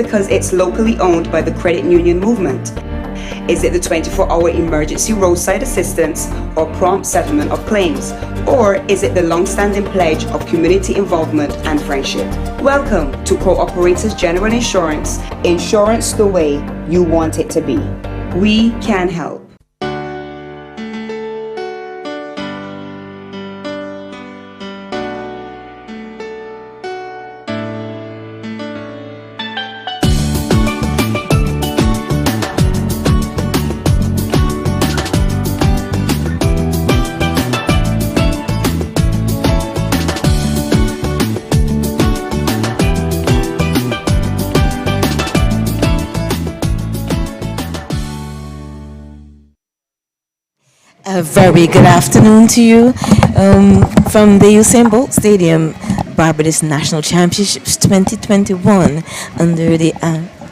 because it's locally owned by the credit union movement? Is it the 24-hour emergency roadside assistance or prompt settlement of claims? Or is it the long-standing pledge of community involvement and friendship? Welcome to Cooperators General Insurance, insurance the way you want it to be. We can help. A very good afternoon to you from the Usain Bolt Stadium, Barbados National Championships 2021 under the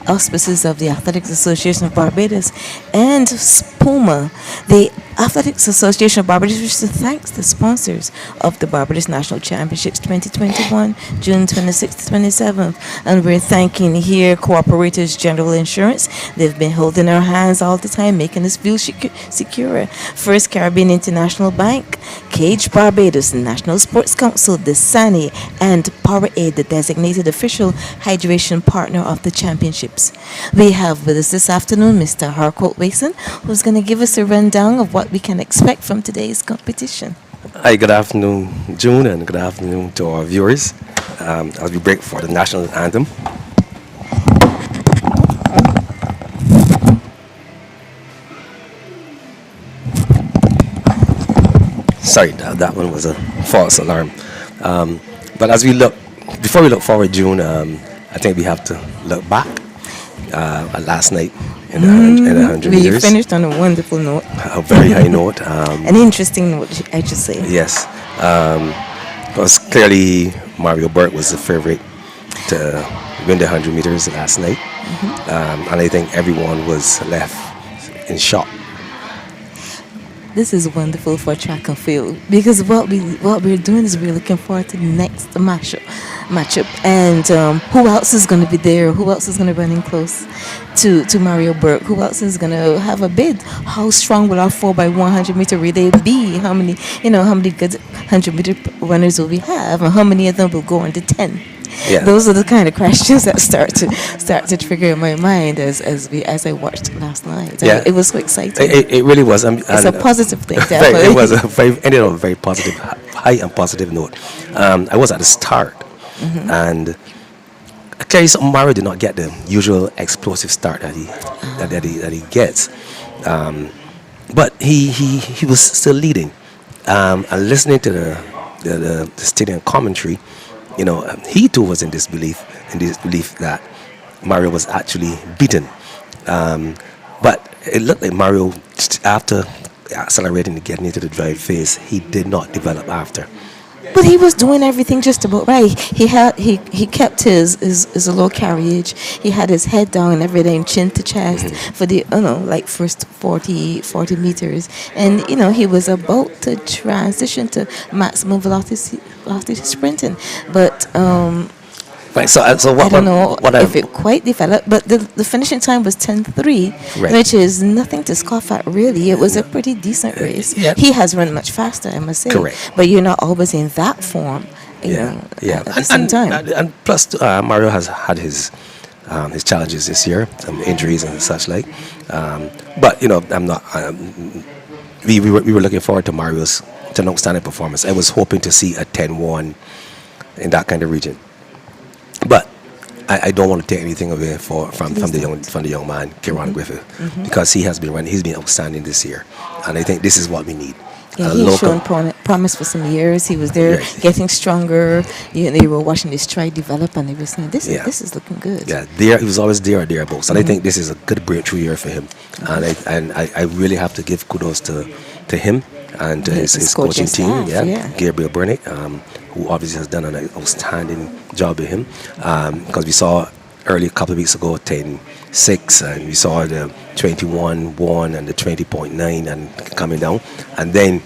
auspices of the Athletics Association of Barbados and SPOMA. The Athletics Association of Barbados wishes to thank the sponsors of the Barbados National Championships 2021, June 26th to 27th. And we're thanking here Cooperators General Insurance. They've been holding our hands all the time, making us feel secure. First Caribbean International Bank, Cage Barbados, National Sports Council, the SANI, and Powerade, the designated official hydration partner of the championships. We have with us this afternoon Mr. Harcourt Wason, who's going to give us a rundown of what we can expect from today's competition. Hi, good afternoon, June, and good afternoon to our viewers. As we break for the national anthem. Sorry, that one was a false alarm. But as we look, before we look forward, June, I think we have to look back at last night in the 100 meters. We finished on a wonderful note. A very high note. An interesting note, I should say. Yes. Because clearly Mario Burt was the favorite to win the 100 meters last night. And I think everyone was left in shock. This is wonderful for track and field because what we're doing is we're looking forward to the next matchup, and who else is going to be there? Who else is going to run in close to Mario Burke? Who else is going to have a bid? How strong will our 4x100 meter relay be? How many good 100 meter runners will we have, and how many of them will go under 10? Yeah. Those are the kind of questions that start to trigger in my mind as I watched last night. Yeah. It was so exciting. It really was. It's a positive thing. It was ended on a very positive, high and positive note. I was at the start, and clearly Mario did not get the usual explosive start that he gets, but he was still leading. And listening to the stadium commentary, he too was in disbelief that Mario was actually beaten. But it looked like Mario, after accelerating and getting into the drive phase, he did not develop after. But he was doing everything just about right. He kept his low carriage. He had his head down and everything, chin to chest for the first 40 meters, and he was about to transition to maximum velocity sprinting, but right. So what I don't know if it quite developed, but the finishing time was 10:03, right, which is nothing to scoff at, really. It was a pretty decent race. He has run much faster, I must say. Correct. But you're not always in that form, at the same time. And plus, Mario has had his challenges this year, some injuries and such like. But I'm not. We were looking forward to Mario's an outstanding performance. I was hoping to see a 10-1 in that kind of region. But I don't want to take anything away from the young man, Kieran Griffith, because he's been outstanding this year, and I think this is what we need. Yeah, he's shown promise for some years. He was there, getting stronger. You were watching his stride develop, and he was saying, "This is looking good." Yeah, he was always there or thereabouts, and I think this is a good breakthrough year for him. And I really have to give kudos to him and his coaching team. Gabriel Burnett, who obviously has done an outstanding job with him, because we saw early a couple of weeks ago 10.6, and we saw the 21.1 and the 20.9 and coming down, and then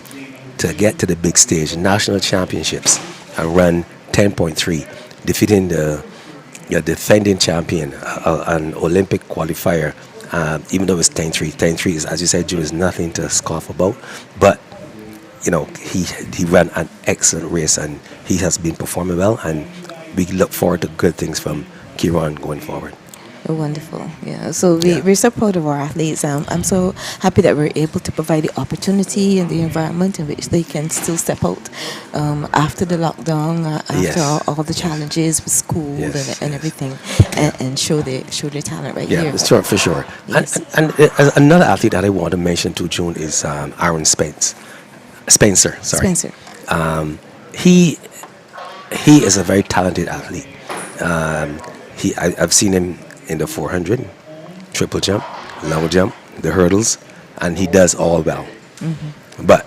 to get to the big stage, national championships, and run 10.3, defeating the you're defending champion, an Olympic qualifier. Even though it's 10-3, 10-3 is, as you said, June, is nothing to scoff about. But he ran an excellent race and he has been performing well. And we look forward to good things from Kieran going forward. Oh, wonderful. Yeah. So we're so proud of our athletes. I'm so happy that we're able to provide the opportunity and the environment in which they can still step out after the lockdown, after all the challenges with school and everything, and show their talent right here. Yeah, sure, for sure. Yes. And another athlete that I want to mention too, June, is Aaron Spencer. Sorry. Spencer. He is a very talented athlete. I've seen him in the 400, triple jump, long jump, the hurdles, and he does all well. Mm-hmm. But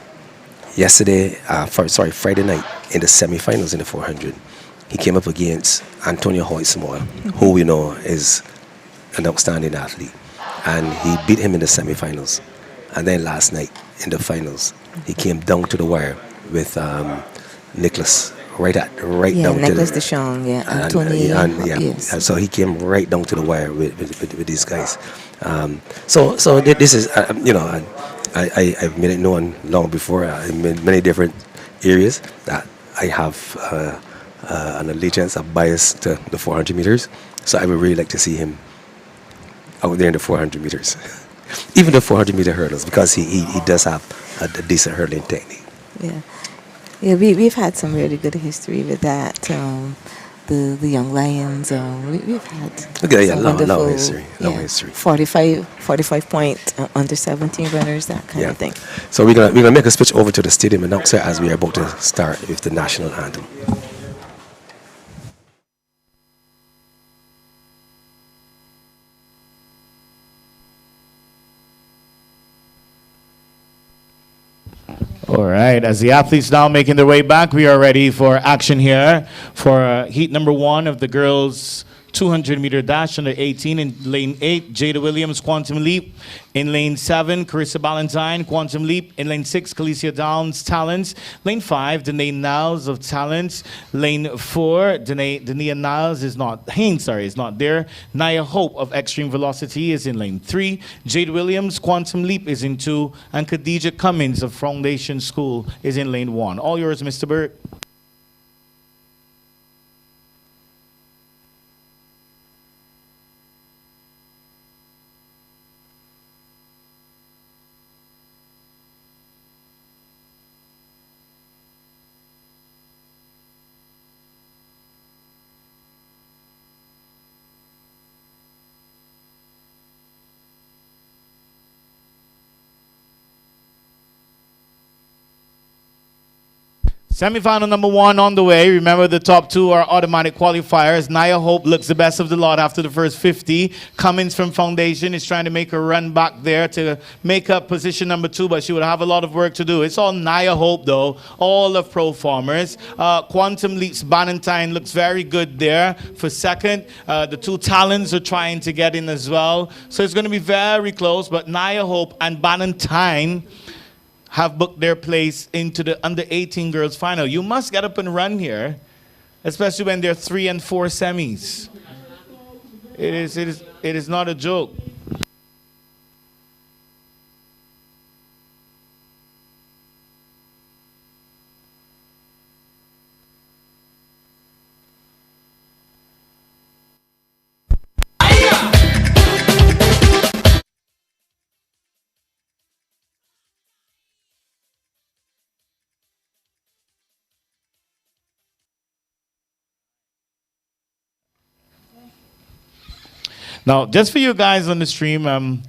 Friday night in the semifinals in the 400, he came up against Antonio Hoyt-Small, who we know is an outstanding athlete, and he beat him in the semifinals. And then last night in the finals, he came down to the wire with Nicholas. Right down Nicholas to Deshawn, Anthony, yes. And so he came right down to the wire with these guys. So this is I've made it known long before in many different areas that I have an allegiance, a bias to the 400 meters. So I would really like to see him out there in the 400 meters, even the 400 meter hurdles, because he does have a decent hurdling technique. Yeah. Yeah, we've had some really good history with that. The Young Lions, we've had some long history. 45 point under 17 runners, that kind of thing. So we're gonna make a switch over to the stadium announcer as we are about to start with the national anthem. All right, as the athletes now making their way back, we are ready for action here for heat number 1 of the girls' 200-meter dash under 18 in lane 8, Jada Williams, Quantum Leap. In lane 7, Carissa Ballantyne, Quantum Leap. In lane 6, Calicia Downs, Talents. Lane 5, Danae Niles of Talents. Lane 4, Dania Niles is not there. Naya Hope of Extreme Velocity is in lane 3. Jade Williams, Quantum Leap is in 2. And Khadija Cummins of Foundation School is in lane 1. All yours, Mr. Burt. Semi-final number 1 on the way. Remember, the top 2 are automatic qualifiers. Naya Hope looks the best of the lot after the first 50. Cummins from Foundation is trying to make a run back there to make up position number 2, but she would have a lot of work to do. It's all Naya Hope, though, all of pro farmers. Quantum Leap's Ballantyne looks very good there for second. The 2 Talents are trying to get in as well. So it's going to be very close, but Naya Hope and Ballantyne have booked their place into the under 18 girls final. You must get up and run here, especially when there are 3 and 4 semis. It is not a joke. Now, just for you guys on the stream, I'm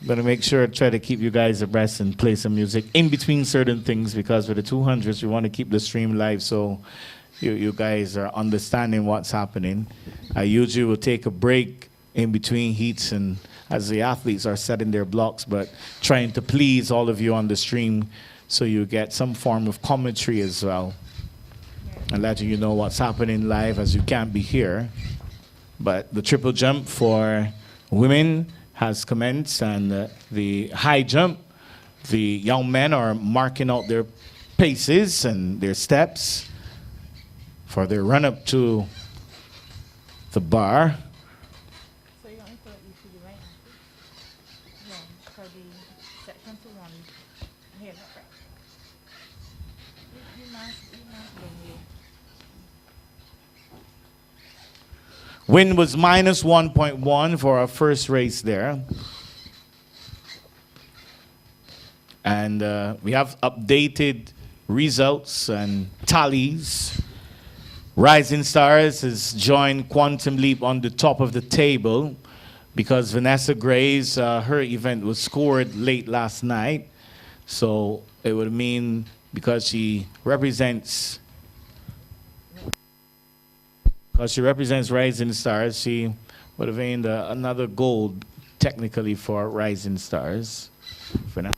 going to make sure try to keep you guys abreast and play some music in between certain things, because with the 200s, we want to keep the stream live so you guys are understanding what's happening. I usually will take a break in between heats and as the athletes are setting their blocks, but trying to please all of you on the stream so you get some form of commentary as well and letting you know what's happening live as you can't be here. But the triple jump for women has commenced, and the high jump, the young men are marking out their paces and their steps for their run-up to the bar. So you want me to let you see the right answer? No, for the section 2-1. Here, that's right. You must bring you. Wind was minus 1.1 for our first race there. And we have updated results and tallies. Rising Stars has joined Quantum Leap on the top of the table because Vanessa Gray's, her event was scored late last night. So it would mean because she represents Rising Stars, she would have gained another gold technically for Rising Stars. For now.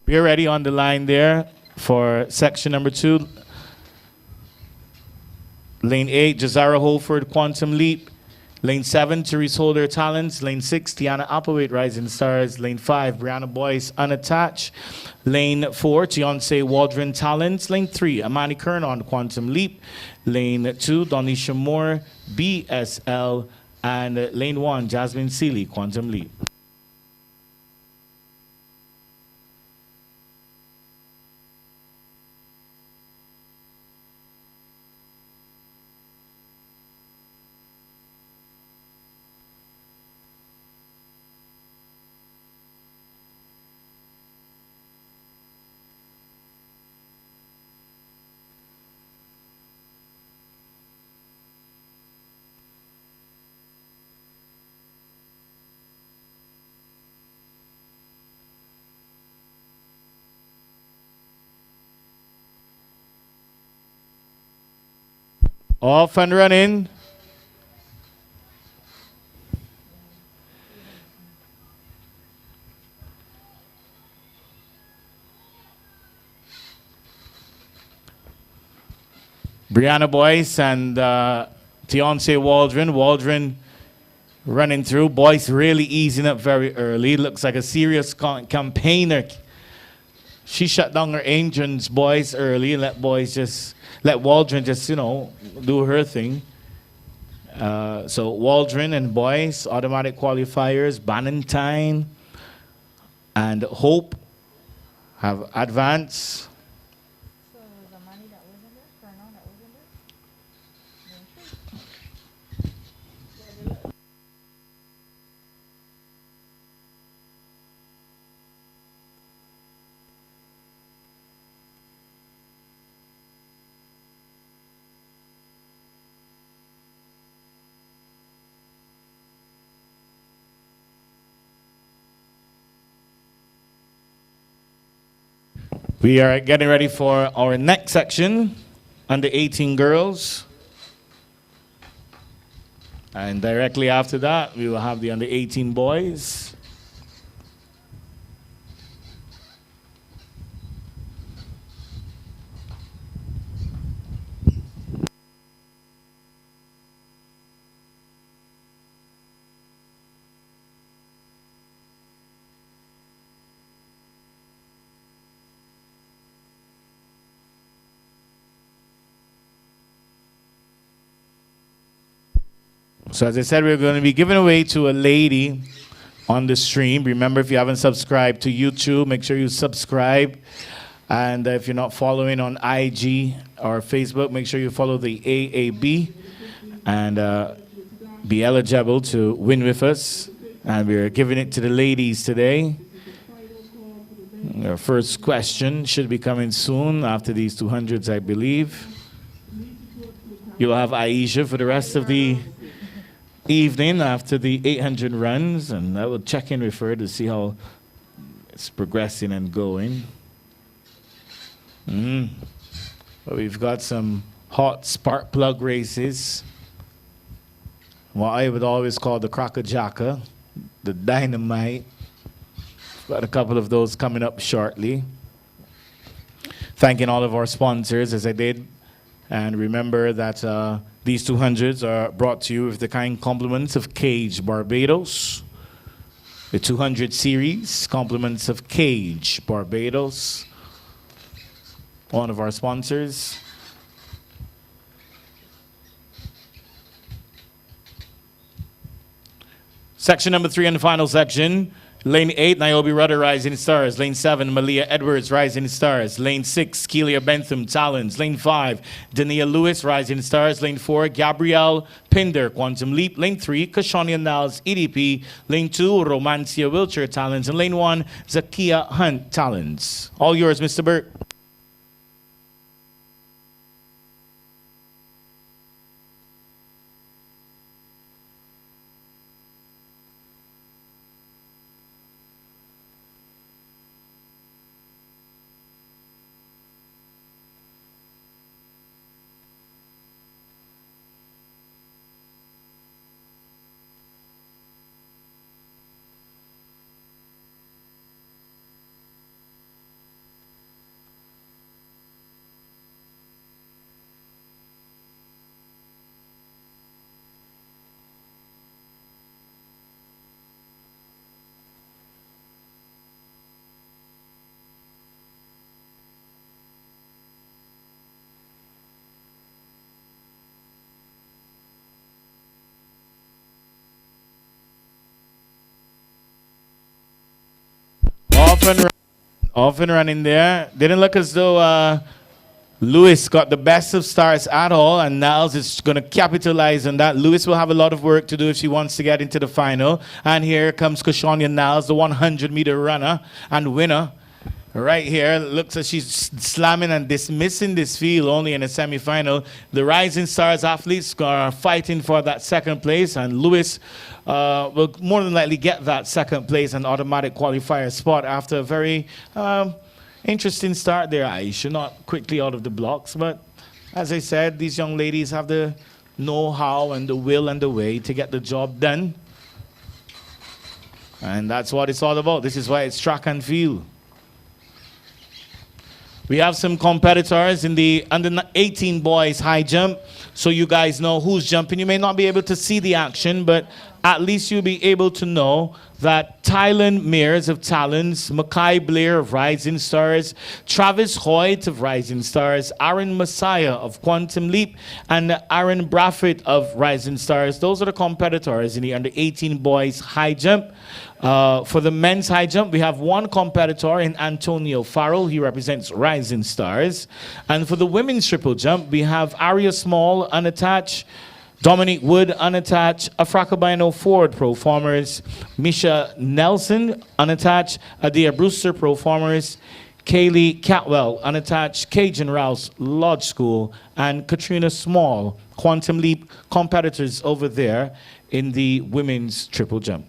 We're ready on the line there for section number 2. Lane 8, Jazara Holford, Quantum Leap. Lane 7, Therese Holder, Talents. Lane 6, Tiana Applewhite, Rising Stars. Lane 5, Brianna Boyce, Unattached. Lane 4, Beyonce Waldron, Talents. Lane 3, Amani Kernon, Quantum Leap. Lane 2, Donisha Moore, BSL. And Lane 1, Jasmine Seeley, Quantum Leap. Off and running. Brianna Boyce and Beyonce Waldron. Waldron running through. Boyce really easing up very early. Looks like a serious campaigner. She shut down her engines, Boyce, early and let Waldron just, do her thing. So Waldron and Boyce, automatic qualifiers, Bannantine and Hope have advanced. So the money that was in there, Kernon that was in there? We are getting ready for our next section, under 18 girls. And directly after that, we will have the under 18 boys. So as I said, we're going to be giving away to a lady on the stream. Remember, if you haven't subscribed to YouTube, make sure you subscribe. And if you're not following on IG or Facebook, make sure you follow the AAB and be eligible to win with us. And we're giving it to the ladies today. Our first question should be coming soon after these 200s, I believe. You'll have Aisha for the rest of the evening after the 800 runs, and I will check in with her to see how it's progressing and going. But we've got some hot spark plug races. What I would always call the Crackerjacka, the Dynamite. Got a couple of those coming up shortly. Thanking all of our sponsors as I did. And remember that these 200s are brought to you with the kind compliments of Cage Barbados. The 200 series, compliments of Cage, Barbados, one of our sponsors. Section number 3 in the final section. Lane 8, Niobe Rudder, Rising Stars. Lane 7, Malia Edwards, Rising Stars. Lane 6, Keelia Bentham, Talons. Lane 5, Dania Lewis, Rising Stars. Lane 4, Gabrielle Pinder, Quantum Leap. Lane 3, Kashonia Niles, EDP. Lane 2, Romancia Wiltshire, Talons. And Lane 1, Zakia Hunt, Talons. All yours, Mr. Burt. Off and running there. Didn't look as though Lewis got the best of starts at all, and Niles is going to capitalize on that. Lewis will have a lot of work to do if she wants to get into the final. And here comes Kashonia Niles, the 100-meter runner and winner. Right here, looks as she's slamming and dismissing this field only in a semifinal. The Rising Stars athletes are fighting for that second place, and Lewis will more than likely get that second place and automatic qualifier spot after a very interesting start there, Aisha. Not quickly out of the blocks, but as I said, these young ladies have the know-how and the will and the way to get the job done. And that's what it's all about. This is why it's track and field. We have some competitors in the under 18 boys high jump, so you guys know who's jumping. You may not be able to see the action, but at least you'll be able to know that Tylen Mears of Talons, Mackay Blair of Rising Stars, Travis Hoyt of Rising Stars, Aaron Messiah of Quantum Leap, and Aaron Braffett of Rising Stars. Those are the competitors in the under 18 boys high jump. For the men's high jump, we have one competitor in Antonio Farrell. He represents Rising Stars. And for the women's triple jump, we have Aria Small, unattached, Dominic Wood, unattached, Afrakabino Ford, pro formers, Misha Nelson, unattached, Adia Brewster, pro formers, Kaylee Catwell, unattached, Cajun Rouse, Lodge School, and Katrina Small, Quantum Leap competitors over there in the women's triple jump.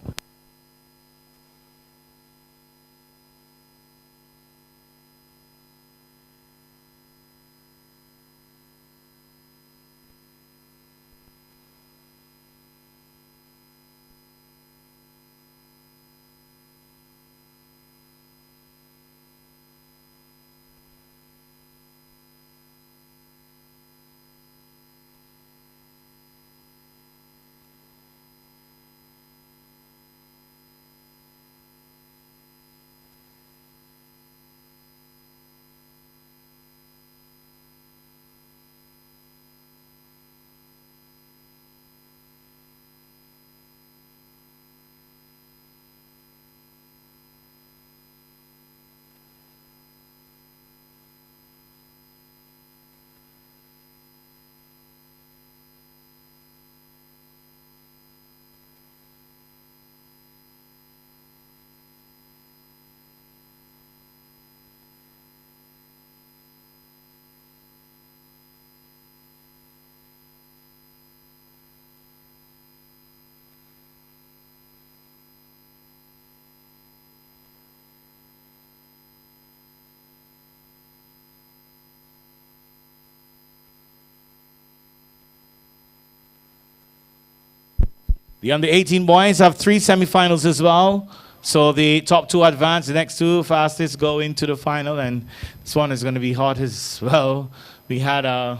The under 18 boys have 3 semifinals as well. So the top 2 advance, the next 2 fastest go into the final, and this one is going to be hot as well. We had a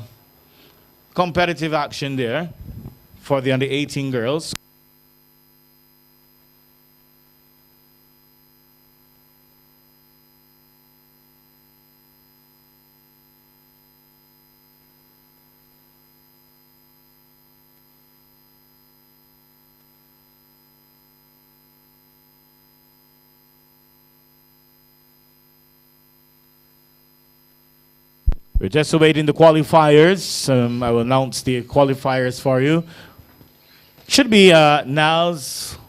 competitive action there. for the under 18 girls. We're just awaiting the qualifiers. I will announce the qualifiers for you. Should be Niles,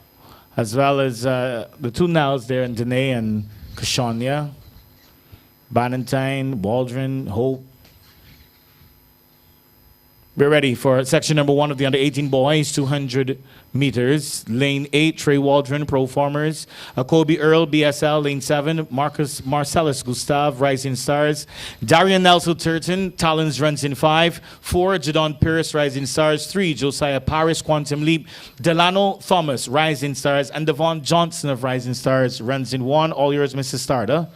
as well as the two Niles there, and Danae and Kashonya, Valentine, Waldron, Hope. We're ready for section number 1 of the under-18 boys, 200 meters. Lane 8, Trey Waldron, Proformers. Kobe Earl, BSL. Lane 7, Marcellus Gustav, Rising Stars. Darian Nelson Turton, Talons, runs in 5. 4, Jadon Pierce, Rising Stars. 3, Josiah Paris, Quantum Leap. Delano Thomas, Rising Stars. And Devon Johnson of Rising Stars, runs in 1. All yours, Mrs. Starter.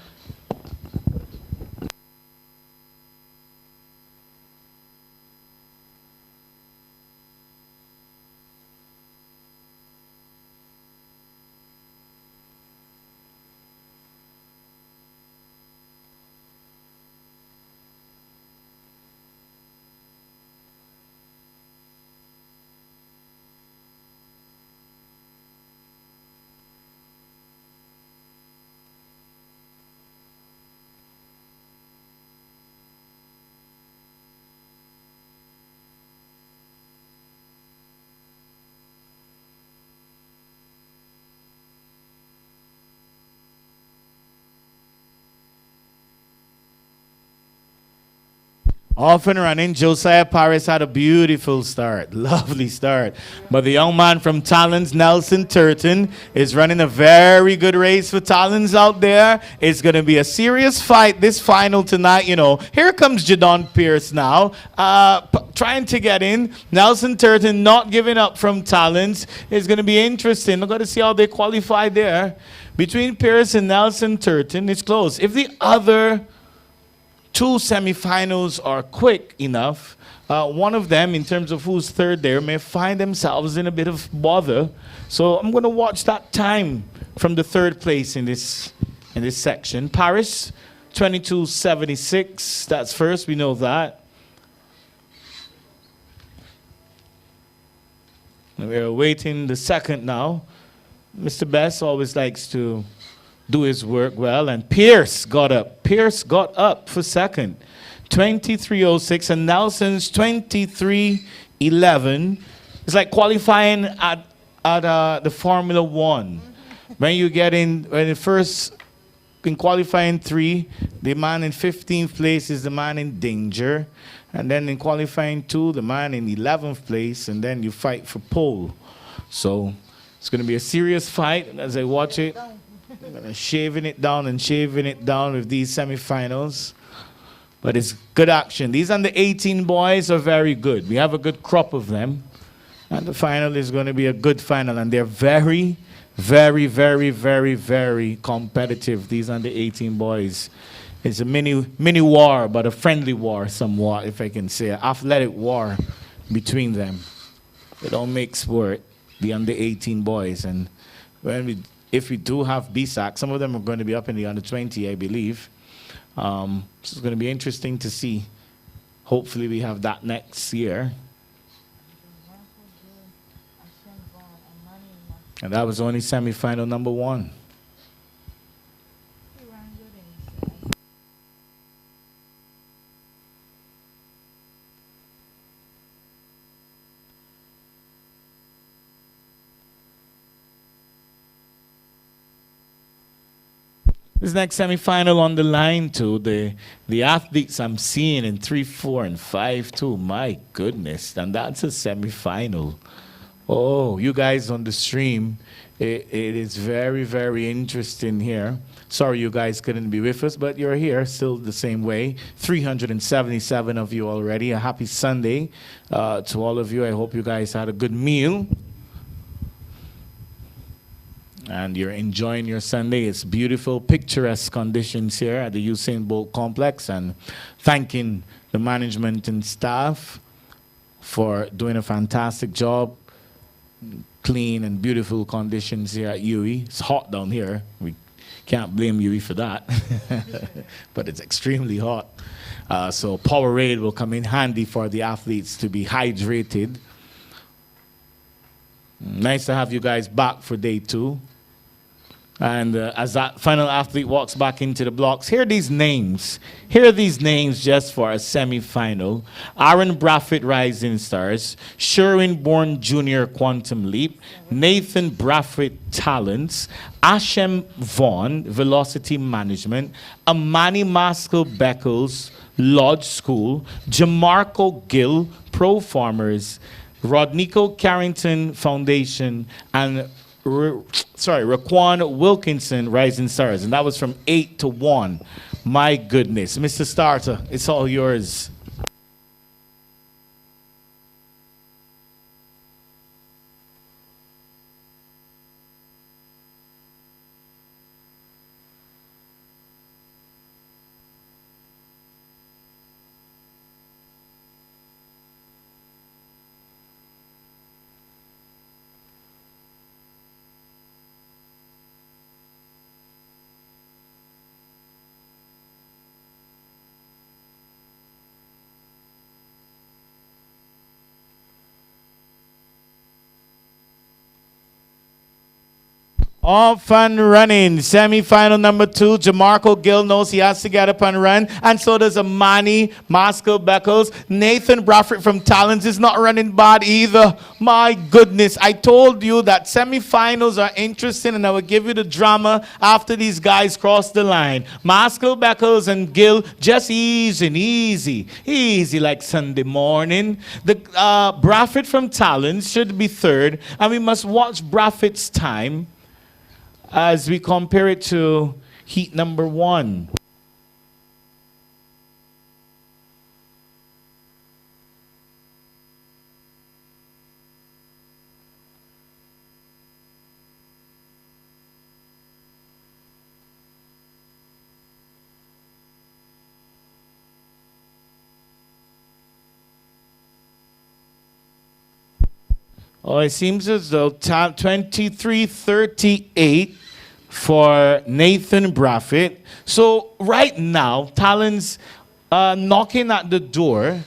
Off and running. Josiah Paris had a beautiful start. Lovely start. But the young man from Talons, Nelson Turton, is running a very good race for Talons out there. It's going to be a serious fight this final tonight. You know, here comes Jadon Pierce now, trying to get in. Nelson Turton not giving up from Talons. It's going to be interesting. We're going to see how they qualify there. Between Pierce and Nelson Turton, it's close. If the other two semifinals are quick enough, one of them, in terms of who's third there, may find themselves in a bit of bother. So I'm going to watch that time from the third place in this section. Paris, 22.76. That's first. We know that. We're awaiting the second now. Mr. Best always likes to do his work well, and Pierce got up. Pierce got up for second, 23.06, and Nelson's 23.11. It's like qualifying at the Formula One. When you get in, when it first in qualifying 3, the man in 15th place is the man in danger, and then in qualifying 2, the man in 11th place, and then you fight for pole. So it's going to be a serious fight as I watch it. Shaving it down with these semifinals. But it's good action. These under-18 boys are very good. We have a good crop of them. And the final is going to be a good final. And they're very, very, very, very, very competitive, these under-18 boys. It's a mini war, but a friendly war somewhat, if I can say. An athletic war between them. They don't make sport, the under-18 boys. And if we do have BSAC, some of them are going to be up in the under 20, I believe. So it's going to be interesting to see. Hopefully we have that next year. And that was only semifinal number 1. This next semifinal on the line too. The athletes I'm seeing in 3, 4, and 5 too. My goodness, and that's a semifinal. Oh, you guys on the stream, it is very, very interesting here. Sorry you guys couldn't be with us, but you're here still the same way. 377 of you already. A happy Sunday to all of you. I hope you guys had a good meal. And you're enjoying your Sunday. It's beautiful, picturesque conditions here at the Usain Bolt Complex. And thanking the management and staff for doing a fantastic job. Clean and beautiful conditions here at UE. It's hot down here. We can't blame UE for that. But it's extremely hot. So Powerade will come in handy for the athletes to be hydrated. Nice to have you guys back for day 2. And as that final athlete walks back into the blocks, here are these names. Here are these names just for a semi-final. Aaron Braffett, Rising Stars. Sherwin Bourne Jr., Quantum Leap. Nathan Braffett, Talents. Ashem Vaughn, Velocity Management. Amani Maskell Beckles, Lodge School. Jamarco Gill, Pro Farmers. Rodnico Carrington Foundation. And Raquan Wilkinson, Rising Stars. And that was from 8 to 1. My goodness. Mr. Starter, it's all yours. Off and running. Semi-final number 2. Jamarco Gill knows he has to get up and run. And so does Amani Maskell Beckles. Nathan Brafford from Talents is not running bad either. My goodness. I told you that semi-finals are interesting, and I will give you the drama after these guys cross the line. Maskell Beckles and Gill just easy like Sunday morning. The Brafford from Talents should be third, and we must watch Brafford's time as we compare it to heat number 1. Oh, it seems as though 23:38 for Nathan Braffett. So right now, Talon's knocking at the door.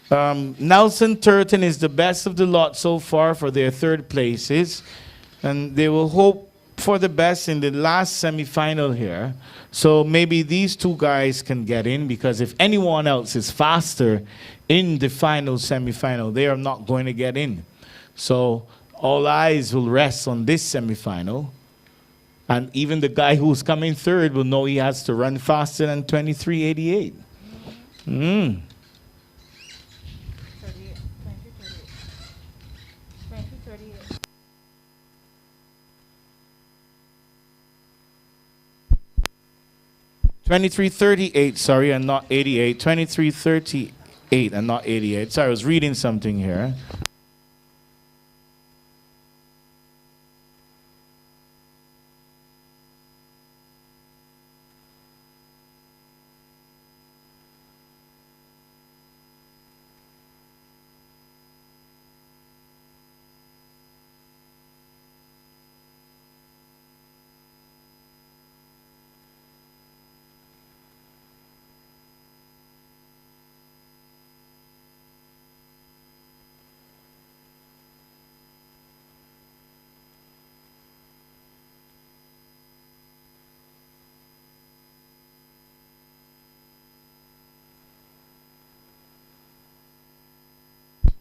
Nelson Turton is the best of the lot so far for their third places. And they will hope for the best in the last semifinal here. So maybe these two guys can get in, because if anyone else is faster in the final semifinal, they are not going to get in. So all eyes will rest on this semifinal. And even the guy who's coming third will know he has to run faster than 23:88. 38, 23:38, sorry, and not 88. 23:38 and not 88. Sorry, I was reading something here.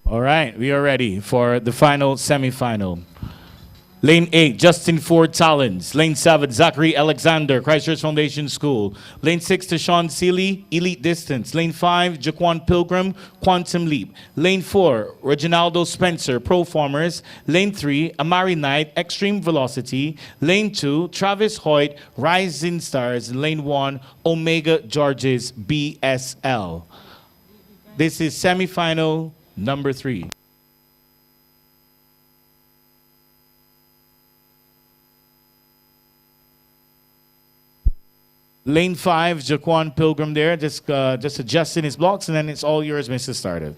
All right, we are ready for the final semifinal. Lane 8, Justin Ford Talons. Lane 7, Zachary Alexander, Christchurch Foundation School. Lane 6, Tashawn Seeley, Elite Distance. Lane 5, Jaquan Pilgrim, Quantum Leap. Lane 4, Reginaldo Spencer, Pro Farmers. Lane 3, Amari Knight, Extreme Velocity. Lane 2, Travis Hoyt, Rising Stars. Lane 1, Omega Georges, BSL. This is semifinal number 3. Lane 5, Jaquan Pilgrim there, just adjusting his blocks, and then it's all yours, Mr. Starter.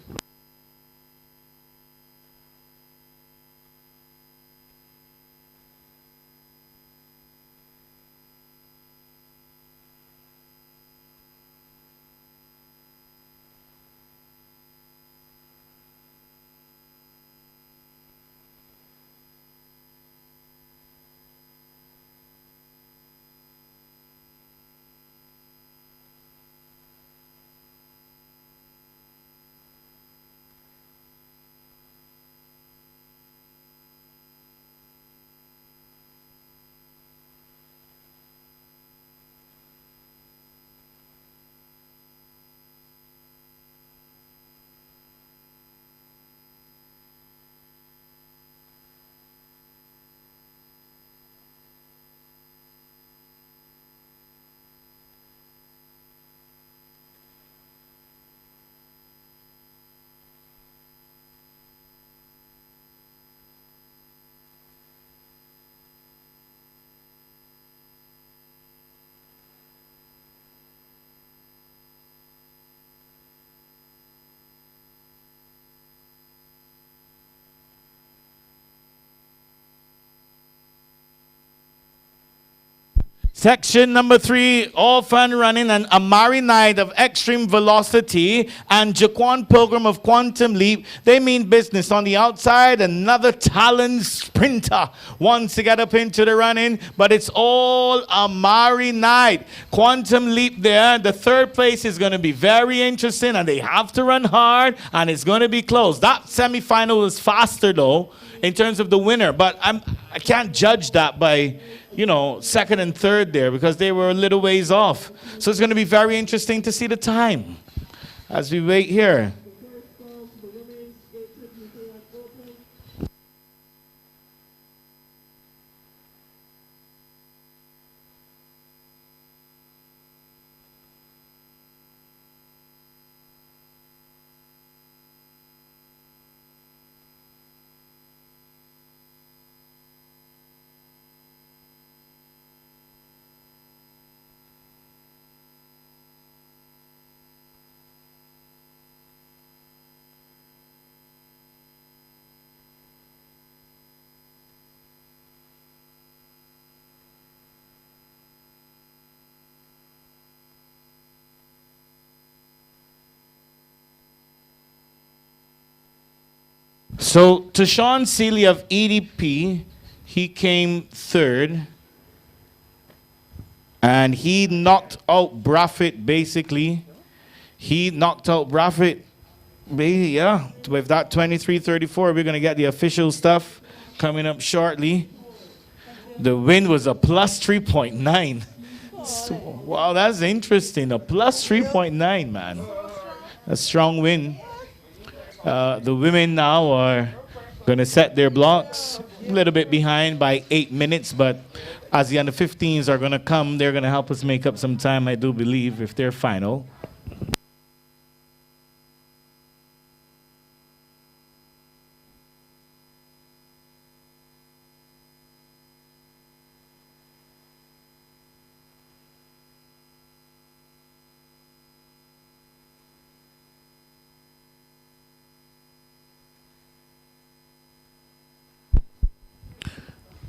Section number 3, off and running, and Amari Knight of Extreme Velocity and Jaquan Pilgrim of Quantum Leap. They mean business on the outside. Another talent sprinter wants to get up into the running, but it's all Amari Knight. Quantum Leap there. The third place is going to be very interesting, and they have to run hard, and it's going to be close. That semifinal was faster, though, in terms of the winner, but I can't judge that by, second and third there because they were a little ways off. So it's going to be very interesting to see the time as we wait here. So, Tashawn Seeley of EDP, he came third. And he knocked out Braffett, basically. He knocked out Braffett. Yeah, with that 23-34, we're going to get the official stuff coming up shortly. The win was a plus 3.9. So, wow, that's interesting. A plus 3.9, man. A strong win. The women now are going to set their blocks a little bit behind by 8 minutes, but as the under 15s are going to come, they're going to help us make up some time, I do believe, if they're final.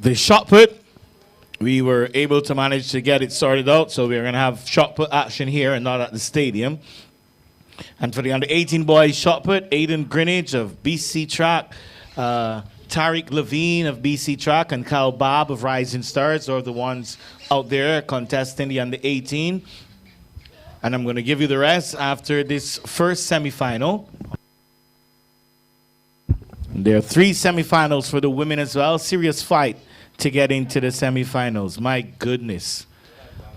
The shot put, we were able to manage to get it sorted out, so we're going to have shot put action here and not at the stadium. And for the under 18 boys shot put, Aiden Greenidge of BC Track, Tariq Levine of BC Track, and Kyle Bob of Rising Stars are the ones out there contesting the under 18. And I'm going to give you the rest after this first semifinal. There are 3 semifinals for the women as well. Serious fight to get into the semifinals. My goodness.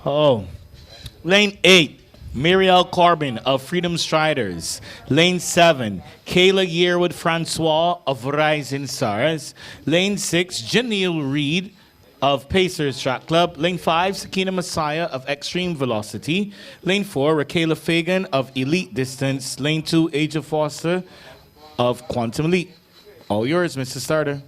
Oh. Lane 8, Muriel Corbin of Freedom Striders. Lane 7, Kayla Yearwood Francois of Rising Stars. Lane 6, Janelle Reed of Pacers Track Club. Lane 5, Sakina Messiah of Extreme Velocity. Lane 4, Raquela Fagan of Elite Distance. Lane 2, Aja Foster of Quantum Leap. All yours, Mr. Starter.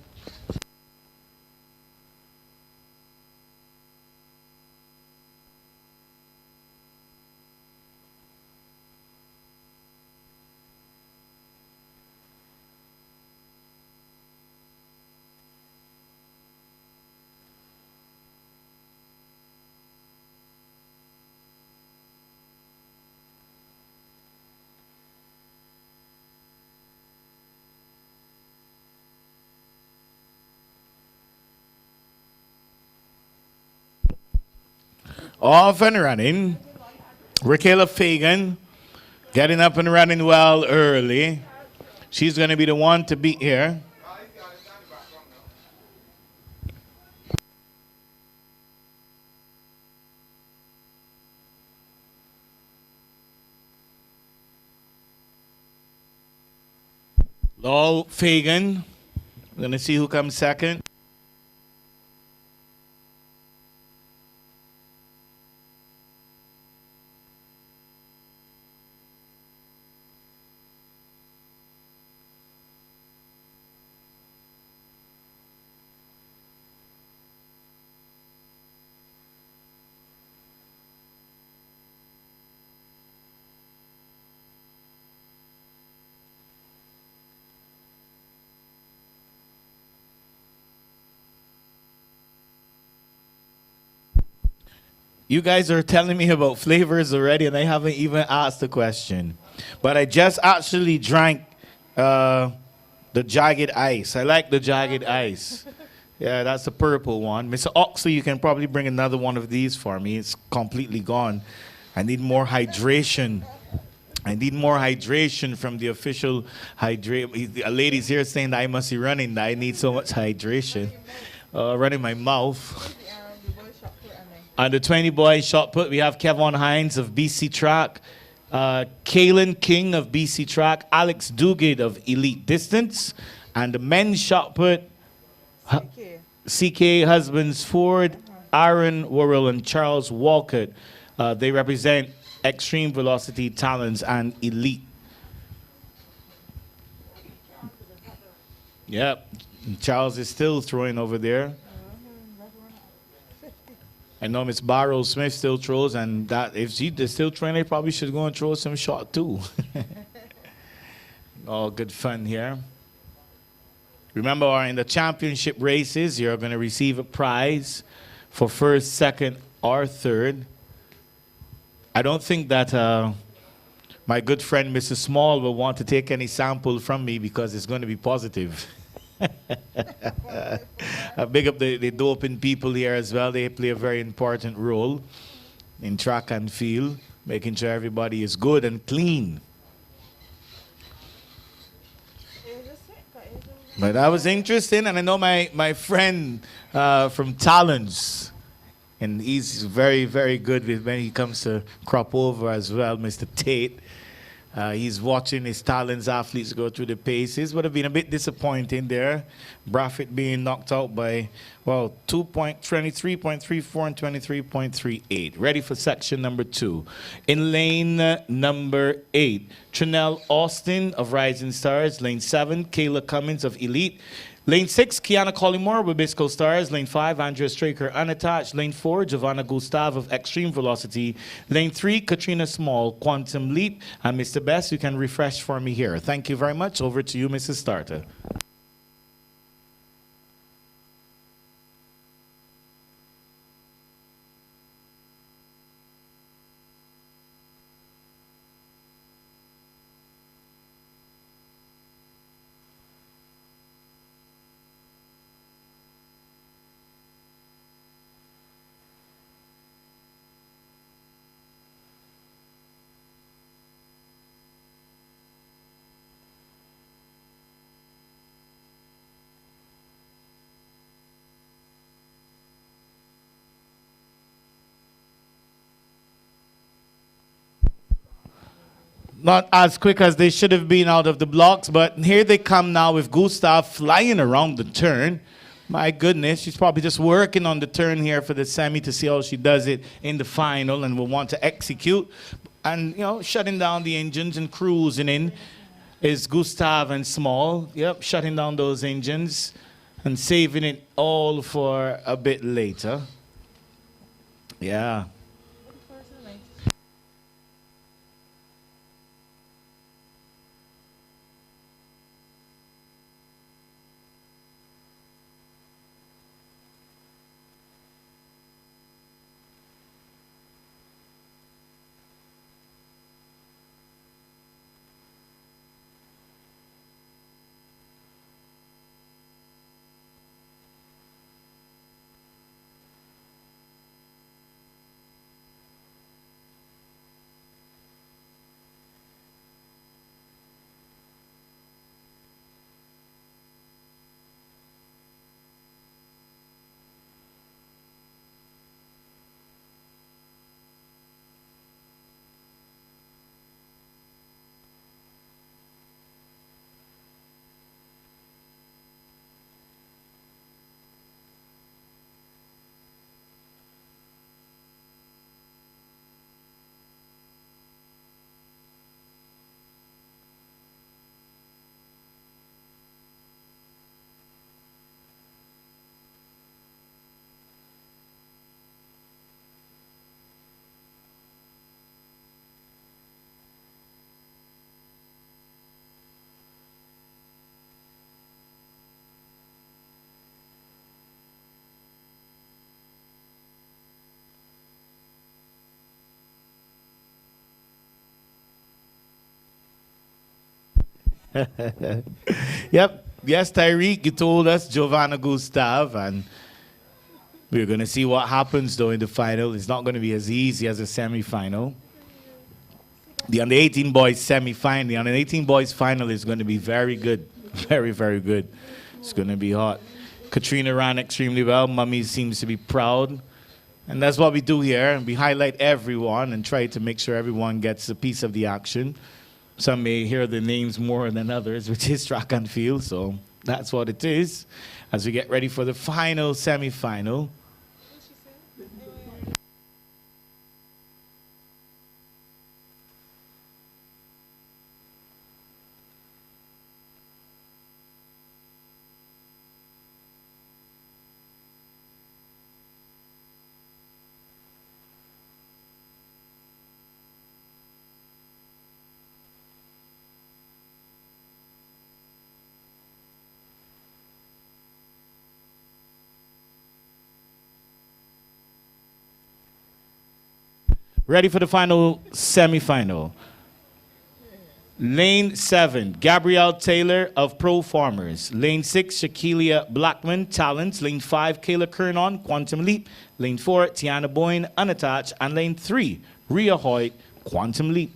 Off and running. Raquela Fagan getting up and running well early. She's going to be the one to beat here. Lowell Fagan. We're going to see who comes second. You guys are telling me about flavors already, and I haven't even asked the question. But I just actually drank the jagged ice. I like the jagged ice. Yeah, that's the purple one. Mr. Oxley, you can probably bring another one of these for me. It's completely gone. I need more hydration. I need more hydration from the official hydrate. A lady's here saying that I must be running. That I need so much hydration. Running my mouth. On the 20 boys shot put, we have Kevin Hines of BC Track, Kalen King of BC Track, Alex Duguid of Elite Distance, and the men's shot put, CK Husbands Ford, Aaron Worrell, and Charles Walcott. They represent Extreme Velocity Talents and Elite. Yep, Charles is still throwing over there. I know Miss Barrow Smith still throws, and that if she's still throwing, they probably should go and throw some shot too. All good fun here. Remember, in the championship races, you're going to receive a prize for first, second, or third. I don't think that my good friend Mrs. Small will want to take any sample from me because it's going to be positive. I big up the doping people here as well. They play a very important role in track and field, making sure everybody is good and clean. But that was interesting, and I know my friend from Talons, and he's very, very good with when he comes to crop over as well, Mr. Tate. He's watching his Talons athletes go through the paces. Would have been a bit disappointing there. Braffett being knocked out by, well, 23.34 and 23.38. Ready for section number 2. In lane number 8, Trinell Austin of Rising Stars. Lane 7, Kayla Cummins of Elite. Lane 6, Kiana Collymore with Bisco Stars. Lane 5, Andrea Straker unattached. Lane 4, Giovanna Gustav of Extreme Velocity. Lane 3, Katrina Small, Quantum Leap. And Mr. Best, you can refresh for me here. Thank you very much. Over to you, Mrs. Starter. Not as quick as they should have been out of the blocks, but here they come now with Gustav flying around the turn. My goodness, she's probably just working on the turn here for the semi to see how she does it in the final, and will want to execute. And, you know, shutting down the engines and cruising in is Gustav and Small. Yep, shutting down those engines and saving it all for a bit later. Yeah. Yep. Yes, Tyreek, you told us Giovanna Gustav, and we're going to see what happens, though, in the final. It's not going to be as easy as a semi-final. The under 18 boys semi-final, the under 18 boys final is going to be very good. Very, very good. It's going to be hot. Katrina ran extremely well. Mummy seems to be proud. And that's what we do here. We highlight everyone and try to make sure everyone gets a piece of the action. Some may hear the names more than others, which is track and field. So that's what it is. As we get ready for the final semi-final. Ready for the final semi-final. Lane 7, Gabrielle Taylor of Pro Farmers. Lane 6, Shaquilia Blackman, Talents. Lane 5, Kayla Kernon, Quantum Leap. Lane 4, Tiana Boyne, Unattached. And Lane 3, Rhea Hoyt, Quantum Leap.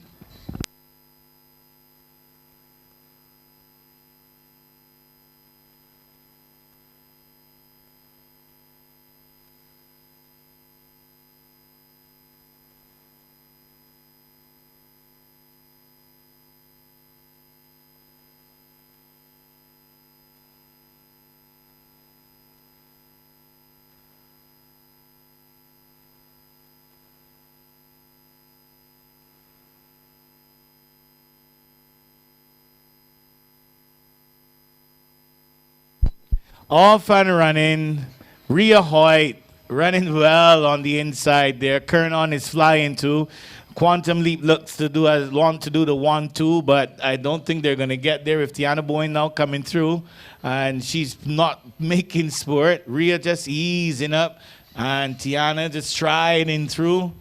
Off and running. Rhea Hoyt running well on the inside there. Kernon is flying too. Quantum Leap looks to want to do the 1-2, but I don't think they're going to get there with Tiana Boyne now coming through. And she's not making sport. Rhea just easing up. And Tiana just striding through.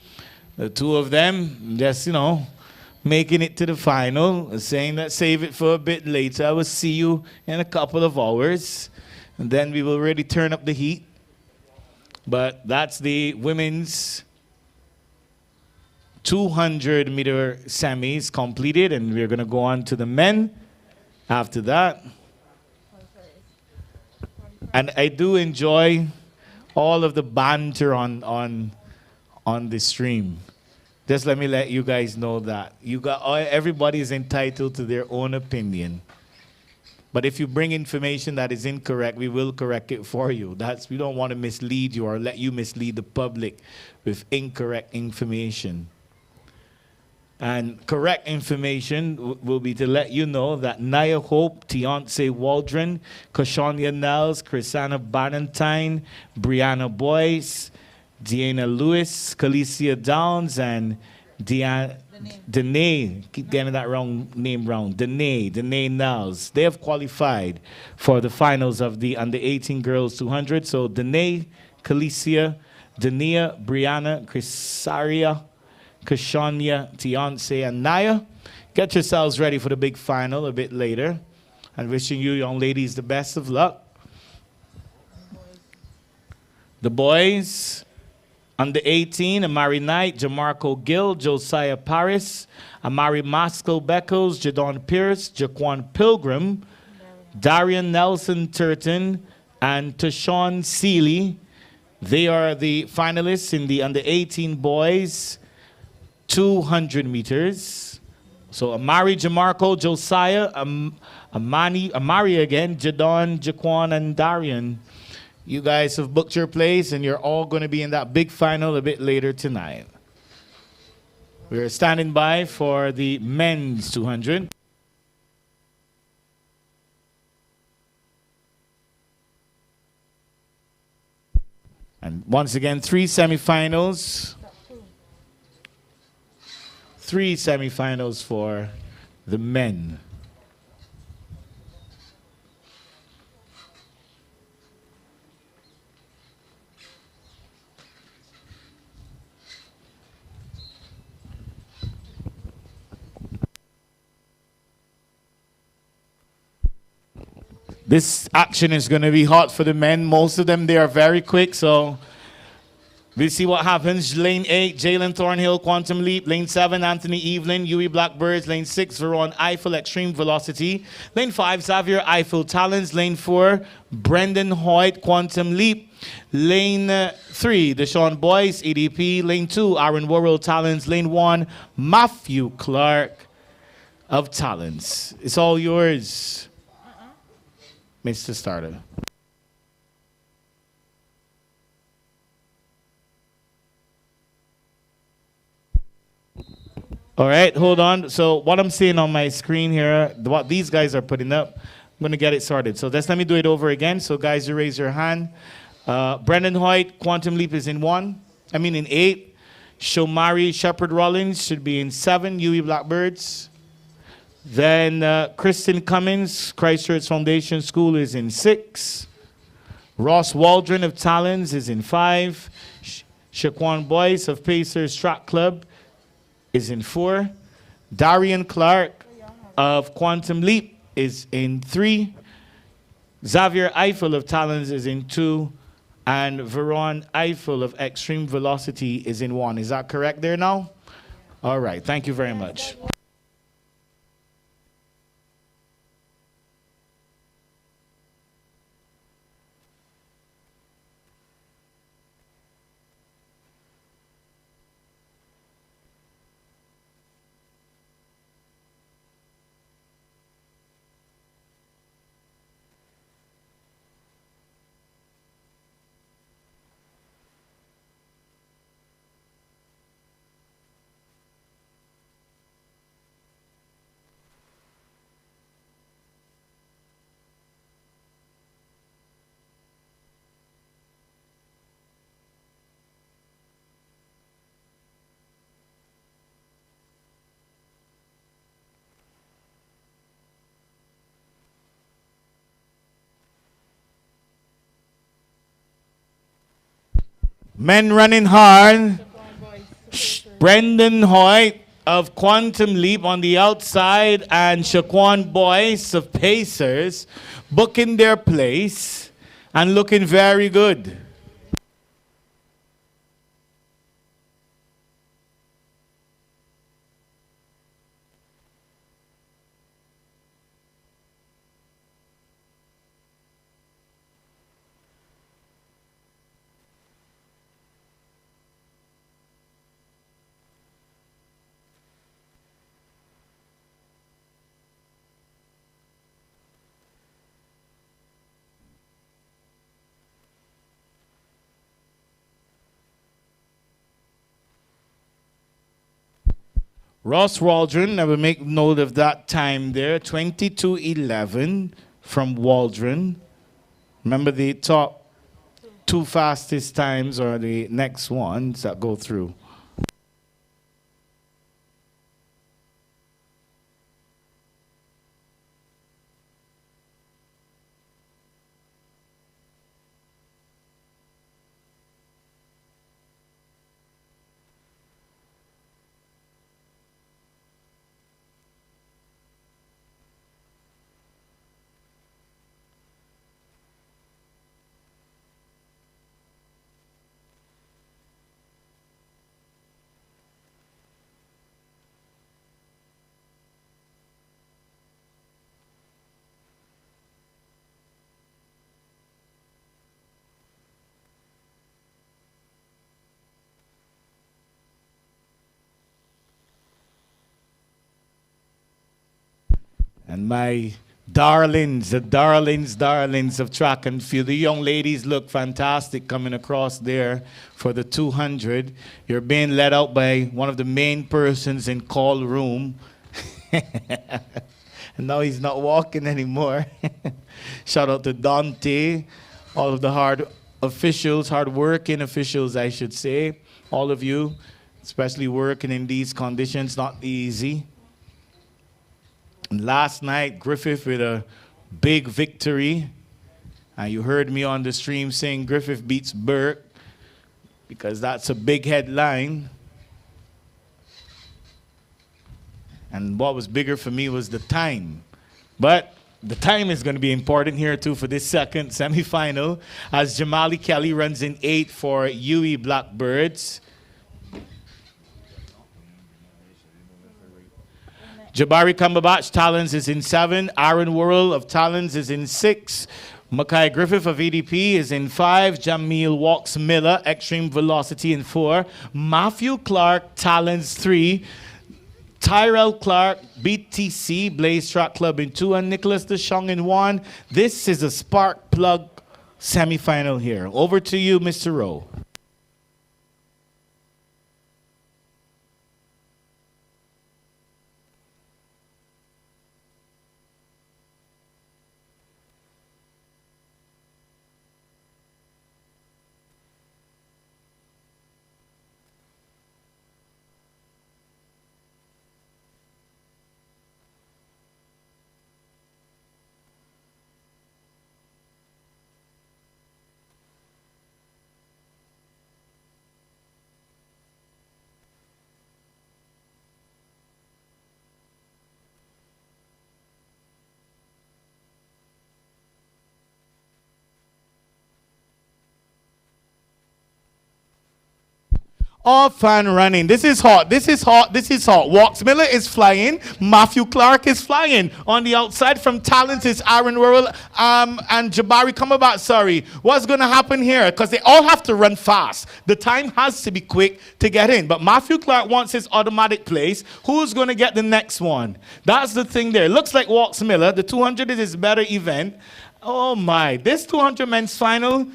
The two of them just, making it to the final. Saying that save it for a bit later. I will see you in a couple of hours. And then we will really turn up the heat. But that's the women's 200-meter semis completed. And we're going to go on to the men after that. And I do enjoy all of the banter on the stream. Just let me let you guys know that. Everybody is entitled to their own opinion. But if you bring information that is incorrect, we will correct it for you. We don't want to mislead you or let you mislead the public with incorrect information. And correct information will be to let you know that Nia Hope, Tiance Waldron, Koshonia Nels, Chrisana Barnentine, Brianna Boyce, Deanna Lewis, Calicia Downs, and Danae, keep getting that name wrong. Danae Niles. They have qualified for the finals of the under 18 girls 200. So Danae, Calicia, Dania, Brianna, Chrisaria, Kashonia, Tiance, and Naya. Get yourselves ready for the big final a bit later. And wishing you young ladies the best of luck. The boys. Under 18, Amari Knight, Jamarco Gill, Josiah Paris, Amari Maskell Beckles, Jadon Pierce, Jaquan Pilgrim, Darian Nelson Turton, and Tashawn Seeley. They are the finalists in the under 18 boys 200 meters. So Amari, Jamarco, Josiah, Amari again, Jadon, Jaquan, and Darian. You guys have booked your place, and you're all going to be in that big final a bit later tonight. We're standing by for the men's 200. And once again, 3 semifinals. 3 semifinals for the men. This action is going to be hot for the men. Most of them, they are very quick, so we'll see what happens. Lane 8, Jalen Thornhill, Quantum Leap. Lane 7, Anthony Evelyn, Huey Blackbirds. Lane 6, Veron Eiffel, Extreme Velocity. Lane 5, Xavier Eiffel, Talons. Lane 4, Brendan Hoyt, Quantum Leap. Lane 3, Deshaun Boyce, EDP. Lane 2, Aaron Worrell, Talons. Lane 1, Matthew Clark of Talons. It's all yours, Mr. Starter. All right, hold on. So what I'm seeing on my screen here, what these guys are putting up, I'm going to get it sorted. So let me do it over again. So guys, you raise your hand. Brendan Hoyt, Quantum Leap is in 8. Shomari Shepherd Rollins should be in 7, Huey Blackbirds. Then Kristen Cummins, Christchurch Foundation School is in 6. Ross Waldron of Talons is in 5. Shaquan Boyce of Pacers Track Club is in 4. Darian Clark of Quantum Leap is in 3. Xavier Eiffel of Talons is in 2. And Veron Eiffel of Extreme Velocity is in 1. Is that correct there now? All right. Thank you very much. Men running hard. Brendan Hoyt of Quantum Leap on the outside and Shaquan Boyce of Pacers booking their place and looking very good. Ross Waldron, I will make note of that time there, 22:11 from Waldron. Remember the top 2 fastest times are the next ones that go through. And my darlings, the darlings of track and field. The young ladies look fantastic coming across there for the 200. You're being led out by one of the main persons in call room. And now he's not walking anymore. Shout out to Dante, all of the hard working officials, I should say. All of you, especially working in these conditions, not easy. Last night, Griffith with a big victory. And you heard me on the stream saying Griffith beats Burke because that's a big headline. And what was bigger for me was the time. But the time is going to be important here too for this second semifinal as Jamali Kelly runs in 8 for UE Blackbirds. Jabari Cumberbatch, Talons is in 7. Aaron Worrell of Talons is in 6. Mackay Griffith of EDP is in 5. Jamil Walks Miller, Extreme Velocity in 4. Matthew Clark, Talons 3. Tyrell Clark, BTC, Blaze Track Club in 2, and Nicholas DeShong in 1. This is a spark plug semifinal here. Over to you, Mr. Rowe. Off and running. This is hot. This is hot. This is hot. Walks Miller is flying. Matthew Clark is flying. On the outside from Talent is Aaron Worrell and Jabari Cumberbatch. Sorry. What's going to happen here? Because they all have to run fast. The time has to be quick to get in. But Matthew Clark wants his automatic place. Who's going to get the next one? That's the thing there. Looks like Walks Miller. The 200 is his better event. Oh my. This 200 men's final,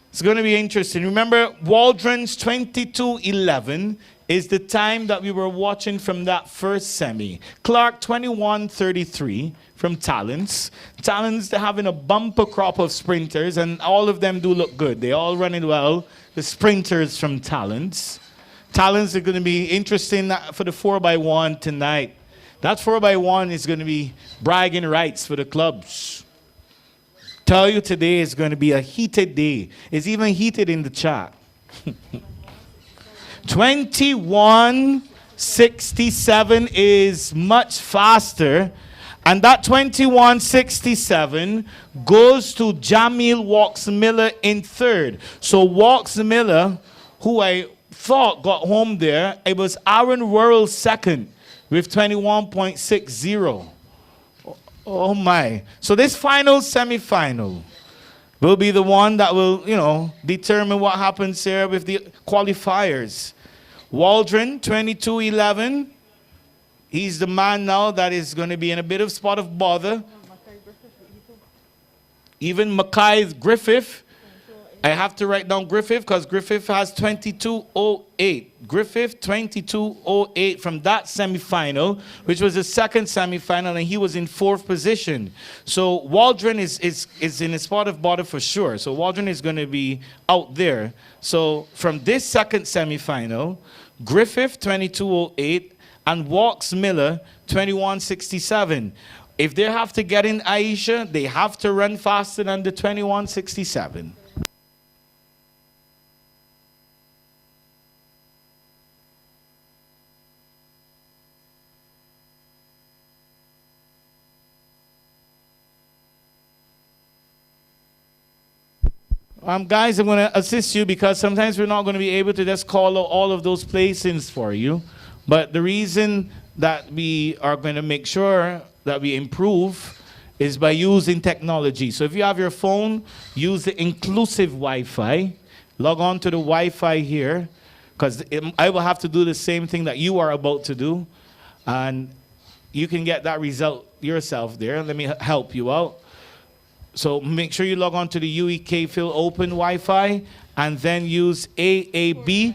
it's going to be interesting. Remember, Waldron's 22:11 is the time that we were watching from that first semi. Clark 21:33 from Talents. Talents, they're having a bumper crop of sprinters, and all of them do look good. They all running well. The sprinters from Talents. Talents are going to be interesting for the 4x1 tonight. That 4x1 is going to be bragging rights for the clubs. Tell you today is going to be a heated day. It's even heated in the chat. 21:67 is much faster. And that 21:67 goes to Jamil Walks Miller in 3rd. So Walks Miller, who I thought got home there, it was Aaron Worrell 2nd with 21.60. Oh my. So this final semi-final will be the one that will, determine what happens here with the qualifiers. Waldron, 22:11. He's the man now that is going to be in a bit of spot of bother. Even Mackay Griffith. I have to write down Griffith because Griffith has 22:08. Griffith 22:08 from that semifinal, which was the second semifinal, and he was in 4th position. So Waldron is in a spot of bother for sure. So Waldron is going to be out there. So from this second semifinal, Griffith 22:08 and Walks Miller 21:67. If they have to get in Aisha, they have to run faster than the 21:67. Guys, I'm going to assist you because sometimes we're not going to be able to just call out all of those placings for you. But the reason that we are going to make sure that we improve is by using technology. So if you have your phone, use the inclusive Wi-Fi. Log on to the Wi-Fi here because I will have to do the same thing that you are about to do. And you can get that result yourself there. Let me help you out. So make sure you log on to the UEK Phil Open Wi-Fi and then use aab.sports.bb.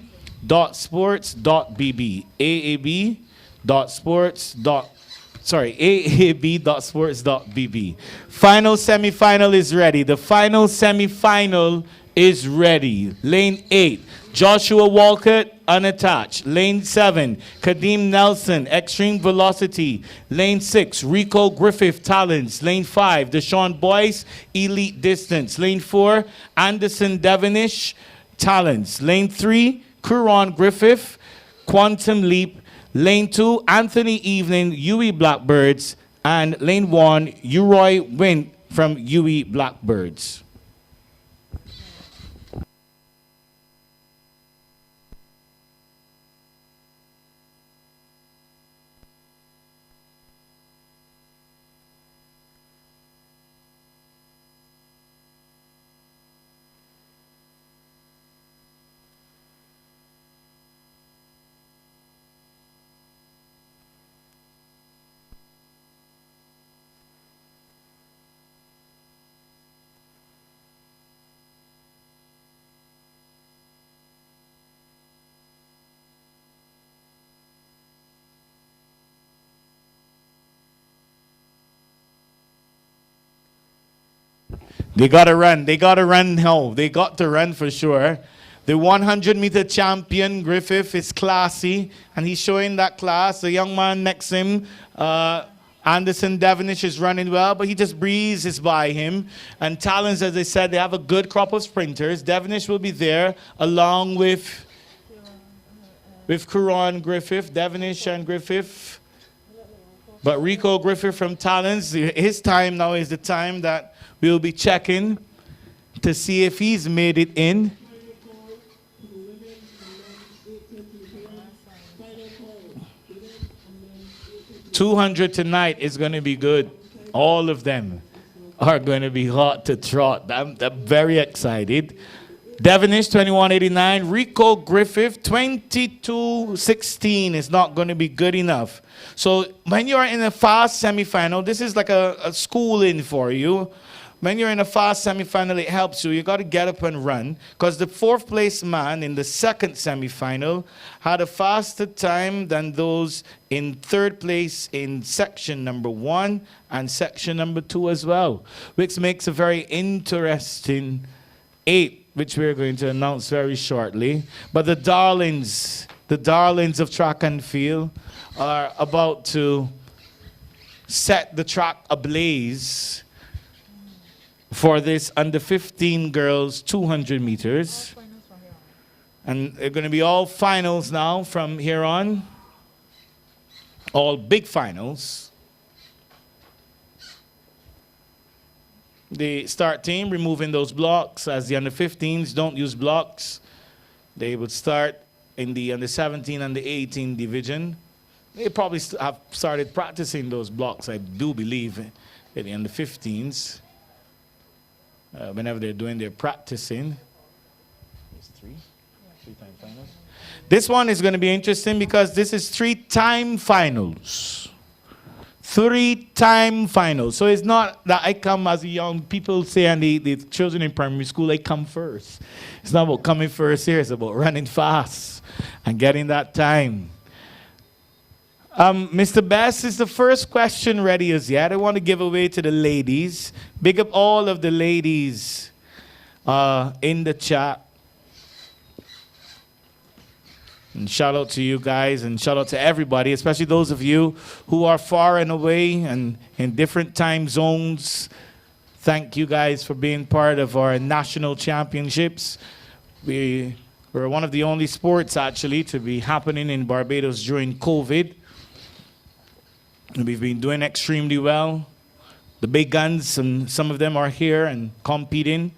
aab.sports.bb. Final semifinal is ready. The final semifinal is ready. Lane 8, Joshua Walcott, unattached. Lane 7, Kadeem Nelson, extreme velocity. Lane 6, Rico Griffith, talents. Lane 5, Deshaun Boyce, elite distance. Lane 4, Anderson Devonish, talents. Lane 3, Kuron Griffith, quantum leap. Lane 2, Anthony Evening, UE Blackbirds. And lane 1, Uroy Wint from UE Blackbirds. They got to run. They got to run. No, they got to run for sure. The 100-meter champion, Griffith, is classy, and he's showing that class. The young man next to him, Anderson Devonish, is running well, but he just breezes by him. And Talents, as I said, they have a good crop of sprinters. Devonish will be there along with Kuron Griffith, Devonish and Griffith. But Rico Griffith from Talents, his time now is the time that we'll be checking to see if he's made it in. $200 tonight is going to be good. All of them are going to be hot to trot. I'm very excited. Devonish, 21.89. Rico Griffith, 22.16 is not going to be good enough. So when you're in a fast semifinal, this is like a schooling for you. When you're in a fast semifinal, it helps you. You got to get up and run, because the 4th place man in the 2nd semifinal had a faster time than those in 3rd place in section number 1 and section number 2 as well, which makes a very interesting 8, which we're going to announce very shortly. But the darlings of track and field are about to set the track ablaze for this under 15 girls 200 meters. And they're going to be all finals now from here on. All big finals. The start team removing those blocks, as the under 15s don't use blocks. They would start in the under 17 and the 18 division. They probably have started practicing those blocks, I do believe, in the under 15s. Whenever they're doing their practicing. It's three-time finals. This one is going to be interesting because this is 3-time finals. 3-time finals. So it's not that I come as a young people say, and the children in primary school, I come first. It's not about coming first here. It's about running fast and getting that time. Mr. Best, is the first question ready as yet? I want to give away to the ladies. Big up all of the ladies in the chat. And shout out to you guys, and shout out to everybody, especially those of you who are far and away and in different time zones. Thank you guys for being part of our national championships. We're one of the only sports, actually, to be happening in Barbados during COVID. We've been doing extremely well. The big guns, and some of them are here and competing.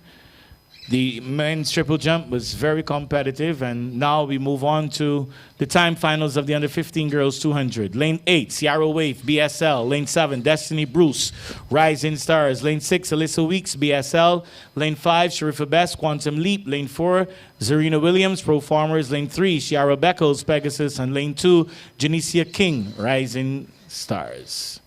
The men's triple jump was very competitive, and now we move on to the time finals of the under 15 girls 200. Lane 8, Sierra Wave, BSL. Lane 7, Destiny Bruce, Rising Stars. Lane 6, Alyssa Weeks, BSL. Lane 5, Sharifa Best, Quantum Leap. Lane 4, Zarina Williams, Pro Farmers. Lane 3, Ciara Beckles, Pegasus. And Lane 2, Janicia King, Rising Stars.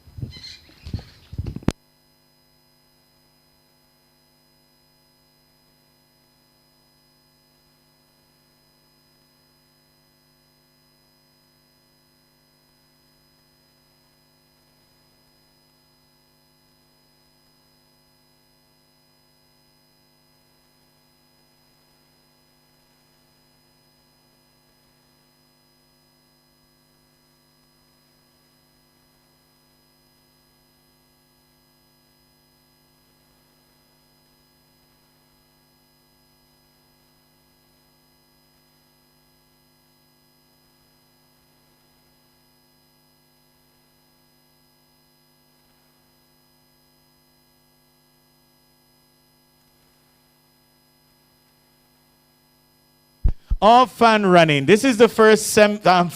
Off and running. This is the first time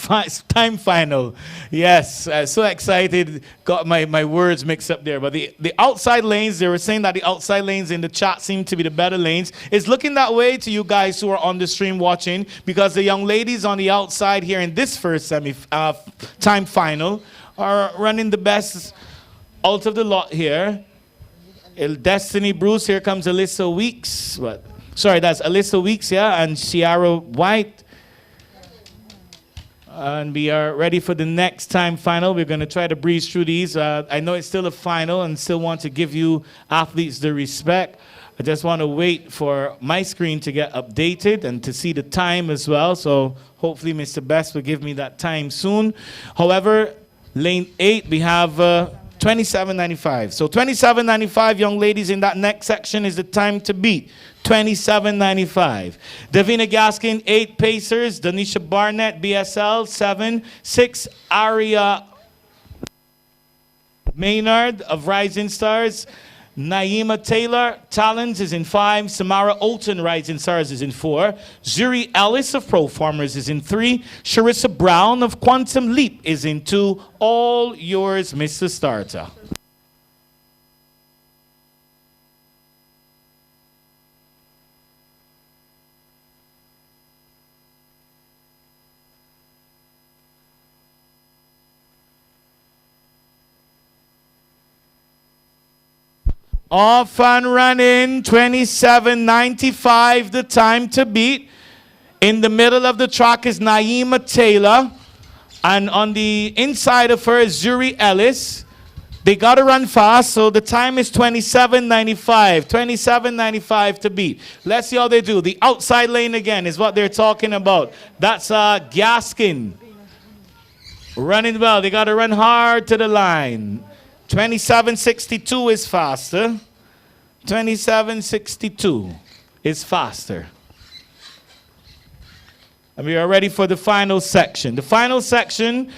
final. Yes, so excited. Got my words mixed up there. But the outside lanes, they were saying that the outside lanes in the chat seem to be the better lanes. It's looking that way to you guys who are on the stream watching, because the young ladies on the outside here in this first time final are running the best out of the lot here. Destiny Bruce, here comes Alyssa Weeks. Sorry, that's Alyssa Weeks, yeah, and Ciara White. And we are ready for the next time final. We're going to try to breeze through these. I know it's still a final and still want to give you athletes the respect. I just want to wait for my screen to get updated and to see the time as well. So hopefully Mr. Best will give me that time soon. However, lane 8, we have 27.95. So 27.95, young ladies, in that next section is the time to beat. 27.95. Davina Gaskin, 8 pacers. Danisha Barnett, BSL, 7. 6, Aria Maynard of Rising Stars. Naima Taylor, Talons, is in 5. Samara Olton, Rising Stars, is in 4. Zuri Ellis of Proformers is in 3. Sharissa Brown of Quantum Leap is in 2. All yours, Mr. Starter. Off and running, 27.95, the time to beat. In the middle of the track is Naima Taylor. And on the inside of her is Zuri Ellis. They got to run fast, so the time is 27.95. 27.95 to beat. Let's see how they do. The outside lane again is what they're talking about. That's Gaskin. Running well. They got to run hard to the line. 27.62 is faster. 27.62 is faster. And we are ready for the final section. The final section,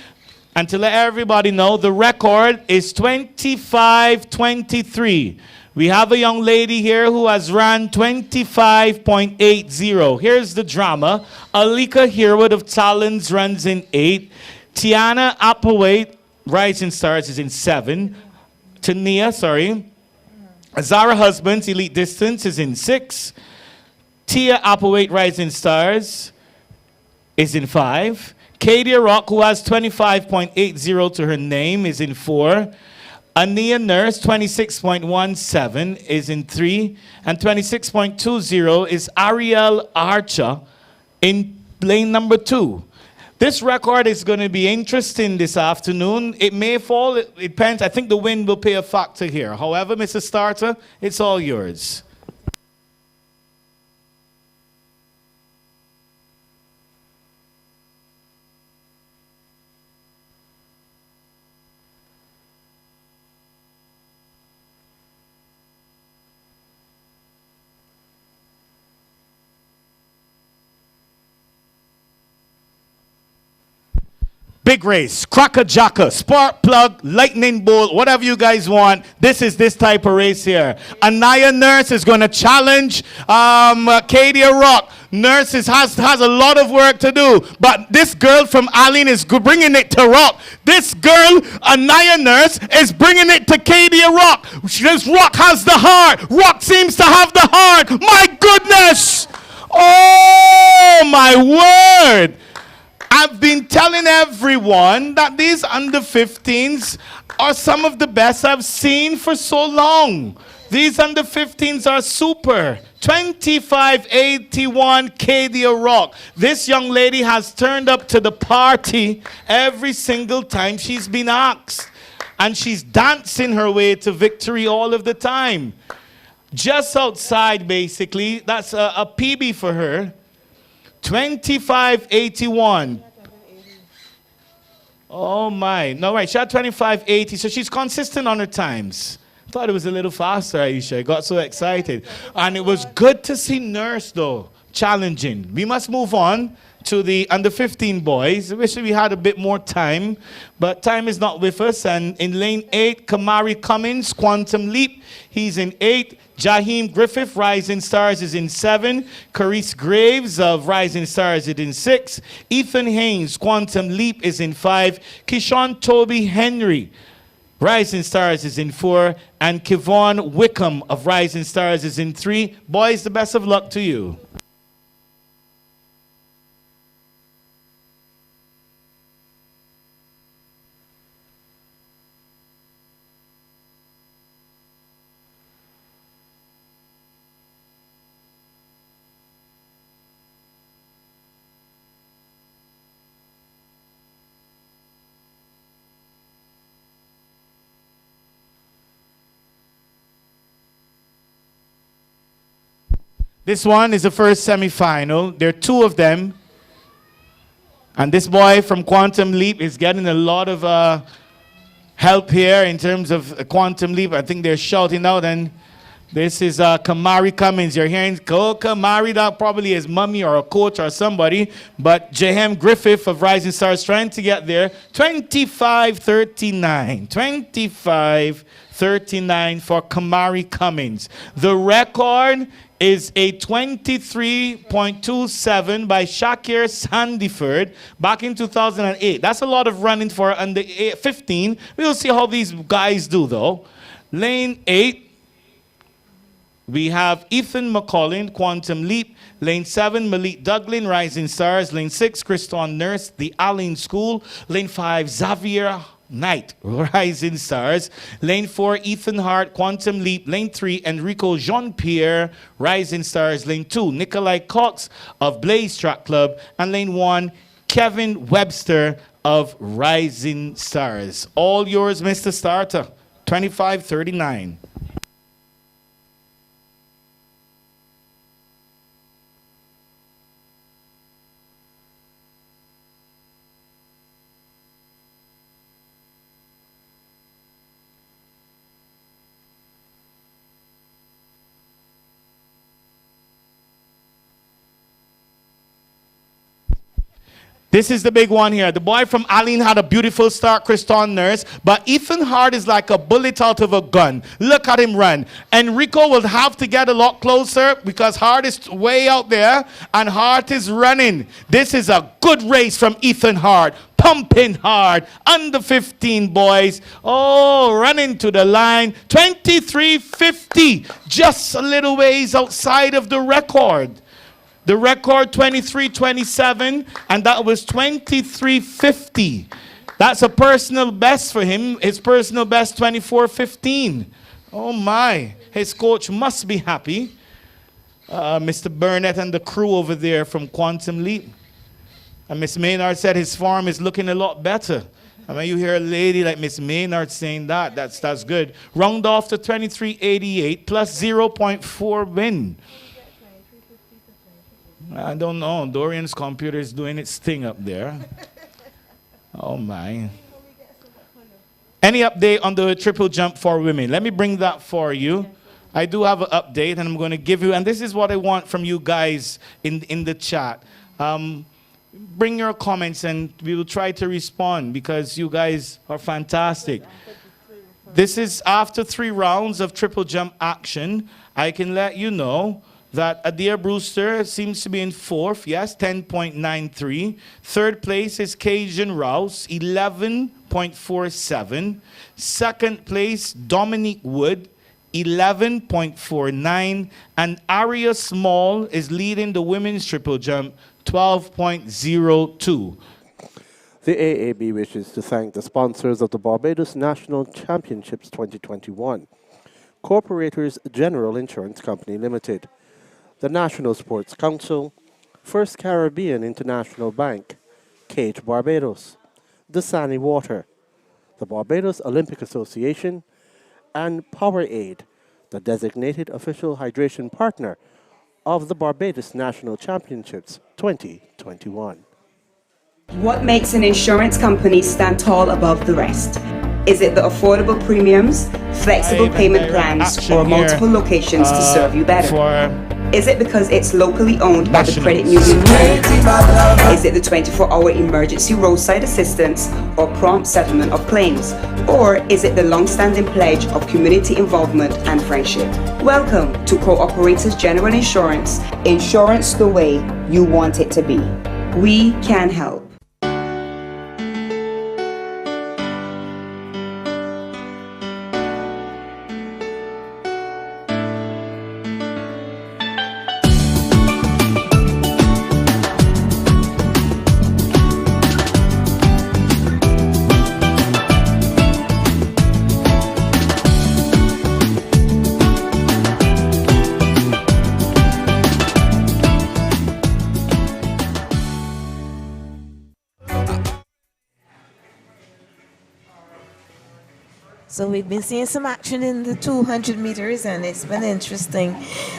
and to let everybody know, the record is 25.23. We have a young lady here who has ran 25.80. Here's the drama. Alika Herwood of Talons runs in 8. Tiana Applewhite, Rising Stars, is in 7. Zara Husbands, Elite Distance, is in 6. Tia Applewhite, Rising Stars, is in 5. Kadia Rock, who has 25.80 to her name, is in 4. Ania Nurse, 26.17, is in 3. And 26.20 is Ariel Archer in lane number 2. This record is going to be interesting this afternoon. It may fall. It depends. I think the wind will play a factor here. However, Mr. Starter, it's all yours. Big race, cracker jacker, spark plug, lightning bolt, whatever you guys want. This is this type of race here. Anaya Nurse is going to challenge Kadia Rock. Nurse has a lot of work to do, but this girl from Aline is bringing it to Rock. This girl, Anaya Nurse, is bringing it to Kadia Rock. This Rock has the heart. Rock seems to have the heart. My goodness. Oh, my word. I've been telling everyone that these under 15s are some of the best I've seen for so long. These under 15s are super. 25.81 Kadia Rock. This young lady has turned up to the party every single time she's been asked. And she's dancing her way to victory all of the time. Just outside, basically, that's a PB for her. 25.81. Oh my. No, right. She had 25.80, so she's consistent on her times. Thought it was a little faster, Aisha. I got so excited. And it was good to see Nurse, though, challenging. We must move on to the under 15 boys. I wish we had a bit more time, but time is not with us. And in lane 8, Kamari Cummins, Quantum Leap. He's in 8. Jaheim Griffith, Rising Stars, is in 7. Carice Graves of Rising Stars is in 6. Ethan Haynes, Quantum Leap, is in 5. Keyshawn Toby Henry, Rising Stars, is in 4. And Kevon Wickham of Rising Stars is in 3. Boys, the best of luck to you. This one is the first semi-final. There are 2 of them. And this boy from Quantum Leap is getting a lot of help here in terms of Quantum Leap. I think they're shouting out. And this is Kamari Cummins. You're hearing, go Kamari, that probably is mommy or a coach or somebody. But Jaheim Griffith of Rising Stars trying to get there. 25-39. 25-39 for Kamari Cummins. The record is a 23.27 by Shakir Sandiford back in 2008. That's a lot of running for under 15. We'll see how these guys do, though. Lane 8, we have Ethan McCollin, Quantum Leap. Lane 7, Malik Duglin, Rising Stars. Lane 6, Kriston Nurse, The Allen School. Lane 5, Xavier Knight, Rising Stars. Lane 4, Ethan Hart, Quantum Leap. Lane 3, Enrico Jean-Pierre, Rising Stars. Lane 2, Nikolai Cox of Blaze Track Club. And Lane 1, Kevin Webster of Rising Stars. All yours, Mr. Starter. 25-39. This is the big one here. The boy from Allen had a beautiful start, Kriston Nurse, but Ethan Hart is like a bullet out of a gun. Look at him run. Enrico will have to get a lot closer because Hart is way out there and Hart is running. This is a good race from Ethan Hart. Pumping hard. Under 15 boys. Oh, running to the line. 23:50. Just a little ways outside of the record. The record 23:27, and that was 23:50. That's a personal best for him. His personal best 24:15. Oh my, his coach must be happy. Mr. Burnett and the crew over there from Quantum Leap. And Miss Maynard said his farm is looking a lot better. I mean, you hear a lady like Miss Maynard saying that, that's good. Round off to 23:88 plus 0.4 win. I don't know. Dorian's computer is doing its thing up there. Oh, my. Any update on the triple jump for women? Let me bring that for you. I do have an update, and I'm going to give you, and this is what I want from you guys in the chat. Bring your comments, and we will try to respond because you guys are fantastic. This is after 3 rounds of triple jump action. I can let you know that Adia Brewster seems to be in 4th, yes, 10.93. 3rd place is Cajun Rouse, 11.47. 2nd place, Dominique Wood, 11.49. And Aria Small is leading the women's triple jump, 12.02. The AAB wishes to thank the sponsors of the Barbados National Championships 2021. Corporators General Insurance Company Limited, the National Sports Council, First Caribbean International Bank, Cage Barbados, Dasani Water, the Barbados Olympic Association, and Powerade, the designated official hydration partner of the Barbados National Championships 2021. What makes an insurance company stand tall above the rest? Is it the affordable premiums, flexible payment plans, or multiple locations to serve you better? For Is it because it's locally owned by the Nationals. credit union? Is it the 24-hour emergency roadside assistance or prompt settlement of claims? Or is it the long-standing pledge of community involvement and friendship? Welcome to Cooperators General Insurance. Insurance the way you want it to be. We can help. So we've been seeing some action in the 200 meters, and it's been interesting.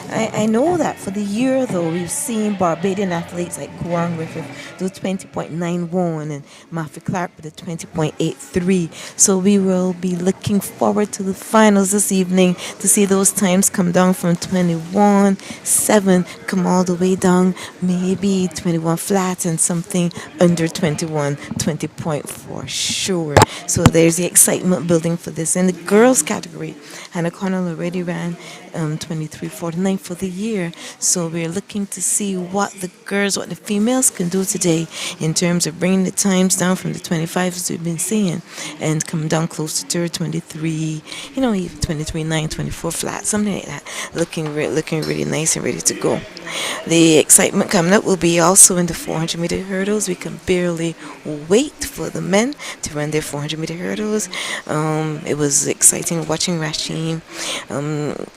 I know that for the year, though, we've seen Barbadian athletes like Kuang Griffith do 20.91 and Matthew Clark with a 20.83. So we will be looking forward to the finals this evening to see those times come down from 21.7, come all the way down, maybe 21 flat and something under 21, 20.4, sure. So there's the excitement building for this. In the girls category, Hannah Connell already ran 23.49 for the year. So we're looking to see what the females can do today in terms of bringing the times down from the 25s we've been seeing and come down closer to 23, even 23.9, 24 flat, something like that. Looking really nice and ready to go. The excitement coming up will be also in the 400 meter hurdles. We can barely wait for the men to run their 400 meter hurdles. It was exciting watching Rasheen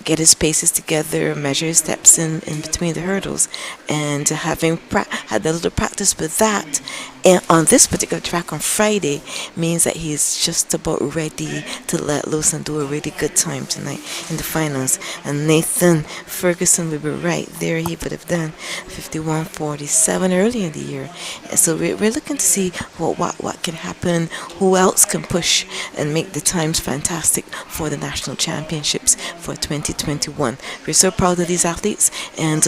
get his paces together, measure his steps in between the hurdles, and having had a little practice with that on this particular track on Friday means that he's just about ready to let loose and do a really good time tonight in the finals. And Nathan Ferguson, we were right there. He would have done 51.47 early in the year. So we're looking to see what can happen, who else can push and make the times fantastic for the national championships for 2021. We're so proud of these athletes, and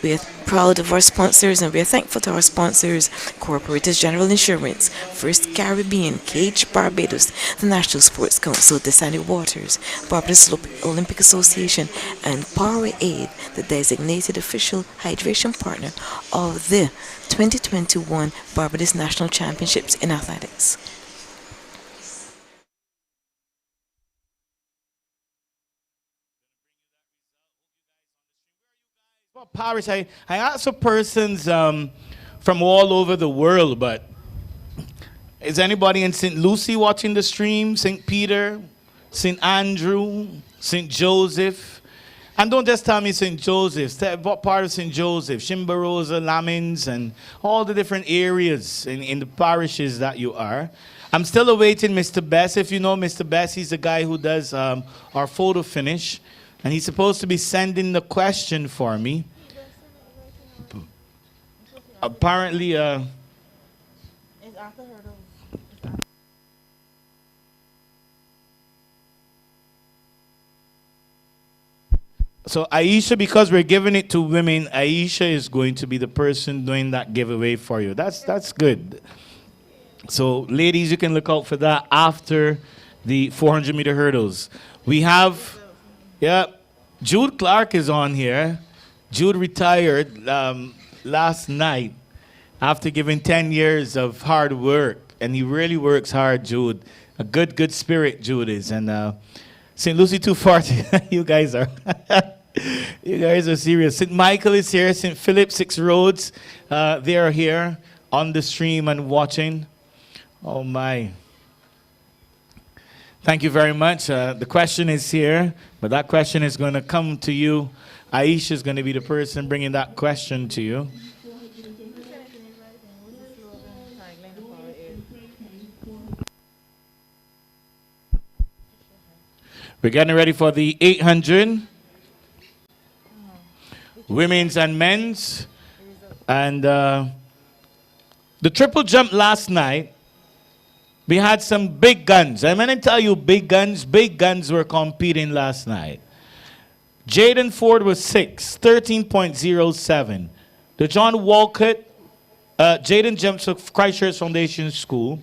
we're proud of our sponsors, and we're thankful to our sponsors: Cooperators General Insurance, First Caribbean, Cage Barbados, the National Sports Council, Desani Waters, Barbados Olympic Association, and Powerade, the designated official hydration partner of the 2021 Barbados National Championships in Athletics. Well, Paris, I asked for persons from all over the world, but is anybody in St. Lucie watching the stream? St. Peter, St. Andrew, St. Joseph? And don't just tell me St. Joseph. What part of St. Joseph? Shimbarosa, Lamins, and all the different areas in the parishes that you are. I'm still awaiting Mr. Bess. If you know Mr. Bess, he's the guy who does our photo finish. And he's supposed to be sending the question for me. Apparently, It's after hurdles. so Aisha, because we're giving it to women, Aisha is going to be the person doing that giveaway for you. That's good. So, ladies, you can look out for that after the 400 meter hurdles. We have, Jude Clark is on here. Jude retired last night after giving 10 years of hard work, and he really works hard, Jude. A good spirit, Jude is. And St. Lucie 240, you guys are serious. St. Michael is here. St. Philip, 6 Roads, they are here on the stream and watching. Oh my. Thank you very much. The question is here, but that question is going to come to you. Aisha is going to be the person bringing that question to you. We're getting ready for the 800 women's and men's. And the triple jump last night, we had some big guns. I'm going to tell you big guns were competing last night. Jaden Ford was 6, 13.07. The John Walcott, Jaden jumps from Christchurch Foundation School.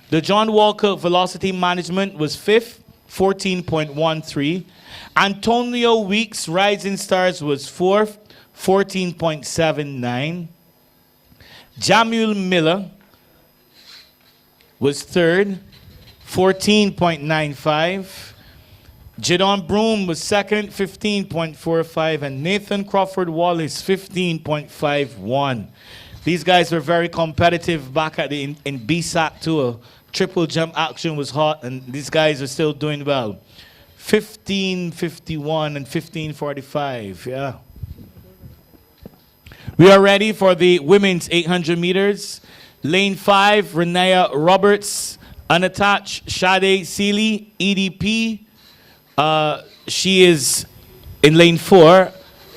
The John Walcott Velocity Management was 5th, 14.13. Antonio Weeks Rising Stars was 4th, 14.79. Jamuel Miller was 3rd, 14.95. Jadon Broom was 2nd, 15.45. And Nathan Crawford Wallace, 15.51. These guys were very competitive back at in BSAC too. Triple jump action was hot, and these guys are still doing well. 15.51 and 15.45, yeah. We are ready for the women's 800 meters. Lane 5, Renea Roberts, unattached. Sade Seeley, EDP. She is in lane 4.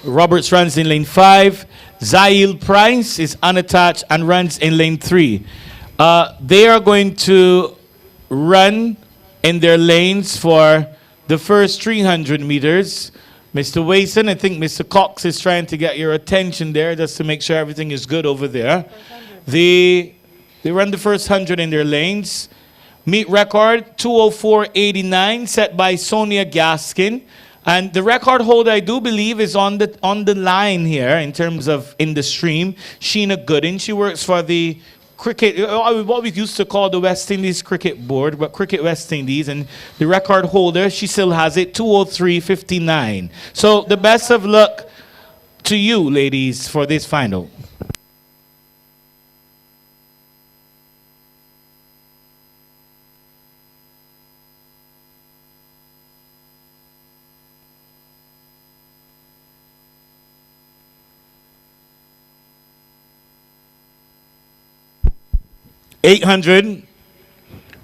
Roberts runs in lane 5. Zail Price is unattached and runs in lane 3. They are going to run in their lanes for the first 300 meters. Mr. Wason, I think Mr. Cox is trying to get your attention there just to make sure everything is good over there. They run the first 100 in their lanes. Meet record 2:04.89 set by Sonia Gaskin. And the record holder, I do believe, is on the line here in terms of in the stream. Sheena Gooden. She works for the cricket, what we used to call the West Indies Cricket Board, but Cricket West Indies, and the record holder, she still has it, 2:03.59. So the best of luck to you, ladies, for this final. .800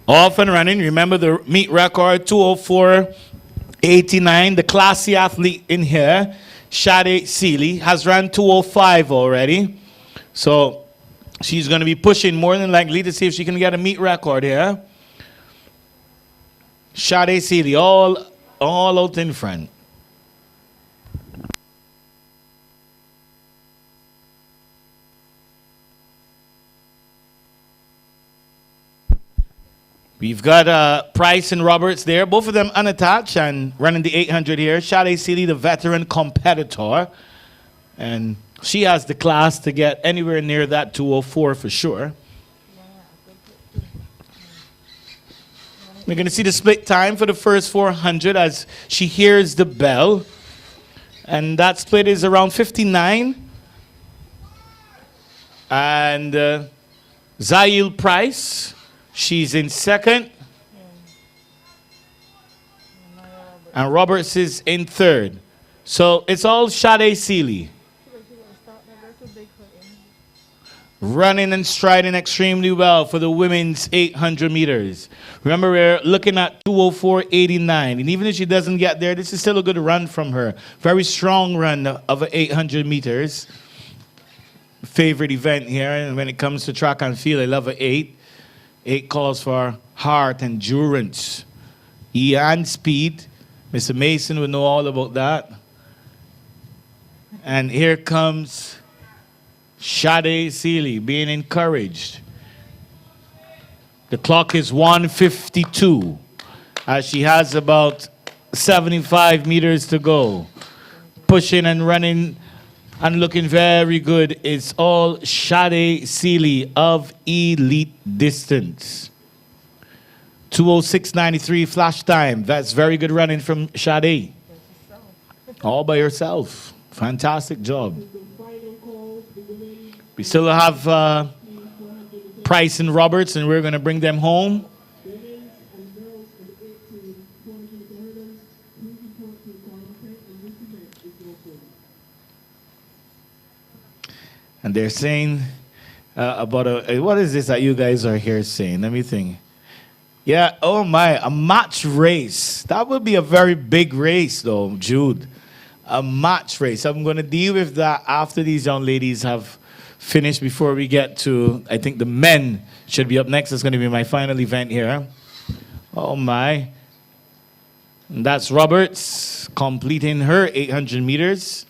off and running. Remember the meet record 2:04.89. The classy athlete in here, Sade Seeley, has run 2:05 already. So she's going to be pushing more than likely to see if she can get a meet record here. Sade Seeley, all out in front. We've got Price and Roberts there, both of them unattached and running the 800 here. Sade Seeley, the veteran competitor, and she has the class to get anywhere near that 2:04 for sure. We're going to see the split time for the first 400 as she hears the bell, and that split is around 59. And Zail Price, she's in second. And Roberts is in third. So it's all Sade Seeley. Running and striding extremely well for the women's 800 meters. Remember, we're looking at 2:04.89. And even if she doesn't get there, this is still a good run from her. Very strong run of 800 meters. Favorite event here. And when it comes to track and field, I love an 8. 8 calls for heart, endurance, and speed. Mr. Mason would know all about that. And here comes Sade Seeley being encouraged. The clock is 1:52 as she has about 75 meters to go. Pushing and running and looking very good. It's all Sade Seeley of elite distance. 2:06.93 flash time. That's very good running from Sade. All by herself. Fantastic job. We still have Price and Roberts, and we're going to bring them home. And they're saying about what is this that you guys are here saying? Let me think. Yeah, oh my, a match race. That would be a very big race though, Jude. A match race. I'm going to deal with that after these young ladies have finished before we get to, I think the men should be up next. It's going to be my final event here. Oh my. And that's Roberts completing her 800 meters.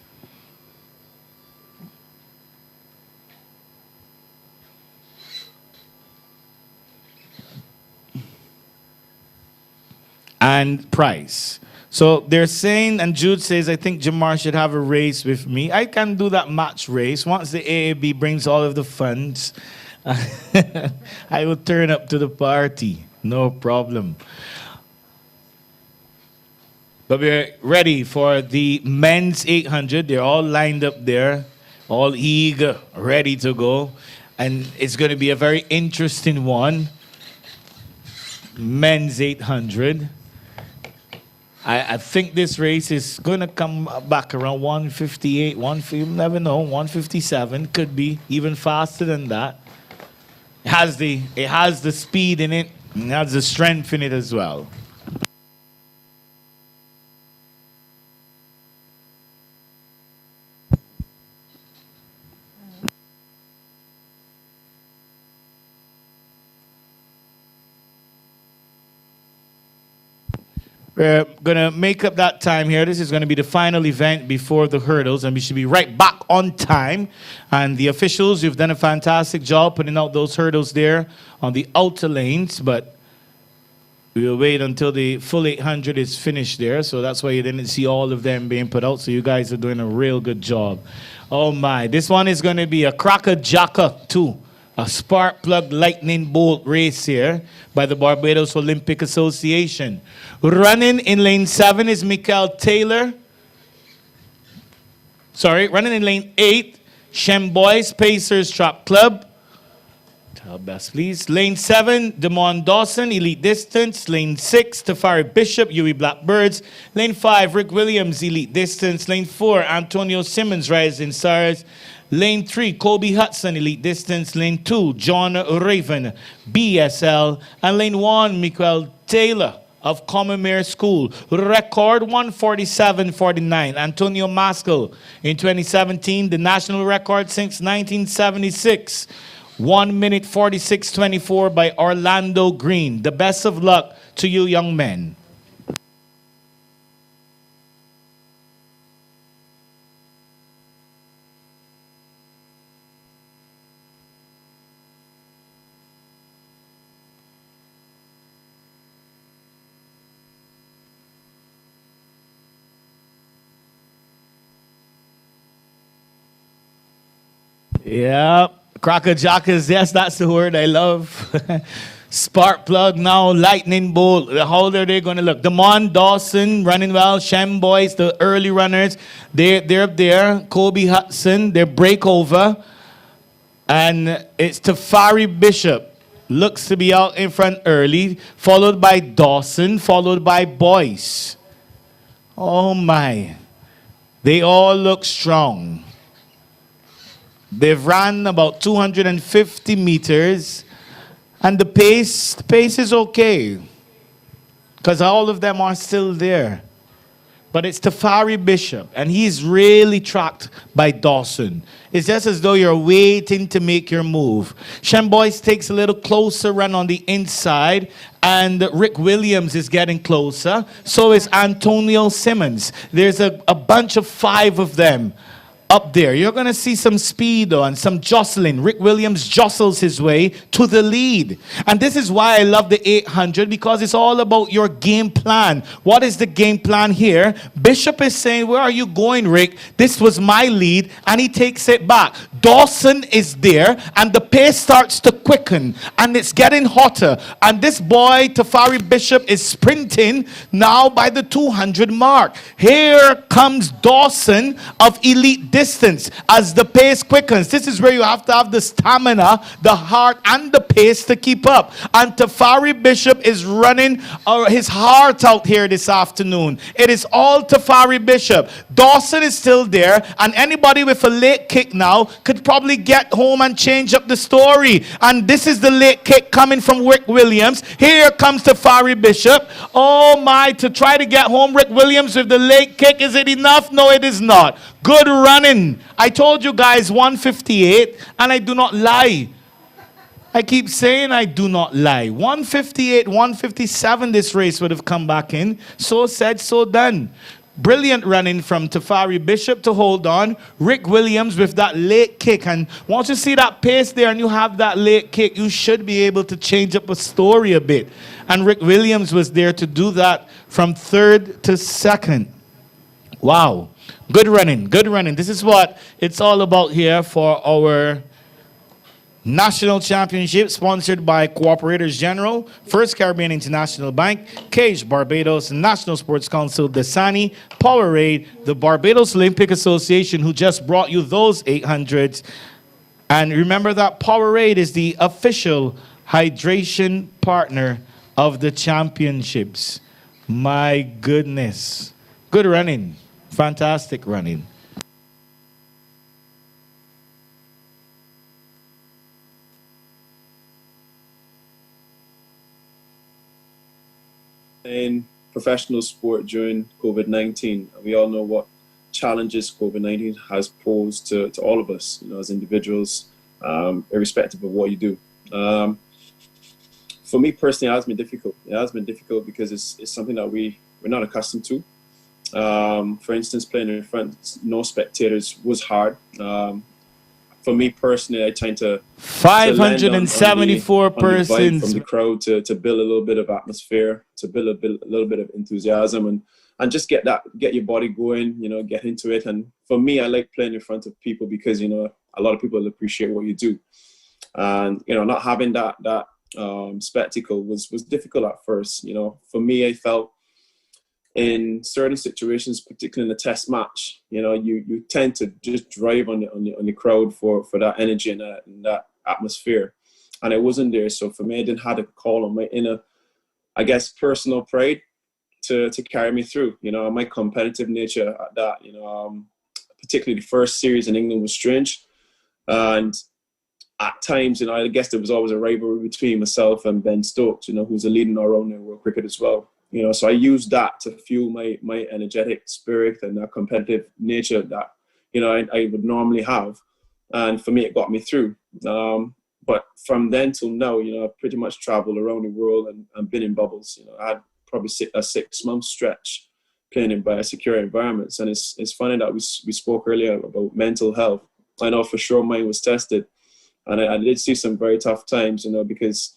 And Price. So they're saying, and Jude says, I think Jamar should have a race with me. I can do that match race. Once the AAB brings all of the funds, I will turn up to the party. No problem. But we're ready for the men's 800. They're all lined up there, all eager, ready to go. And it's going to be a very interesting one. Men's 800. I think this race is going to come back around 158, you never know, 157. Could be even faster than that. It has the speed in it, and it has the strength in it as well. We're going to make up that time here. This is going to be the final event before the hurdles, and we should be right back on time. And the officials, you've done a fantastic job putting out those hurdles there on the outer lanes, but we'll wait until the full 800 is finished there, so that's why you didn't see all of them being put out, so you guys are doing a real good job. Oh my, this one is going to be a cracker jacker too. A spark plug lightning bolt race here by the Barbados Olympic Association. Running in lane 7 is Mikael Taylor. Running in lane 8, Shem Boys Pacers Trap Club. Tell best, please. Lane 7, Damon Dawson, Elite Distance. Lane 6, Tafari Bishop, UE Blackbirds. Lane 5, Rick Williams, Elite Distance. Lane 4, Antonio Simmons, Rising Stars. Lane 3, Kobe Hudson, Elite Distance. Lane 2, John Raven, BSL. And Lane 1, Mikael Taylor of Commonwealth School. Record 147.49. Antonio Maskell in 2017, the national record since 1976. 1 minute 46.24 by Orlando Green. The best of luck to you young men. Yeah, cracker jackers, yes, that's the word I love. Spark plug now, lightning bolt. How are they going to look? Damon Dawson running well. Shem Boys, the early runners, they're there. Kobe Hudson, their breakover. And it's Tafari Bishop. Looks to be out in front early, followed by Dawson, followed by Boyce. Oh my. They all look strong. They've ran about 250 meters, and the pace is okay, because all of them are still there. But it's Tafari Bishop, and he's really tracked by Dawson. It's just as though you're waiting to make your move. Shem Boyce takes a little closer run on the inside, and Rick Williams is getting closer. So is Antonio Simmons. There's a bunch of 5 of them up there. You're going to see some speed though, and some jostling. Rick Williams jostles his way to the lead. And this is why I love the 800, because it's all about your game plan. What is the game plan here? Bishop is saying, where are you going, Rick? This was my lead, and he takes it back. Dawson is there, and the pace starts to quicken, and it's getting hotter. And this boy, Tafari Bishop, is sprinting now by the 200 mark. Here comes Dawson of Elite Distance as the pace quickens. This is where you have to have the stamina, the heart, and the pace to keep up. And Tafari Bishop is running his heart out here this afternoon. It is all Tafari Bishop. Dawson is still there, and anybody with a late kick now could probably get home and change up the story. And this is the late kick coming from Rick Williams. Here comes Tafari Bishop. Oh my, to try to get home Rick Williams with the late kick. Is it enough? No, it is not. Good running. I told you guys 158, and I do not lie. I keep saying I do not lie. 158, 157 this race would have come back in. So said, so done. Brilliant running from Tafari Bishop to hold on. Rick Williams with that late kick. And once you see that pace there and you have that late kick, you should be able to change up a story a bit. And Rick Williams was there to do that from third to second. Wow. Good running, good running. This is what it's all about here for our National Championship, sponsored by Cooperators General, First Caribbean International Bank, Cage, Barbados, National Sports Council, Dasani, Powerade, the Barbados Olympic Association, who just brought you those 800s. And remember that Powerade is the official hydration partner of the championships. My goodness. Good running. Fantastic running. In professional sport during COVID-19. We all know what challenges COVID-19 has posed to all of us, as individuals, irrespective of what you do. For me personally, it has been difficult. It has been difficult because it's something that we're not accustomed to. For instance, playing in front, no spectators was hard. For me personally, I tend to 574 persons from the crowd to build a little bit of atmosphere, to build a little bit of enthusiasm, and just get your body going, get into it. And for me, I like playing in front of people because a lot of people appreciate what you do, and not having that spectacle was difficult at first. For me, I felt in certain situations, particularly in a test match, you tend to just drive on the crowd for that energy and that atmosphere, and it wasn't there. So for me, I didn't have to call on my inner, I guess, personal pride to carry me through. My competitive nature at that, particularly the first series in England was strange, and at times, I guess there was always a rivalry between myself and Ben Stokes, who's a leading all-rounder in world cricket as well. So I used that to fuel my energetic spirit and that competitive nature that, I would normally have. And for me, it got me through. But from then till now, I've pretty much traveled around the world and been in bubbles. I had probably a 6-month stretch playing in biosecure environments. And it's funny that we spoke earlier about mental health. I know for sure mine was tested. And I did see some very tough times, because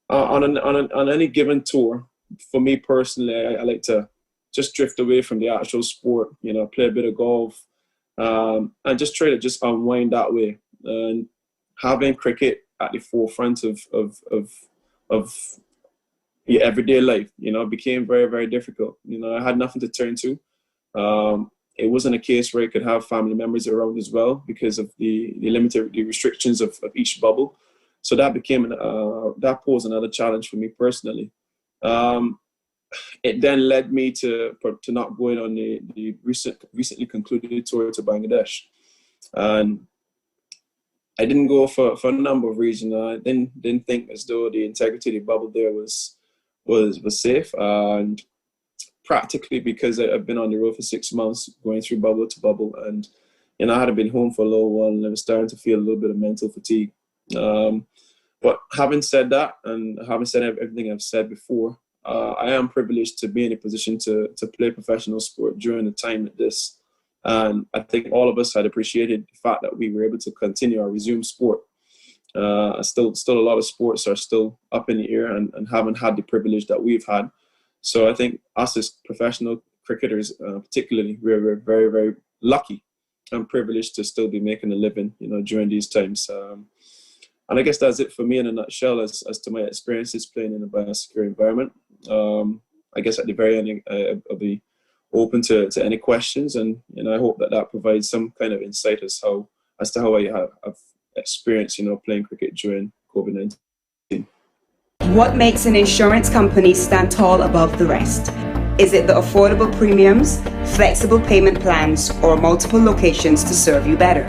on any given tour, for me personally, I like to just drift away from the actual sport, play a bit of golf, and just try to just unwind that way. And having cricket at the forefront of your everyday life, became very, very difficult. I had nothing to turn to. It wasn't a case where I could have family members around as well because of the restrictions of each bubble. So that became that posed another challenge for me personally. It then led me to not going on the recently concluded tour to Bangladesh, and I didn't go for a number of reasons. I didn't think as though the integrity of the bubble there was safe, and practically because I've been on the road for 6 months, going through bubble to bubble, and I had been home for a little while, and I was starting to feel a little bit of mental fatigue. But having said that, and having said everything I've said before, I am privileged to be in a position to play professional sport during a time like this. And I think all of us had appreciated the fact that we were able to continue our resumed sport. Still a lot of sports are still up in the air and haven't had the privilege that we've had. So I think us as professional cricketers, particularly, we're very, very lucky and privileged to still be making a living, during these times. And I guess that's it for me in a nutshell as to my experiences playing in a biosecure environment. I guess at the very end, I'll be open to any questions, and I hope that provides some kind of insight as to how I have experienced, playing cricket during COVID-19. What makes an insurance company stand tall above the rest? Is it the affordable premiums, flexible payment plans, or multiple locations to serve you better?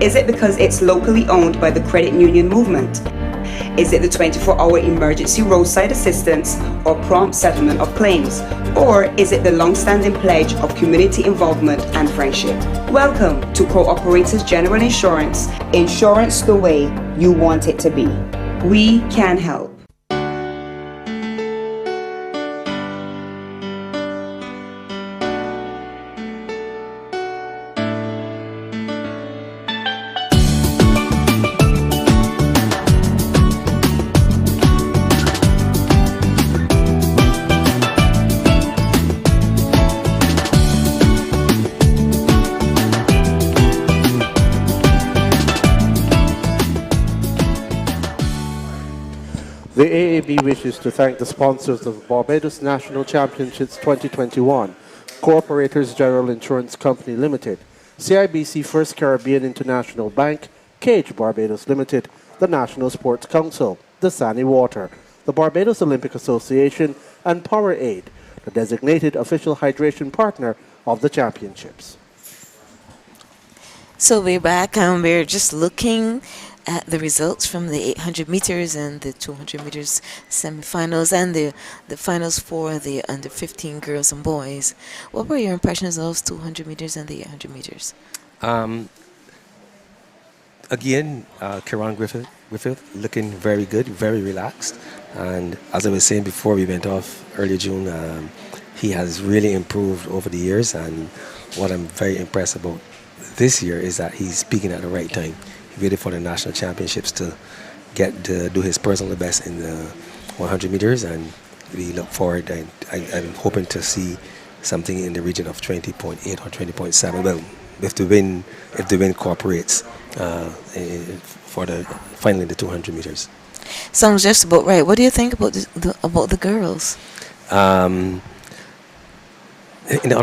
Is it because it's locally owned by the credit union movement? Is it the 24-hour emergency roadside assistance or prompt settlement of claims? Or is it the long-standing pledge of community involvement and friendship? Welcome to Cooperators General Insurance the way you want it to be. We can help. The AAB wishes to thank the sponsors of Barbados National Championships 2021, Corporators General Insurance Company Limited, CIBC First Caribbean International Bank, Cage Barbados Limited, the National Sports Council, the Sunny Water, the Barbados Olympic Association, and Powerade, the designated official hydration partner of the championships. So we're back and we're just looking at the results from the 800 meters and the 200 meters semifinals and the finals for the under 15 girls and boys. What were your impressions of those 200 meters and the 800 meters? Again, Kieran Griffith looking very good, very relaxed. And as I was saying before we went off early June, he has really improved over the years. And what I'm very impressed about this year is that he's peaking at the right time. He's ready for the national championships to get to do his personal best in the 100 meters. And we look forward, and I'm hoping to see something in the region of 20.8 or 20.7. Well, if the win cooperates for the finally the 200 meters. Sounds just about right. What do you think about the girls? On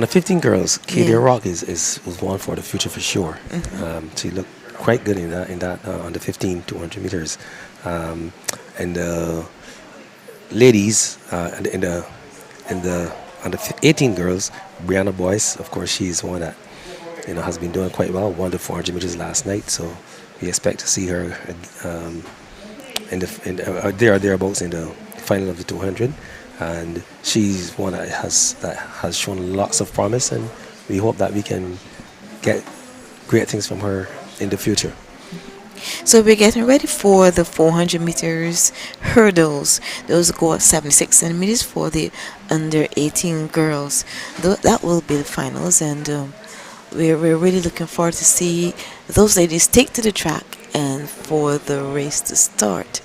the 15 girls, Katie Rock was one for the future for sure. Mm-hmm. She looked quite good in that on the 15 200 meters. And the ladies on the 18 girls, Brianna Boyce, of course, she's one that has been doing quite well. Won the 400 meters last night, so we expect to see her thereabouts in the final of the 200. And she's one that has shown lots of promise, and we hope that we can get great things from her in the future. So we're getting ready for the 400 meters hurdles. Those go at 76 centimeters for the under 18 girls. That will be the finals, and we're really looking forward to see those ladies take to the track and for the race to start.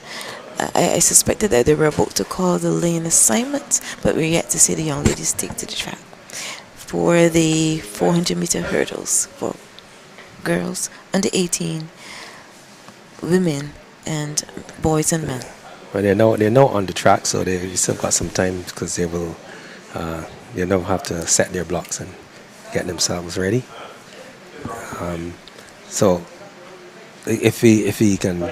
I suspected that they were about to call the lane assignment, but we're yet to see the young ladies take to the track for the 400 meter hurdles for girls under 18, women and boys and men. Well, they're now on the track, so they still got some time because they'll now have to set their blocks and get themselves ready. So if we can.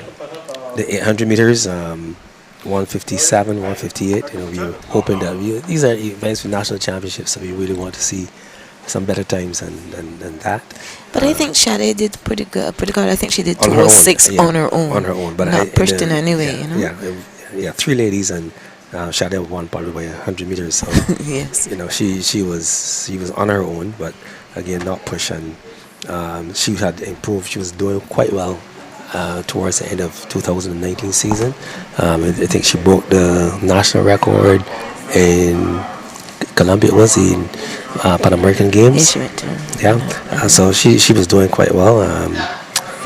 The 800 meters, 157, 158. We're hoping that these are events for national championships, so we really want to see some better times than that. But I think Shade did pretty good. I think she did 206 on her own. On her own, but not pushed in any way. Yeah, three ladies, and Shade won probably by 100 meters. So yes, she was on her own, but again not pushed, and she had improved. She was doing quite well. Towards the end of 2019 season. I think she broke the national record in Colombia. It was in Pan American Games. So she was doing quite well.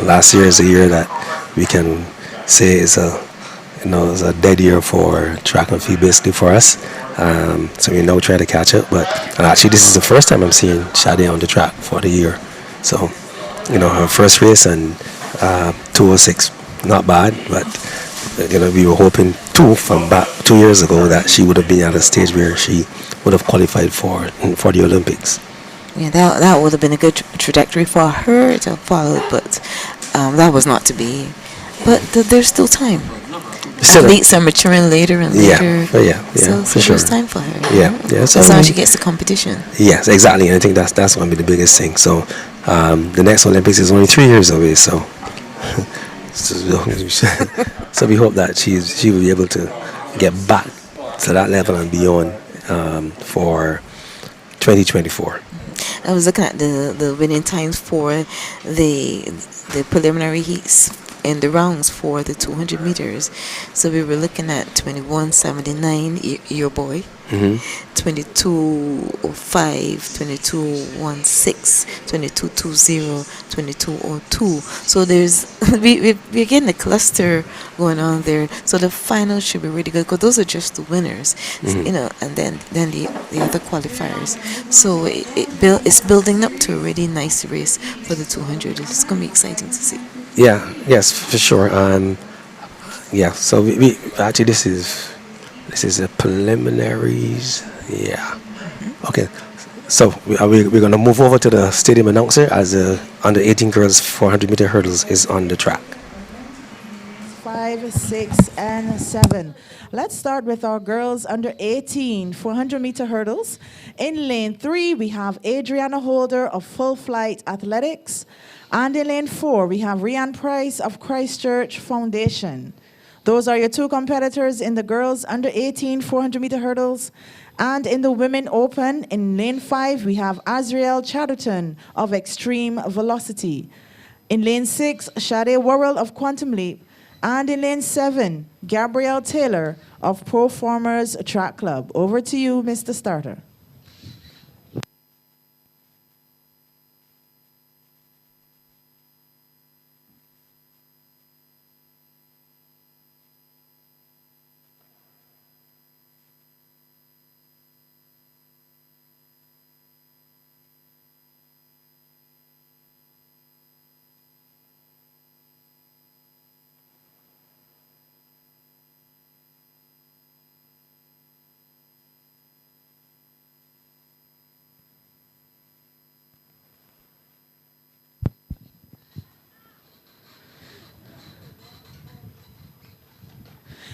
Last year is a year that we can say is a dead year for track and field basically for us. So we now try to catch up. But actually this is the first time I'm seeing Shade on the track for the year. So her first race and 206, not bad, but we were hoping from back 2 years ago that she would have been at a stage where she would have qualified for the Olympics. Yeah, that would have been a good trajectory for her to follow, but that was not to be. But there's still time. Athletes are maturing later and later. So for sure. There's time for her. Yeah. So as long as she gets the competition. Yes, exactly. And I think that's going to be the biggest thing. So the next Olympics is only 3 years away. So so we hope that she will be able to get back to that level and beyond for 2024. I was looking at the winning times for the preliminary heats in the rounds for the 200 meters. So we were looking at 21:79 your boy, 22:05, 22:16, 22:20, 22:02. So there's we're getting a cluster going on there. So the final should be really good because those are just the winners, and then the other qualifiers. So it's building up to a really nice race for the 200. It's going to be exciting to see. Yeah, yes, for sure. Yeah, so we actually this is a preliminaries. Yeah. Okay. So we're gonna move over to the stadium announcer as the under 18 girls 400-meter hurdles is on the track. 5, 6, and 7. Let's start with our girls under 18 400-meter hurdles. In lane 3, we have Adriana Holder of Full Flight Athletics. And in lane 4, we have Rianne Price of Christchurch Foundation. Those are your two competitors in the girls under 18 400-meter hurdles. And in the women open, in lane 5, we have Azriel Chatterton of Extreme Velocity. In lane 6, Sade Worrell of Quantum Leap. And in lane 7, Gabrielle Taylor of Pro Formers Track Club. Over to you, Mr. Starter.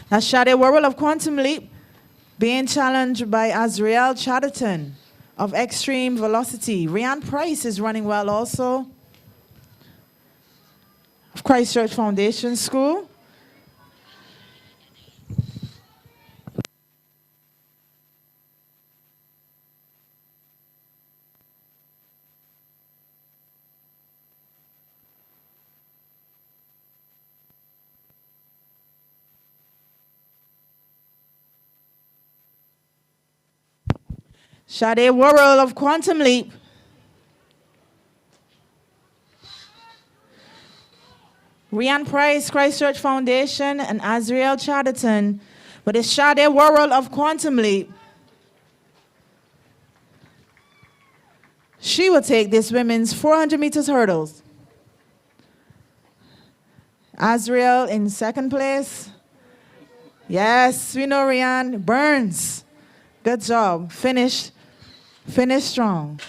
That's Sade Worrell of Quantum Leap being challenged by Azriel Chatterton of Extreme Velocity. Rianne Price is running well also of Christchurch Foundation School. Sade Worrell of Quantum Leap. Rianne Price, Christchurch Foundation, and Azriel Chatterton. But it's Sade Worrell of Quantum Leap. She will take this women's 400 meters hurdles. Azriel in second place. Yes, we know Rianne. Burns. Good job. Finish strong.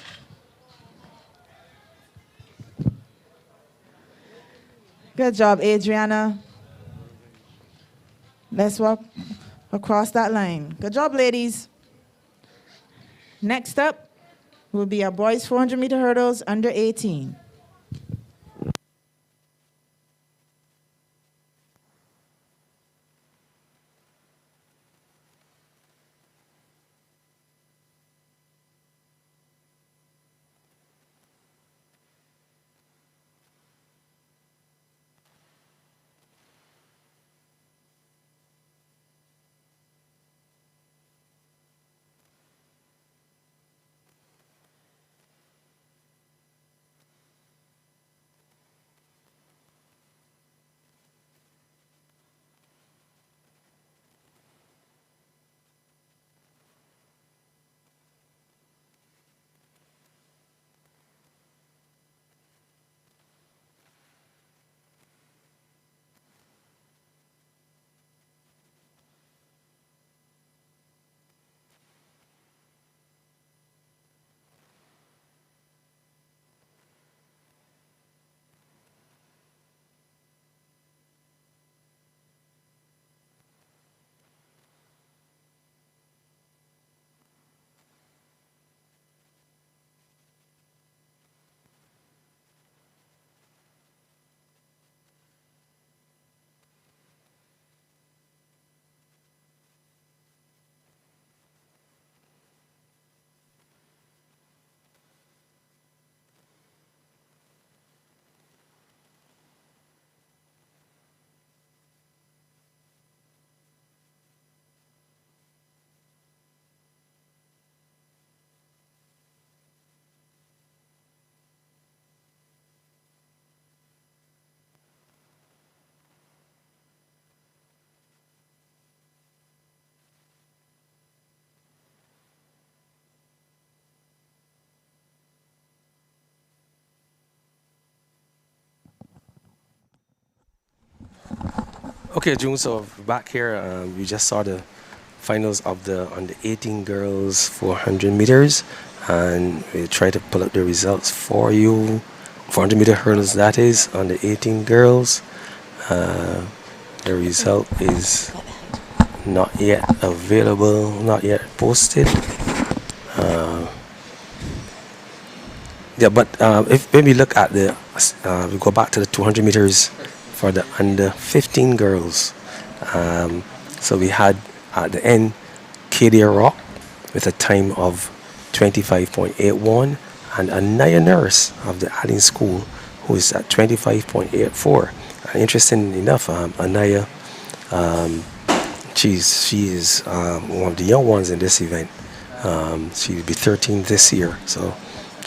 Good job, Adriana. Let's walk across that line. Good job, ladies. Next up will be our boys 400-meter hurdles under 18. Okay, June. So back here, we just saw the finals of the under 18 girls 400 meters, and we try to pull up the results for you. 400-meter hurdles, that is, under 18 girls. The result is not yet available, not yet posted. Yeah, but if when we look at we go back to the 200 meters for the under 15 girls. So we had at the end Katie Rock with a time of 25.81, and Anaya Nurse of the Adding School who is at 25.84. Interesting enough, Anaya, she is one of the young ones in this event. She will be 13 this year, so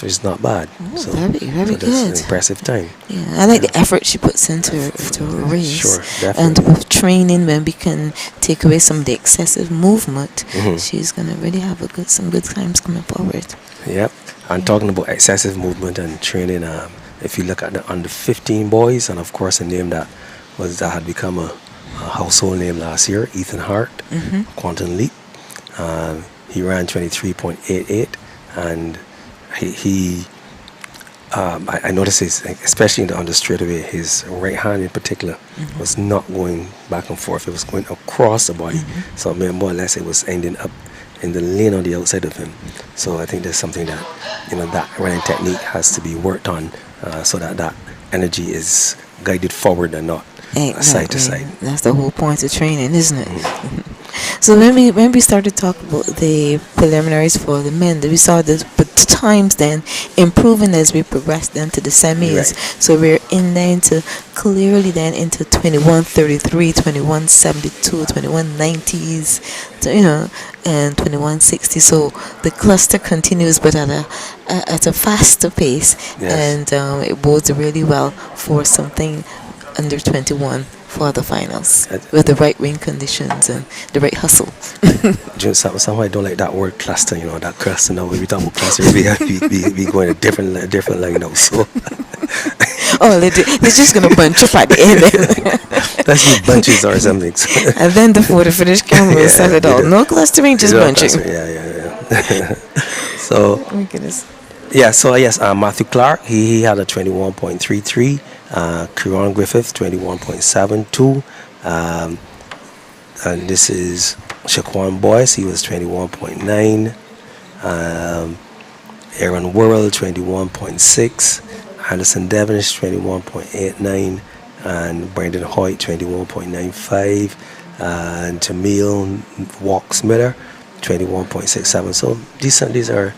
it's not bad. Oh, so very that's good. an impressive time. Yeah, I like the effort she puts into her race. Sure, And definitely. with training, when we can take away some of the excessive movement, she's gonna really have some good times coming forward. Yep. And talking about excessive movement and training, if you look at the under 15 boys, and of course a name that had become a household name last year, Ethan Hart, Quantum Leap. He ran 23.88, and I noticed especially on the straightaway, his right hand in particular was not going back and forth. It was going across the body. So more or less it was ending up in the lane on the outside of him. So I think there's something that, that running technique has to be worked on so that energy is guided forward and not side to side. That's the whole point of training, isn't it? So when we started talking about the preliminaries for the men, we saw the times then improving as we progressed then to the semis. Right. So we're in then clearly into 21:33, 21:72, 21:90s, and 21:60. So the cluster continues, but at a faster pace, Yes. and it bodes really well for something under 21 for the finals with the right wind conditions and the right hustle. Somehow I don't like that word cluster, that cluster. Now when we talk about cluster, we going a different line now. So they're just gonna bunch up at the end. let's do bunches or something. And then the photo finish camera will set it all. No clustering, just bunching. Yeah. So Oh my goodness. yeah, so yes, Matthew Clark, he had a 21.33. Kieran Griffith 21.72, and this is Shaquan Boyce, he was 21.9, Aaron Worrell 21.6, Anderson Devonish 21.89, and Brandon Hoyt 21.95, and Tamil Walks-Miller 21.67. So these are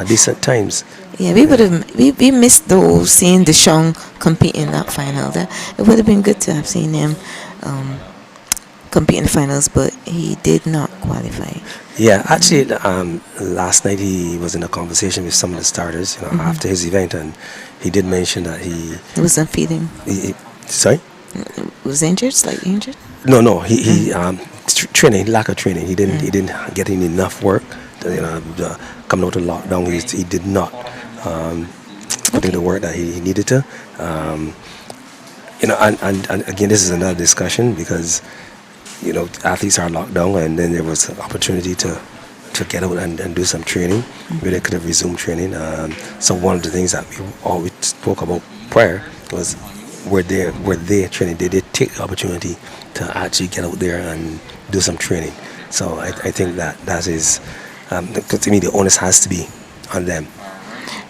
decent times. Yeah, we missed though seeing Deshaun compete in that final. It would have been good to have seen him compete in the finals, but he did not qualify. Yeah, actually, last night he was in a conversation with some of the starters, after his event, and he did mention that he wasn't feeling. Sorry? Was injured, slightly injured. No, he training, lack of training. He didn't get in enough work. Coming out of lockdown, he did not put in the work that he needed to. And again, this is another discussion because athletes are locked down, and then there was an opportunity to get out and do some training. Where they could have resumed training. So one of the things that we always spoke about prior was were they training. They did take the opportunity to actually get out there and do some training. So I think that is, because to me the onus has to be on them.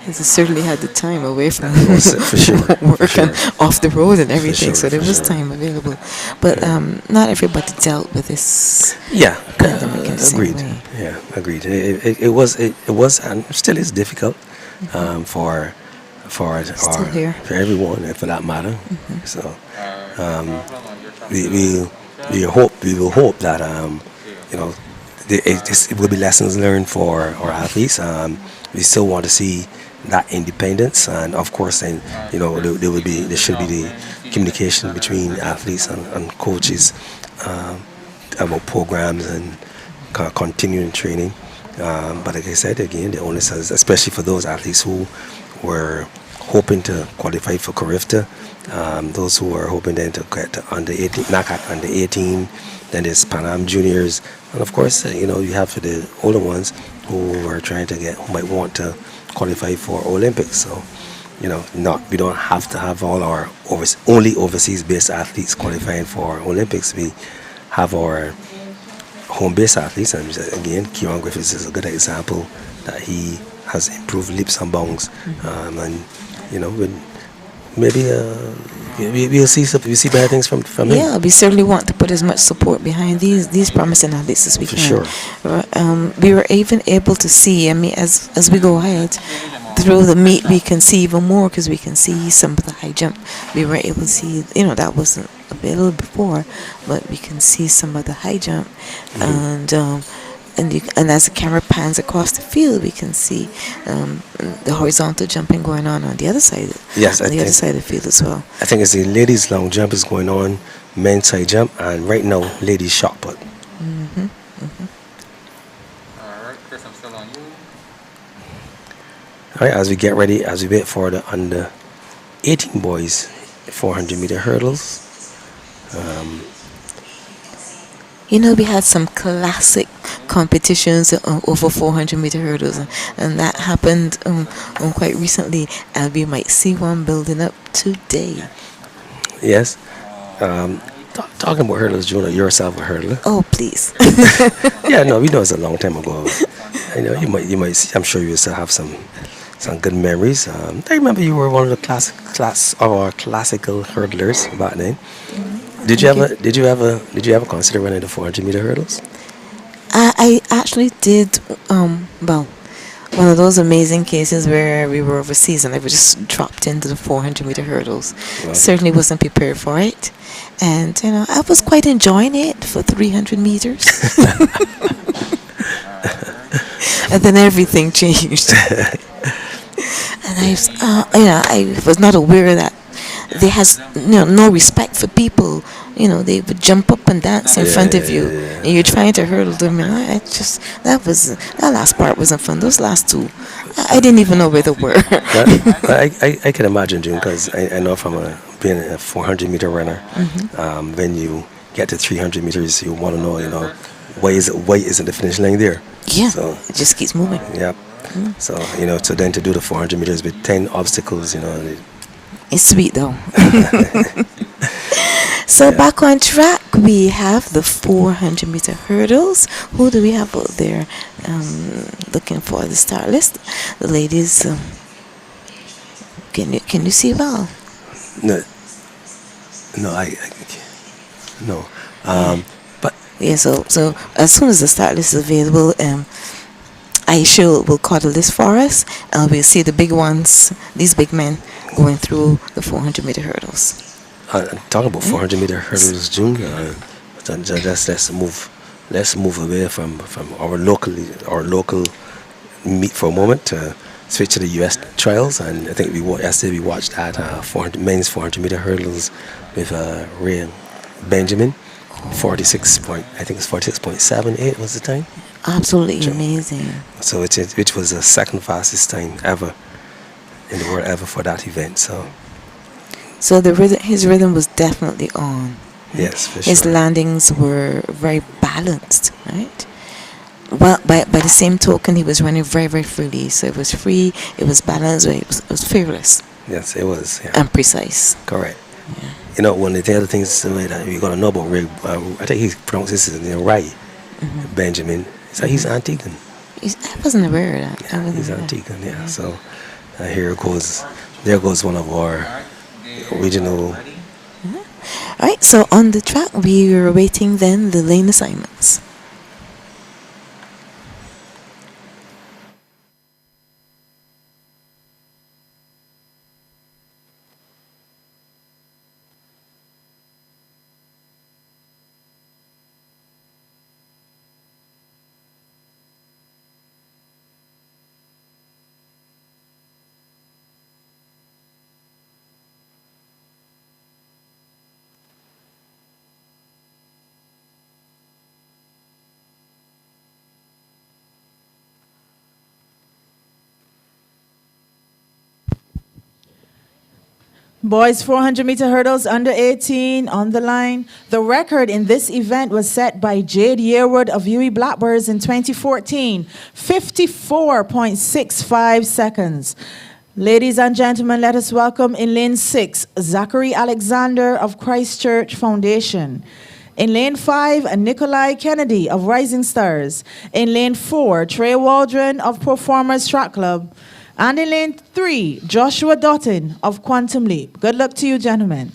They certainly had the time away from for sure, work and off the road and everything, so there was time available. But not everybody dealt with this. Yeah, pandemic in the same agreed. way. Yeah, agreed. It was and still is difficult for everyone, and for that matter. So we will hope that it will be lessons learned for our athletes. We still want to see that independence, and of course then there should be the communication between athletes and coaches about programs and continuing training. But like I said again, the onus is, especially for those athletes who were hoping to qualify for Carifta, those who are hoping then to get to under 18, NACAC under 18, then there's Pan Am Juniors, and of course, you have for the older ones who are trying to who might want to qualify for Olympics. So, we don't have to have all our only overseas-based athletes qualifying for Olympics. We have our home-based athletes, and again, Kieran Griffiths is a good example that he has improved leaps and bounds, and with maybe we'll see better things from him. Yeah, we certainly want to put as much support behind these promising athletes as we For can. sure. We were even able to see. I mean, as we go ahead through the meet, we can see even more because we can see some of the high jump. We were able to see, that wasn't available before, but we can see some of the high jump, and as the camera pans across the field, we can see the horizontal jumping going on the other side. Yes, on the other side of the field as well. I think it's the ladies' long jump is going on, men's high jump, and right now, ladies' shot put. All right, as we get ready, as we wait for the under 18 boys 400-meter hurdles. We had some classic competitions over 400-meter hurdles, and that happened quite recently, and we might see one building up today. Yes. Talking about hurdles, Jonah, yourself a hurdler. Oh, please. Yeah, no, we know it's a long time ago. You might see, I'm sure you still have some good memories. I remember you were one of the classical hurdlers back then. Did you ever consider running the 400-meter hurdles? I actually did. One of those amazing cases where we were overseas and I was just dropped into the 400-meter hurdles. Wow. Certainly wasn't prepared for it, and I was quite enjoying it for 300 meters. And then everything changed. And I was not aware that they has no respect for people. They would jump up and dance in front of you, and you're trying to hurdle them. And that last part wasn't fun. Those last two, I didn't even know where they were. I can imagine, June, because I know from being a 400-meter runner, when you get to 300 meters, you want to know, why isn't the finish line there? Yeah, so it just keeps moving. Yeah. So to do the 400 meters with 10 obstacles, it's sweet though. So back on track, we have the 400-meter hurdles. Who do we have out there looking for the start list? The ladies. Can you see well? No, no. But yeah. So as soon as the start list is available, Aisha will call the list for us, and we'll see the big ones, these big men, going through the 400-meter hurdles. Talking about 400-meter hurdles, June. Let's move away from our local meet for a moment to switch to the U.S. trials. And I think yesterday we watched that men's 400-meter hurdles with Ray Benjamin. 46.78 was the time. Absolutely amazing. So which was the second fastest time ever in the world ever for that event. So his rhythm was definitely on. Right? Yes, for His sure. landings were very balanced, right? Well, by the same token, he was running very, very freely. So it was free, it was balanced, it was fearless. Yes, it was. Yeah. And precise. Correct. Yeah. One of the other things that you're going to know about Ray, I think he pronounces his name right, Benjamin. So he's Antiguan. I wasn't aware of that. Yeah, he's Antiguan, yeah. So there goes one of our original. All right, so on the track, we are awaiting then the lane assignments. Boys 400-meter hurdles under 18 on the line. The record in this event was set by Jade Yearwood of UE Blackbirds in 2014, 54.65 seconds. Ladies and gentlemen, let us welcome in lane 6, Zachary Alexander of Christchurch Foundation. In lane 5, Nikolai Kennedy of Rising Stars. In lane 4, Trey Waldron of Performers Track Club. And in lane 3, Joshua Dottin of Quantum Leap. Good luck to you, gentlemen.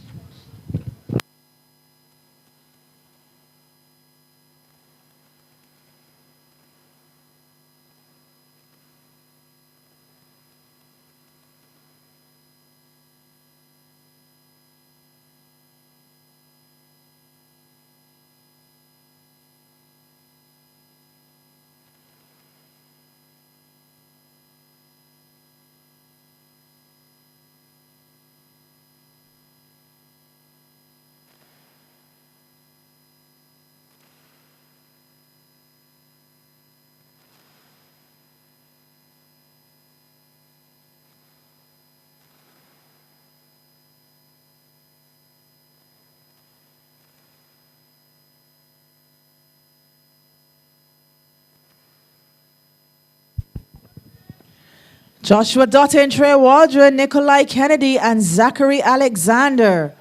Joshua Dottin, Trey Waldron, Nikolai Kennedy, and Zachary Alexander.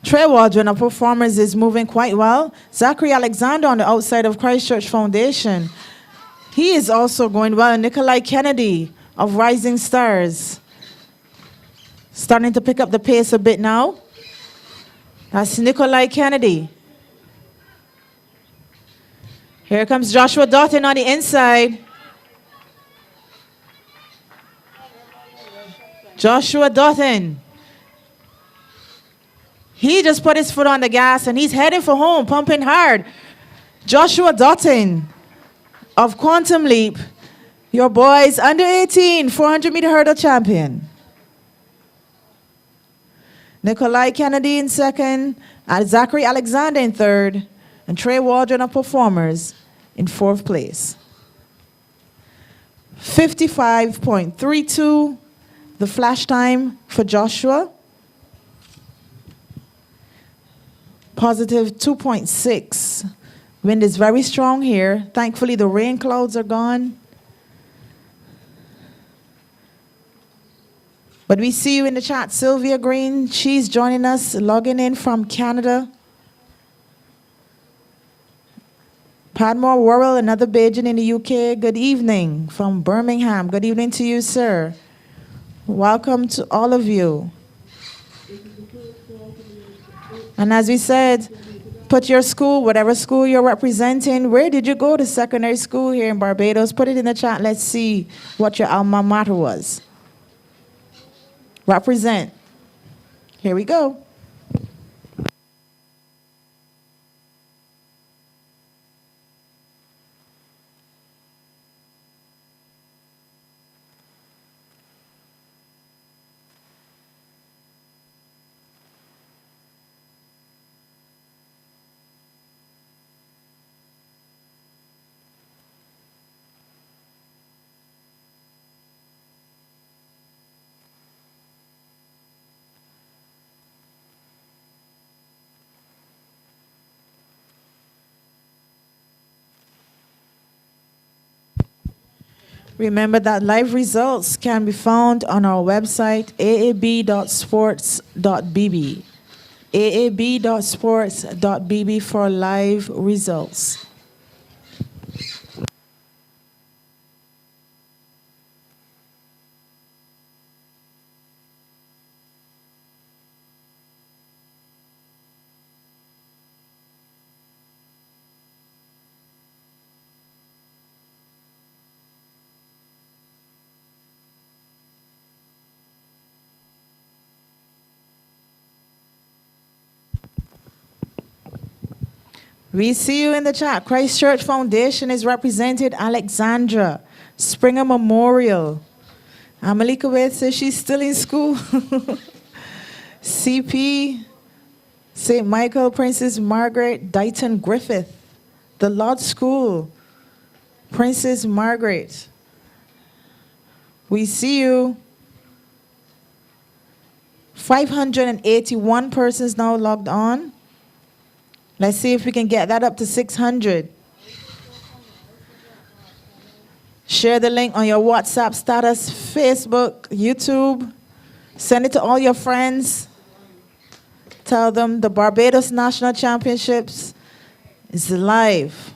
Trey Waldron of Performers is moving quite well. Zachary Alexander on the outside of Christchurch Foundation. He is also going well. Nikolai Kennedy of Rising Stars. Starting to pick up the pace a bit now. That's Nikolai Kennedy. Here comes Joshua Dottin on the inside. Joshua Dottin. He just put his foot on the gas and he's heading for home, pumping hard. Joshua Dottin of Quantum Leap, your boys under 18 400-meter hurdle champion. Nikolai Kennedy in second, and Zachary Alexander in third, and Trey Waldron of Performers in fourth place. 55.32, the flash time for Joshua. Positive 2.6. Wind is very strong here. Thankfully, the rain clouds are gone. But we see you in the chat, Sylvia Green. She's joining us, logging in from Canada. Padmore Worrell, another Bajan in the UK. Good evening from Birmingham. Good evening to you, sir. Welcome to all of you. And as we said, put your school, whatever school you're representing. Where did you go to secondary school here in Barbados? Put it in the chat. Let's see what your alma mater was. Represent. Here we go. Remember that live results can be found on our website, aab.sports.bb. aab.sports.bb for live results. We see you in the chat. Christchurch Foundation is represented. Alexandra, Springer Memorial. Amalika Wade says she's still in school. CP, St. Michael, Princess Margaret, Dighton Griffith, the Lodge School. Princess Margaret, we see you. 581 persons now logged on. Let's see if we can get that up to 600. Share the link on your WhatsApp status, Facebook, YouTube. Send it to all your friends. Tell them the Barbados National Championships is live.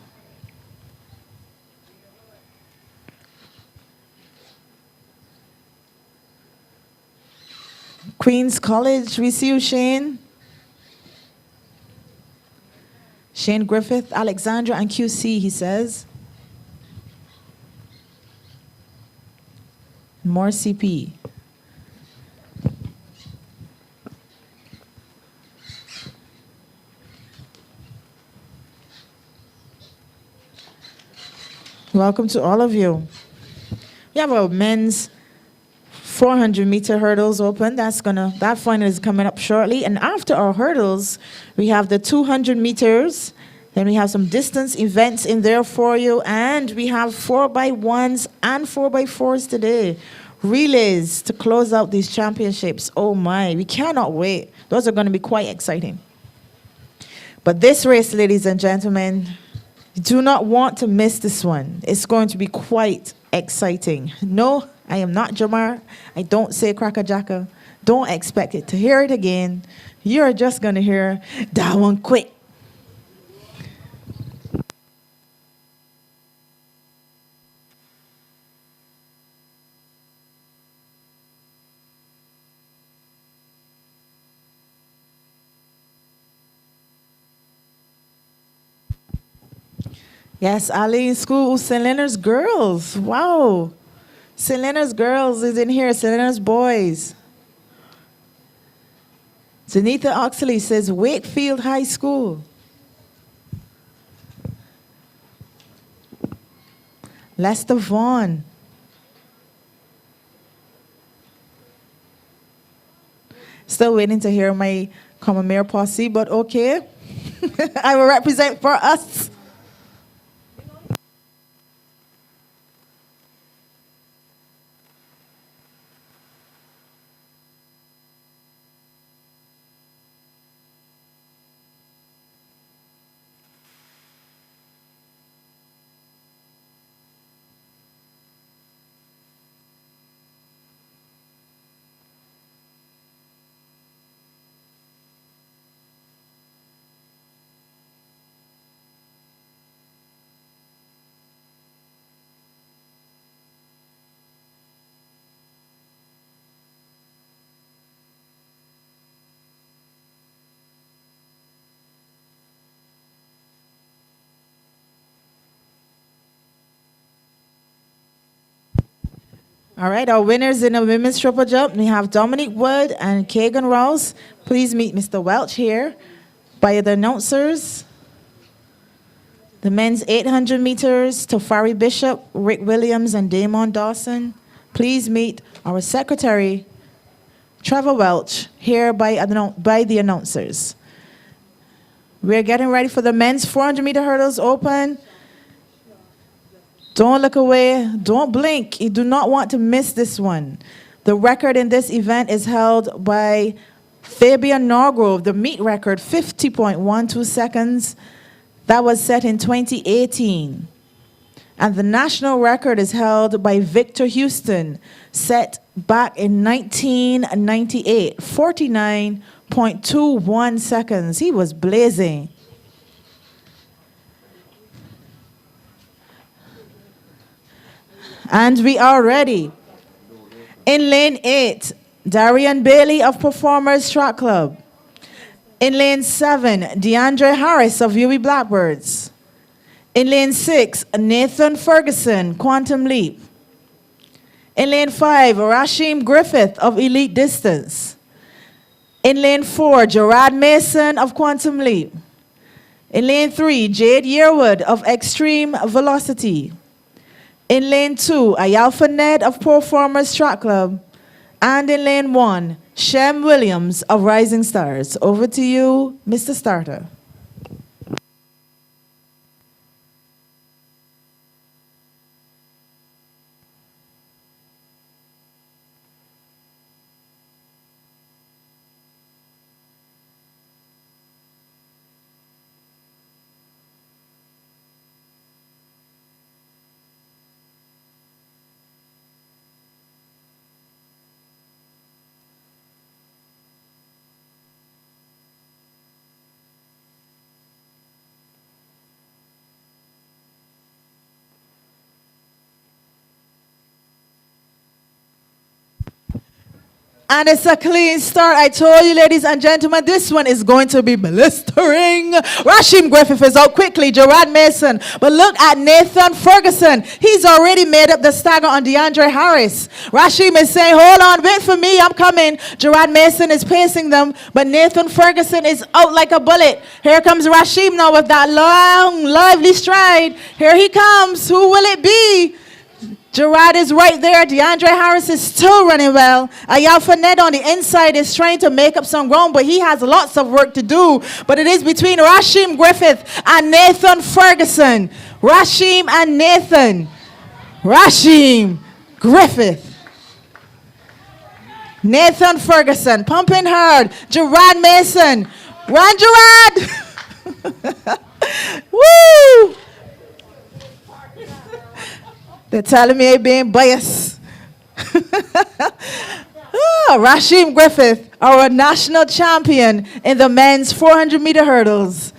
Queen's College, we see you, Shane. Shane Griffith, Alexandra, and QC, he says. More CP. Welcome to all of you. We have our men's 400-meter hurdles open. That final is coming up shortly. And after our hurdles, we have the 200 meters. Then we have some distance events in there for you. And we have 4x1s and 4x4s today. Relays to close out these championships. Oh my, we cannot wait. Those are going to be quite exciting. But this race, ladies and gentlemen, you do not want to miss this one. It's going to be quite exciting. No, I am not Jamar. I don't say Cracker Jacka. Don't expect it to hear it again. You're just going to hear that one quick. Yes, Ali School, St. Leonard's Girls. Wow. St. Leonard's Girls is in here, St. Leonard's Boys. Zanita Oxley says Wakefield High School. Lester Vaughn. Still waiting to hear my Commonmere posse, but okay. I will represent for us. All right, our winners in the women's triple jump, we have Dominique Wood and Kagan Rouse. Please meet Mr. Welch here by the announcers. The men's 800 meters, Tafari Bishop, Rick Williams, and Damon Dawson. Please meet our secretary, Trevor Welch, here by the announcers. We're getting ready for the men's 400-meter hurdles open. Don't look away. Don't blink. You do not want to miss this one. The record in this event is held by Fabian Norgrove, the meet record, 50.12 seconds. That was set in 2018. And the national record is held by Victor Houston, set back in 1998, 49.21 seconds. He was blazing. And we are ready. In lane 8, Darian Bailey of Performers Track Club. In lane 7, DeAndre Harris of UE Blackbirds. In lane 6, Nathan Ferguson, Quantum Leap. In lane 5, Rashim Griffith of Elite Distance. In lane 4, Gerard Mason of Quantum Leap. In lane 3, Jade Yearwood of Extreme Velocity. In lane 2, Ayalfa Ned of Performers Track Club. And in lane 1, Shem Williams of Rising Stars. Over to you, Mr. Starter. And it's a clean start. I told you, ladies and gentlemen, this one is going to be blistering. Rashim Griffith is out quickly. Gerard Mason. But look at Nathan Ferguson. He's already made up the stagger on DeAndre Harris. Rashim is saying, hold on, wait for me, I'm coming. Gerard Mason is pacing them. But Nathan Ferguson is out like a bullet. Here comes Rashim now with that long, lively stride. Here he comes. Who will it be? Gerard is right there. DeAndre Harris is still running well. Ayalfa Ned on the inside is trying to make up some ground, but he has lots of work to do. But it is between Rashim Griffith and Nathan Ferguson. Rashim and Nathan. Rashim Griffith. Nathan Ferguson pumping hard. Gerard Mason. Run, Gerard. Woo! They're telling me I'm being biased. Rashim Griffith, our national champion in the men's 400-meter hurdles.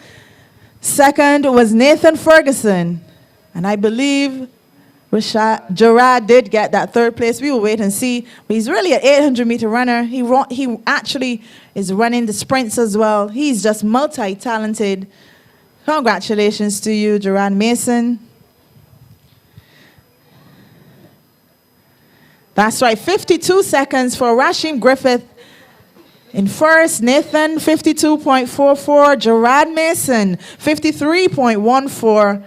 Second was Nathan Ferguson. And I believe Gerard did get that third place. We will wait and see. But he's really an 800-meter runner. He actually is running the sprints as well. He's just multi-talented. Congratulations to you, Gerard Mason. That's right, 52 seconds for Rashim Griffith. In first, Nathan, 52.44. Gerard Mason, 53.14.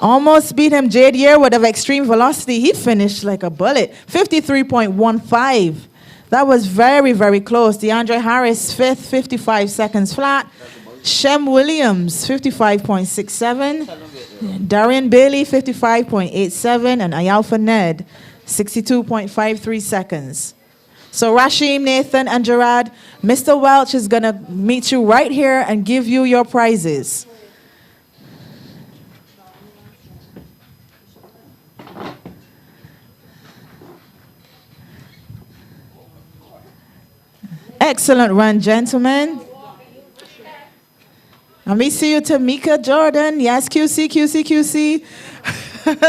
Almost beat him. Jade Yearwood of Extreme Velocity. He finished like a bullet, 53.15. That was very, very close. DeAndre Harris, fifth, 55 seconds flat. Shem Williams, 55.67. Darian Bailey, 55.87. And Ayalfa Ned, 62.53 seconds. So Rashim, Nathan, and Gerard, Mr. Welch is going to meet you right here and give you your prizes. Excellent run, gentlemen. Let me see you, Tamika Jordan. Yes, QC, QC, QC.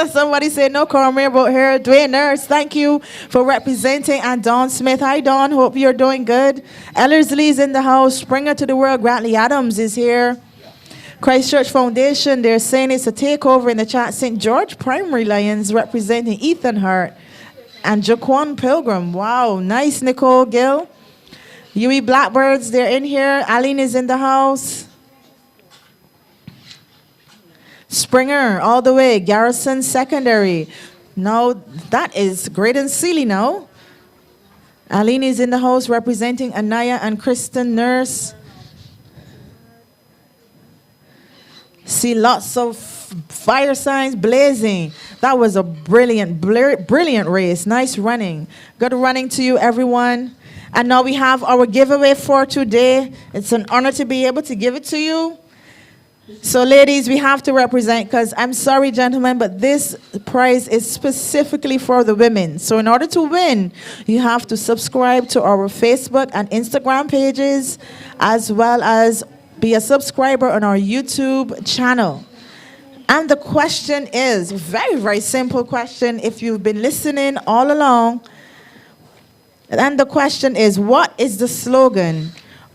Somebody said no comment about her. Dwayne Nurse, thank you for representing. And Dawn Smith. Hi, Dawn. Hope you're doing good. Ellerslee's in the house. Springer to the world. Grantley Adams is here. Christchurch Foundation, they're saying it's a takeover in the chat. St. George Primary Lions representing Ethan Hart and Jaquan Pilgrim. Wow, nice, Nicole Gill. UE Blackbirds, they're in here. Aline is in the house. Springer, all the way. Garrison Secondary. No, that is Great and Sealy now. Aline is in the house representing Anaya and Kristen Nurse. See lots of fire signs blazing. That was a brilliant race. Nice running. Good running to you, everyone. And now we have our giveaway for today. It's an honor to be able to give it to you. So ladies, we have to represent, because I'm sorry, gentlemen, but this prize is specifically for the women. So in order to win, you have to subscribe to our Facebook and Instagram pages, as well as be a subscriber on our YouTube channel. And the question is, very, very simple question, if you've been listening all along. And the question is, what is the slogan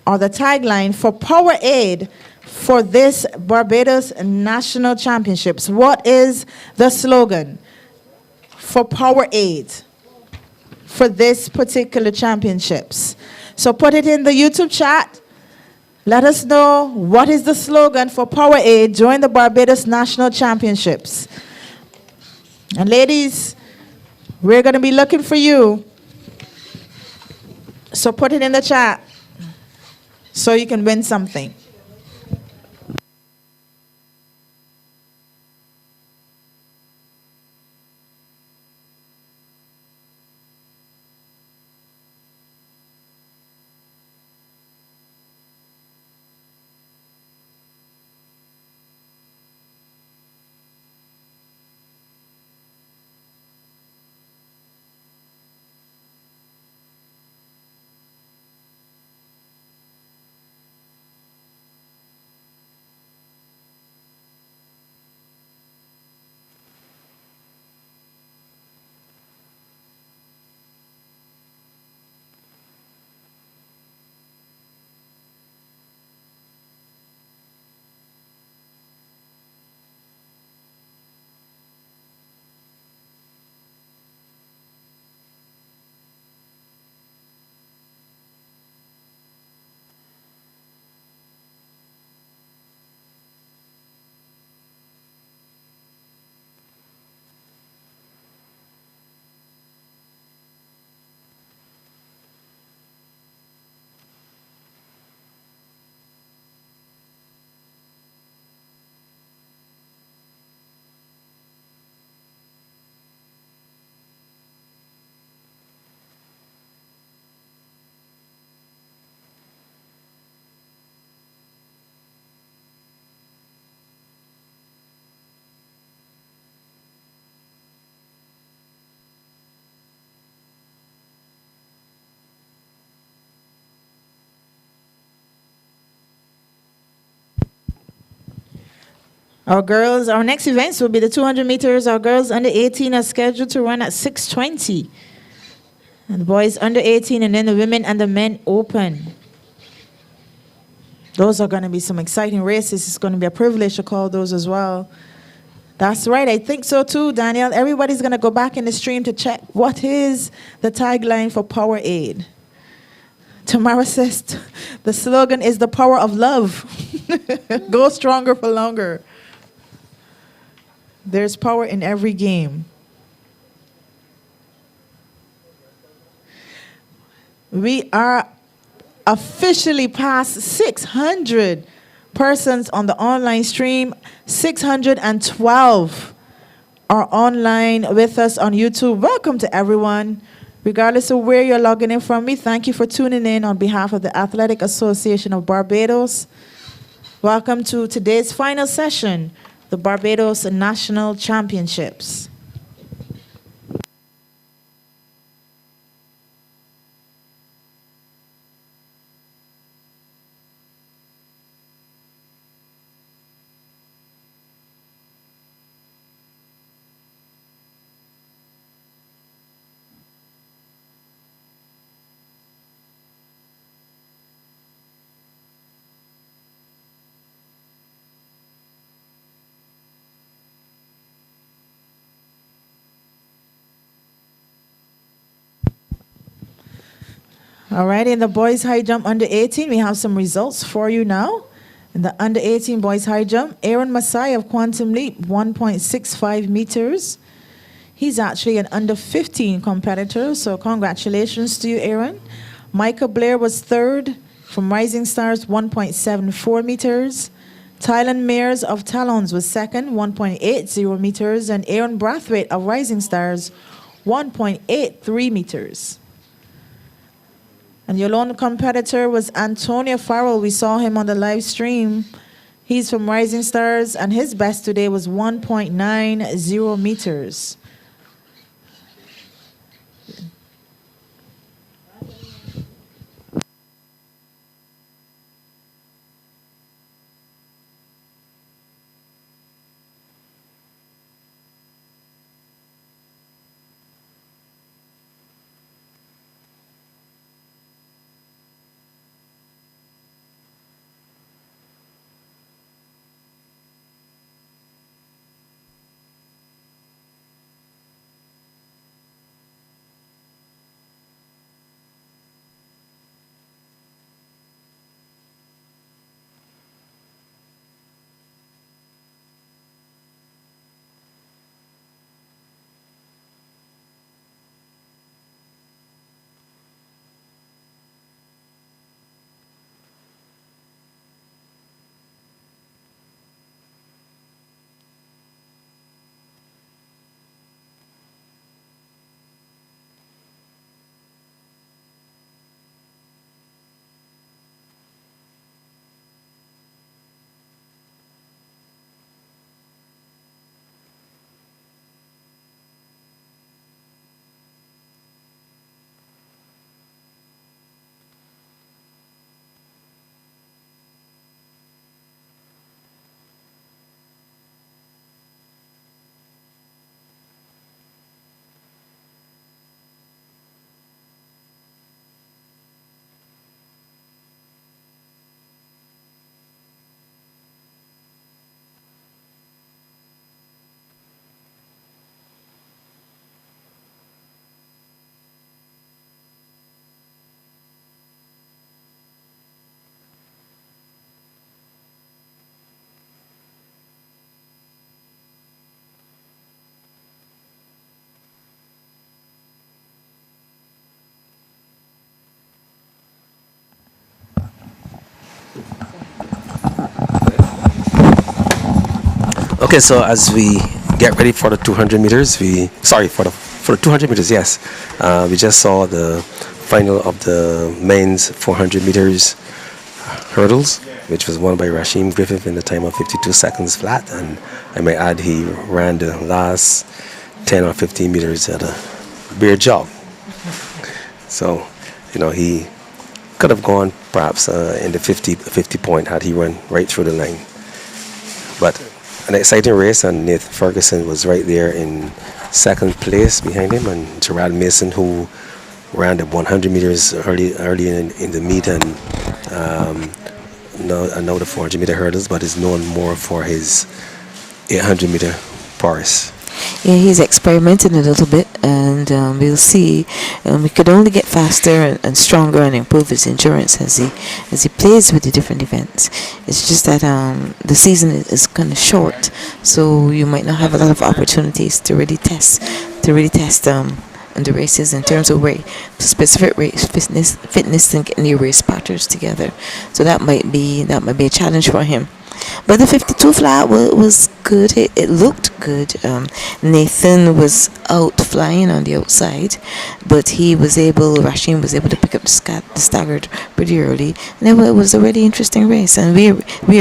or the tagline for Powerade for this Barbados National Championships? What is the slogan for Powerade for this particular championships? So put it in the YouTube chat. Let us know what is the slogan for Powerade during the Barbados National Championships. And ladies, we're going to be looking for you. So put it in the chat so you can win something. Our next events will be the 200 meters. Our girls under 18 are scheduled to run at 6:20. And the boys under 18, and then the women and the men open. Those are going to be some exciting races. It's going to be a privilege to call those as well. That's right. I think so too, Daniel. Everybody's going to go back in the stream to check what is the tagline for Powerade. Tamara says the slogan is the power of love. Go stronger for longer. There's power in every game. We are officially past 600 persons on the online stream. 612 are online with us on YouTube. Welcome to everyone. Regardless of where you're logging in from, we thank you for tuning in on behalf of the Athletic Association of Barbados. Welcome to today's final session, the Barbados National Championships. All right, in the boys high jump under 18, we have some results for you now. In the under 18 boys high jump, Aaron Masai of Quantum Leap, 1.65 meters. He's actually an under 15 competitor, so congratulations to you, Aaron. Micah Blair was third from Rising Stars, 1.74 meters. Tylen Mears of Talons was second, 1.80 meters. And Aaron Brathwaite of Rising Stars, 1.83 meters. And your lone competitor was Antonia Farrell. We saw him on the live stream. He's from Rising Stars, and his best today was 1.90 meters. Okay, so as we get ready for the 200 meters, for the 200 meters, yes, we just saw the final of the men's 400 meters hurdles, which was won by Rasheem Griffith in the time of 52 seconds flat, and I may add he ran the last 10 or 15 meters at a bare jog. So, he could have gone perhaps in the 50 point had he run right through the line. But an exciting race, and Nathan Ferguson was right there in second place behind him, and Gerard Mason, who ran the 100 meters early in the meet, and now the 400 meter hurdles, but is known more for his 800 meter pars. Yeah, he's experimenting a little bit, and we'll see. He could only get faster and stronger and improve his endurance as he plays with the different events. It's just that the season is kind of short, so you might not have a lot of opportunities to really test in the races in terms of specific race fitness and getting your race partners together. So that might be a challenge for him. But the 52 flat was good. It looked good. Nathan was out flying on the outside, but Rashim was able to pick up the staggered pretty early. And it was a really interesting race. And we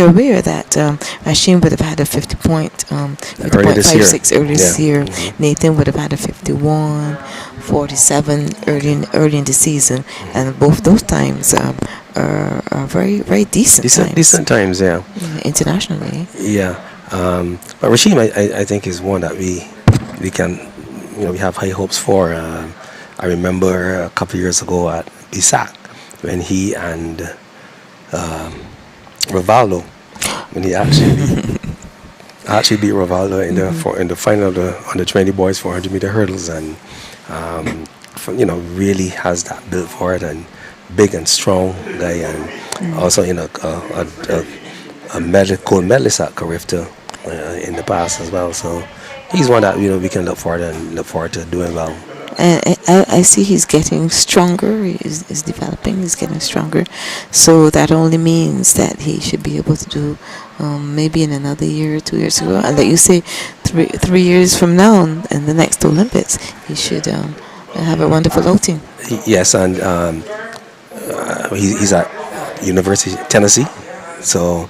are aware that Rashim would have had a 50.56 early this year. Mm-hmm. Nathan would have had a 51.47 early in the season. And both those times are very, very decent times. Decent times, yeah. Internationally. Yeah. But Rashim, I think, is one that we can, we have high hopes for. I remember a couple of years ago at Bisak when he and Rivaldo, when he actually beat Rivaldo in the final of the under 20 boys 400 meter hurdles, and really has that built for it, and big and strong guy, and also a gold medalist at Carifta in the past as well. So he's one that we can look forward to doing well. I see he's getting stronger. He's developing. He's getting stronger. So that only means that he should be able to do maybe in another year or 2 years ago. And like you say, 3 years from now in the next Olympics, he should have a wonderful outing. Yes, and he's at University of Tennessee. So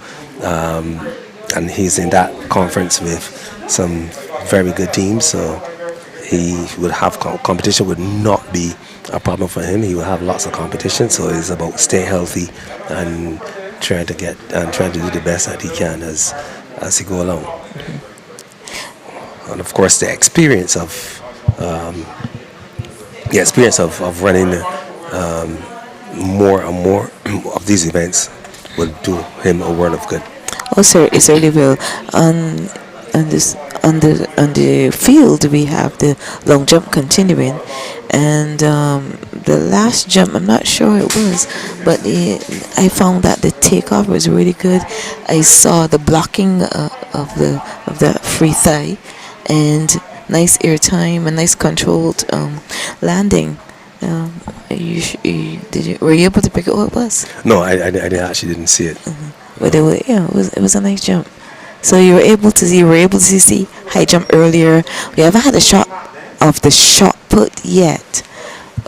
and he's in that conference with some very good teams. So he would have competition would not be a problem for him. He will have lots of competition, so it's about staying healthy and trying to do the best that he can as he go along. Mm-hmm. And of course, the experience of running more and more of these events will do him a world of good. Oh, sir, it certainly will. On the field, we have the long jump continuing, and the last jump, I'm not sure it was, but I found that the takeoff was really good. I saw the blocking of the free thigh, and nice air time, and nice controlled landing. Were you able to pick up what it was? No, I actually didn't see it. Mm-hmm. But it was a nice jump. So you were able to see high jump earlier. We haven't had a shot of the shot put yet,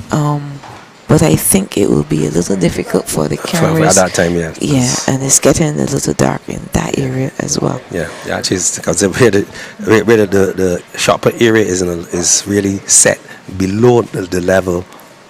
but I think it will be a little difficult for the cameras at that time. Yeah. Yeah, and it's getting a little dark in that area as well. Yeah, actually, because where the shot put area is really set below the level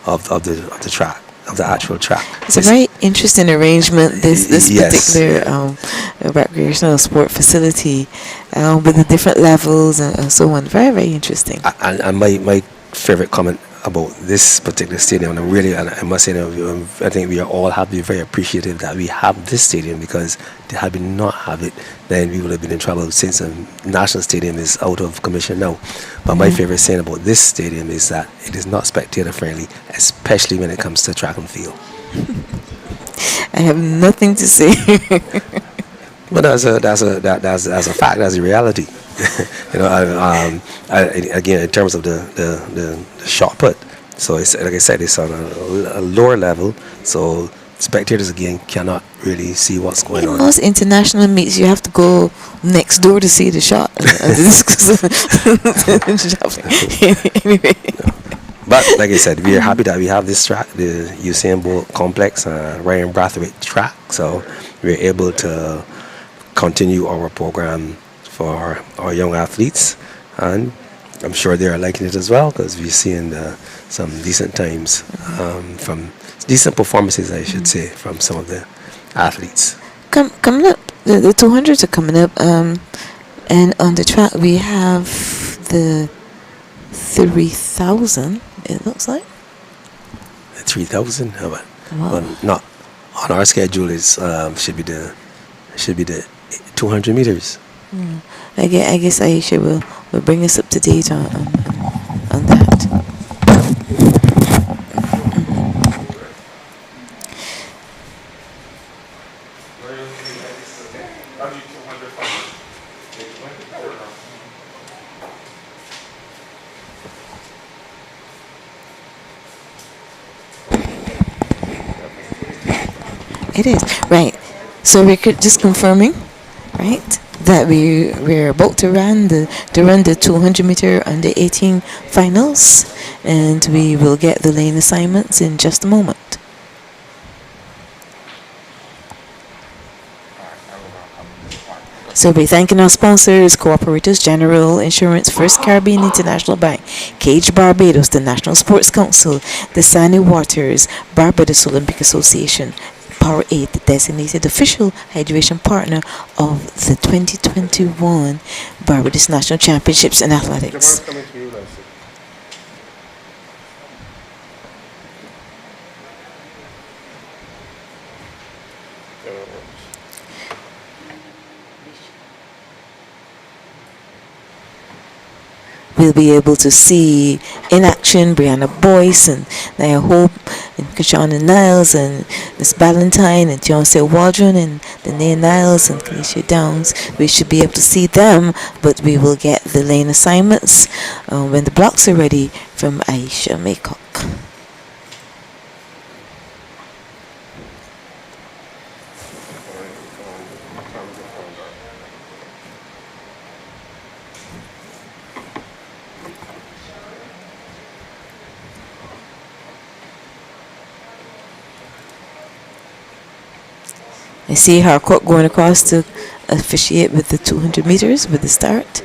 of the track. Of the actual track. It's a very interesting arrangement, this particular recreational sport facility with the different levels and so on. Very, very interesting. And my favorite comment about this particular stadium, and I must say that I think we are all happy, very appreciative that we have this stadium, because had we not have it, then we would have been in trouble, since the national stadium is out of commission now. But my favorite saying about this stadium is that it is not spectator friendly, especially when it comes to track and field. I have nothing to say. But that's a fact. That's a reality. Again, in terms of the shot put, so it's, like I said, it's on a lower level, so spectators again cannot really see what's going on. In most international meets, you have to go next door to see the shot. Anyway. But like I said, we are happy that we have this track, the Usain Bolt Complex, Ryan Brathwaite track, so we're able to continue our program for our young athletes, and I'm sure they are liking it as well, because we're seeing some decent times, from decent performances, I should say, from some of the athletes. Coming up, the 200s are coming up. And on the track, we have the 3,000, it looks like. 3,000. Wow. Well, not on our schedule. Is should be the 200 meters. I guess Aisha will bring us up to date on that. It is right. So we're just confirming, right, that we're about to run the 200 meter under 18 finals, and we will get the lane assignments in just a moment. So we're thanking our sponsors, Cooperators General Insurance, First Caribbean International Bank, Cage Barbados, the National Sports Council, the Sunny Waters, Barbados Olympic Association, Powerade, the designated official hydration partner of the 2021 Barbados National Championships in Athletics. We'll be able to see in action Brianna Boyce and Naya Hope and Kashana Niles and Miss Ballantyne and Beyonce Waldron and Danae Niles and Kenesha Downs. We should be able to see them, but we will get the lane assignments when the blocks are ready from Aisha Maycock. I see Harcourt going across to officiate with the 200 meters with the start.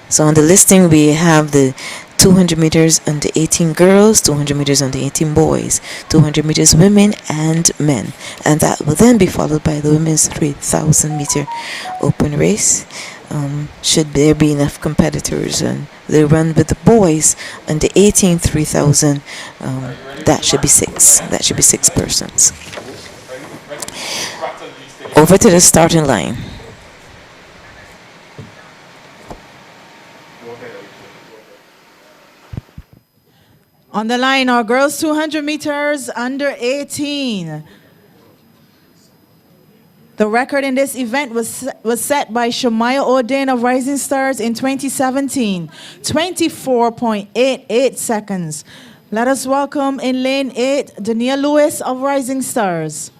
So on the listing we have the 200 meters under 18 girls, 200 meters under 18 boys, 200 meters women and men. And that will then be followed by the women's 3,000 meter open race. Should there be enough competitors, and they run with the boys under 18 3,000, that should be six persons. Over to the starting line. On the line, our girls 200 meters under 18. The record in this event was set by Shamaya O'Dane of Rising Stars in 2017, 24.88 seconds. Let us welcome in lane 8, Dania Lewis of Rising Stars.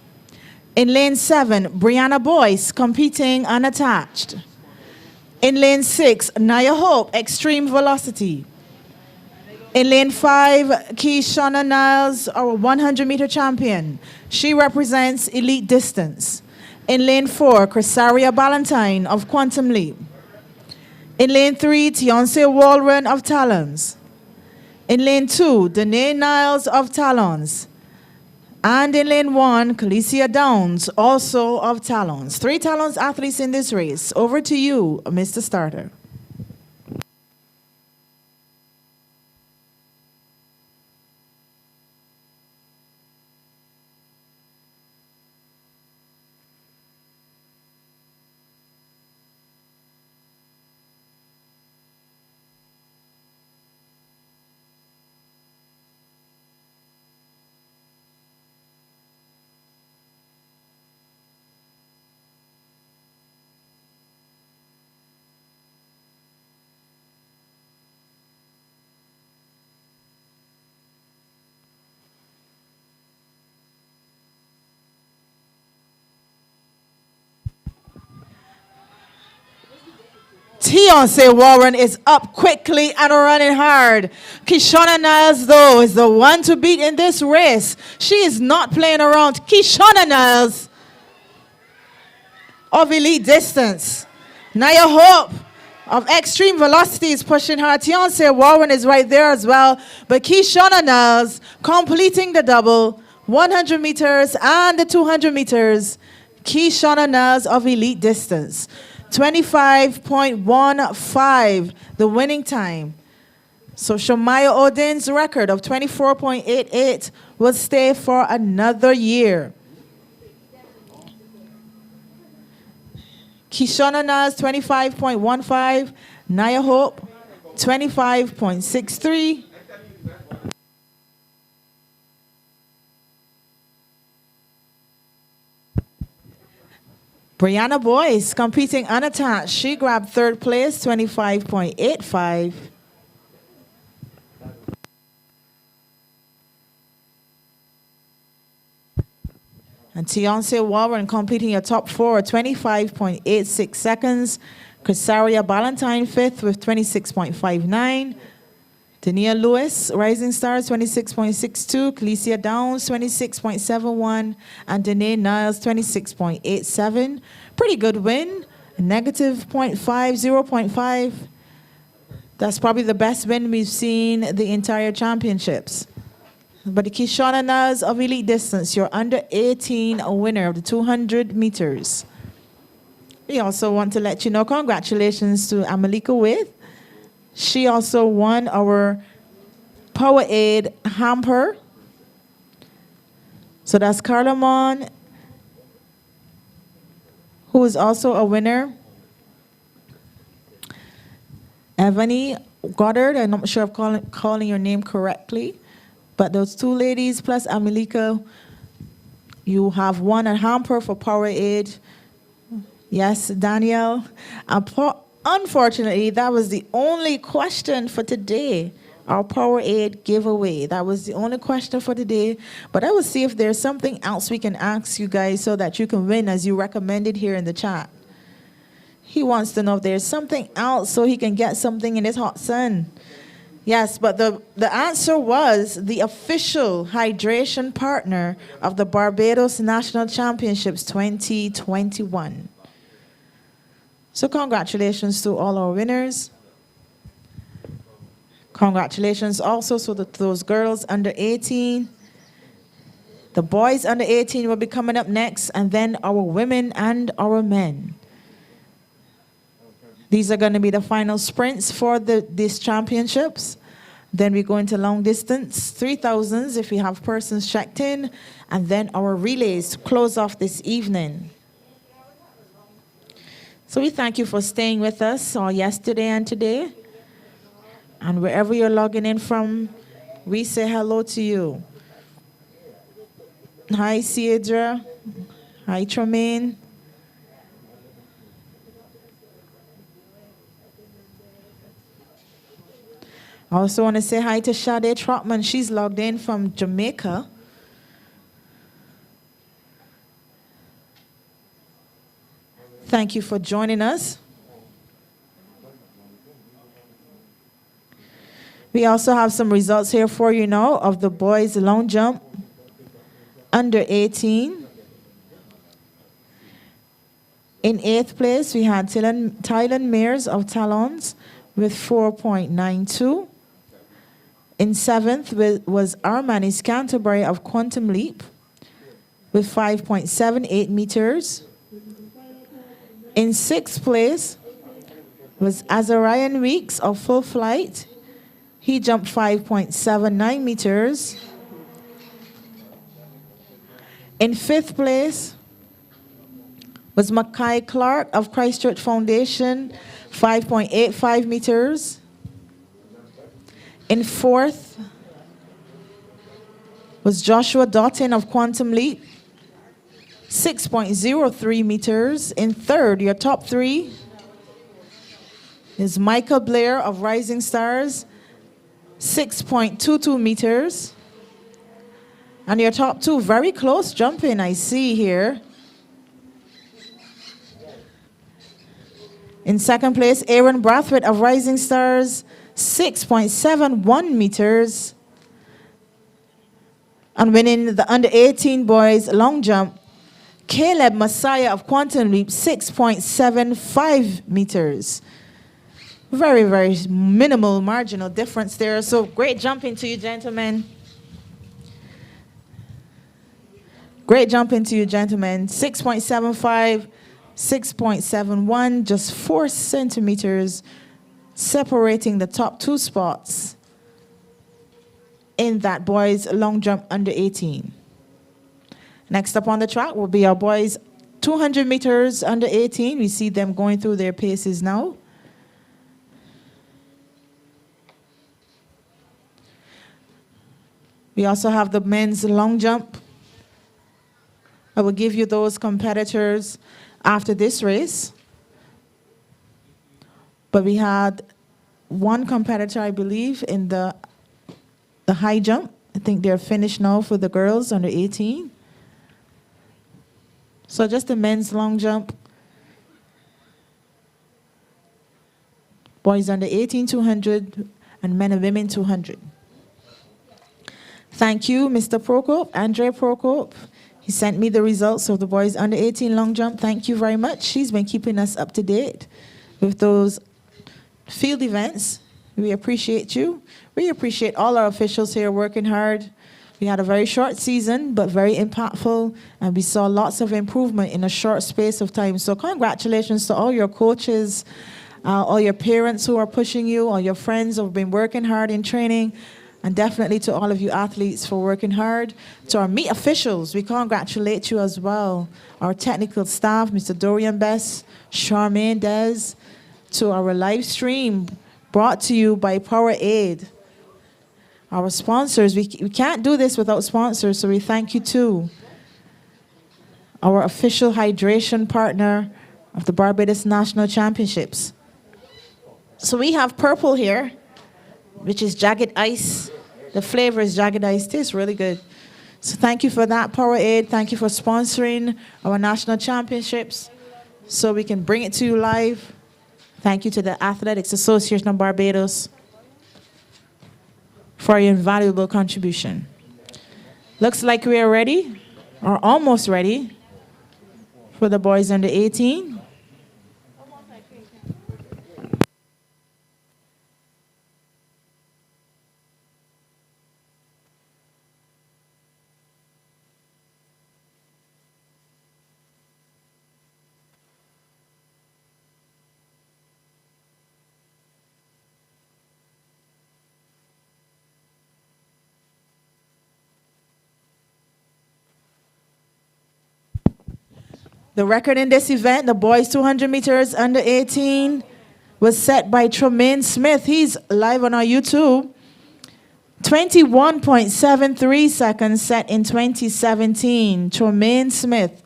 In lane 7, Brianna Boyce, competing unattached. In lane 6, Naya Hope, Extreme Velocity. In lane 5, Keishana Niles, our 100-meter champion. She represents elite distance. In lane 4, Crisaria Ballantyne of Quantum Leap. In lane 3, Tionce Walren of Talons. In lane 2, Danae Niles of Talons. And in lane 1, Kalicia Downs, also of Talons. 3 Talons athletes in this race. Over to you, Mr. Starter. Tionce Warren is up quickly and running hard. Kishana Niles, though, is the one to beat in this race. She is not playing around. Kishana Niles of elite distance. Naya Hope of Extreme Velocity is pushing her. Tionce Warren is right there as well. But Kishana Niles completing the double 100 meters and the 200 meters. Keishana Niles of Elite Distance. 25.15, the winning time. So Shamaya Odin's record of 24.88 will stay for another year. Keishana Niles, 25.15. Naya Hope, 25.63. Brianna Boyce competing unattached. She grabbed third place, 25.85. And Tiance Warren completing a top four, 25.86 seconds. Chrysaria Ballantyne fifth with 26.59. Dania Lewis, Rising Stars, 26.62. Calicia Downs, 26.71. And Danae Niles, 26.87. Pretty good win. Negative 0.5, 0.5. That's probably the best win we've seen the entire championships. But the Keishana Niles of Elite Distance, your under 18 winner of the 200 meters. We also want to let you know, congratulations to Amalika Wade. She also won our Powerade hamper. So that's Carla Mon, who is also a winner. Ebony Goddard, I'm not sure if I'm calling your name correctly, but those two ladies plus Amalika, you have won a hamper for Powerade. Yes, Danielle. Unfortunately, that was the only question for today, our Powerade giveaway. That was the only question for today. But I will see if there's something else we can ask you guys so that you can win as you recommended here in the chat. He wants to know if there's something else so he can get something in this hot sun. Yes, but the answer was the official hydration partner of the Barbados National Championships 2021. So congratulations to all our winners. Congratulations also to those girls under 18. The boys under 18 will be coming up next, and then our women and our men. These are going to be the final sprints for these championships. Then we go into long distance, 3,000s if we have persons checked in, and then our relays to close off this evening. So we thank you for staying with us all yesterday and today. And wherever you're logging in from, we say hello to you. Hi, Cedra. Hi, Tremaine. I also want to say hi to Sade Trotman. She's logged in from Jamaica. Thank you for joining us. We also have some results here for you now of the boys' long jump under 18. In 8th place, we had Tylen Mears of Talons with 4.92. In 7th was Armani Canterbury of Quantum Leap with 5.78 meters. In 6th place was Azarian Weeks of Full Flight. He jumped 5.79 meters. In 5th place was Mackay Clark of Christchurch Foundation, 5.85 meters. In 4th was Joshua Doughton of Quantum Leap, 6.03 meters. In 3rd, your top 3 is Michael Blair of Rising Stars, 6.22 meters. And your top 2, very close jumping, I see here. In 2nd place, Aaron Brathwaite of Rising Stars, 6.71 meters. And winning the under 18 boys long jump, Caleb Messiah of Quantum Leap, 6.75 meters. Very, very minimal marginal difference there. So great jumping to you, gentlemen. Great jump into you, gentlemen. 6.75, 6.71, just 4 centimeters separating the top two spots in that boys long jump under 18. Next up on the track will be our boys 200 meters under 18. We see them going through their paces now. We also have the men's long jump. I will give you those competitors after this race. But we had one competitor, I believe, in the high jump. I think they're finished now for the girls under 18. So just the men's long jump. Boys under 18, 200, and men and women 200. Thank you, Mr. Prokop, Andre Prokop. He sent me the results of the boys under 18 long jump. Thank you very much. He's been keeping us up to date with those field events. We appreciate you. We appreciate all our officials here working hard. We had a very short season, but very impactful, and we saw lots of improvement in a short space of time. So congratulations to all your coaches, all your parents who are pushing you, all your friends who have been working hard in training, and definitely to all of you athletes for working hard. To our meet officials, we congratulate you as well. Our technical staff, Mr. Dorian Bess, Charmaine Des, to our live stream brought to you by PowerAid. Our sponsors, we can't do this without sponsors, so we thank you too. Our official hydration partner of the Barbados National Championships. So we have purple here, which is jagged ice. The flavor is jagged ice. Tastes really good. So thank you for that, PowerAid. Thank you for sponsoring our national championships so we can bring it to you live. Thank you to the Athletics Association of Barbados for your invaluable contribution. Looks like we are ready, or almost ready, for the boys under 18. The record in this event, the boys 200 meters under 18, was set by Tremaine Smith. He's live on our YouTube. 21.73 seconds set in 2017. Tremaine Smith,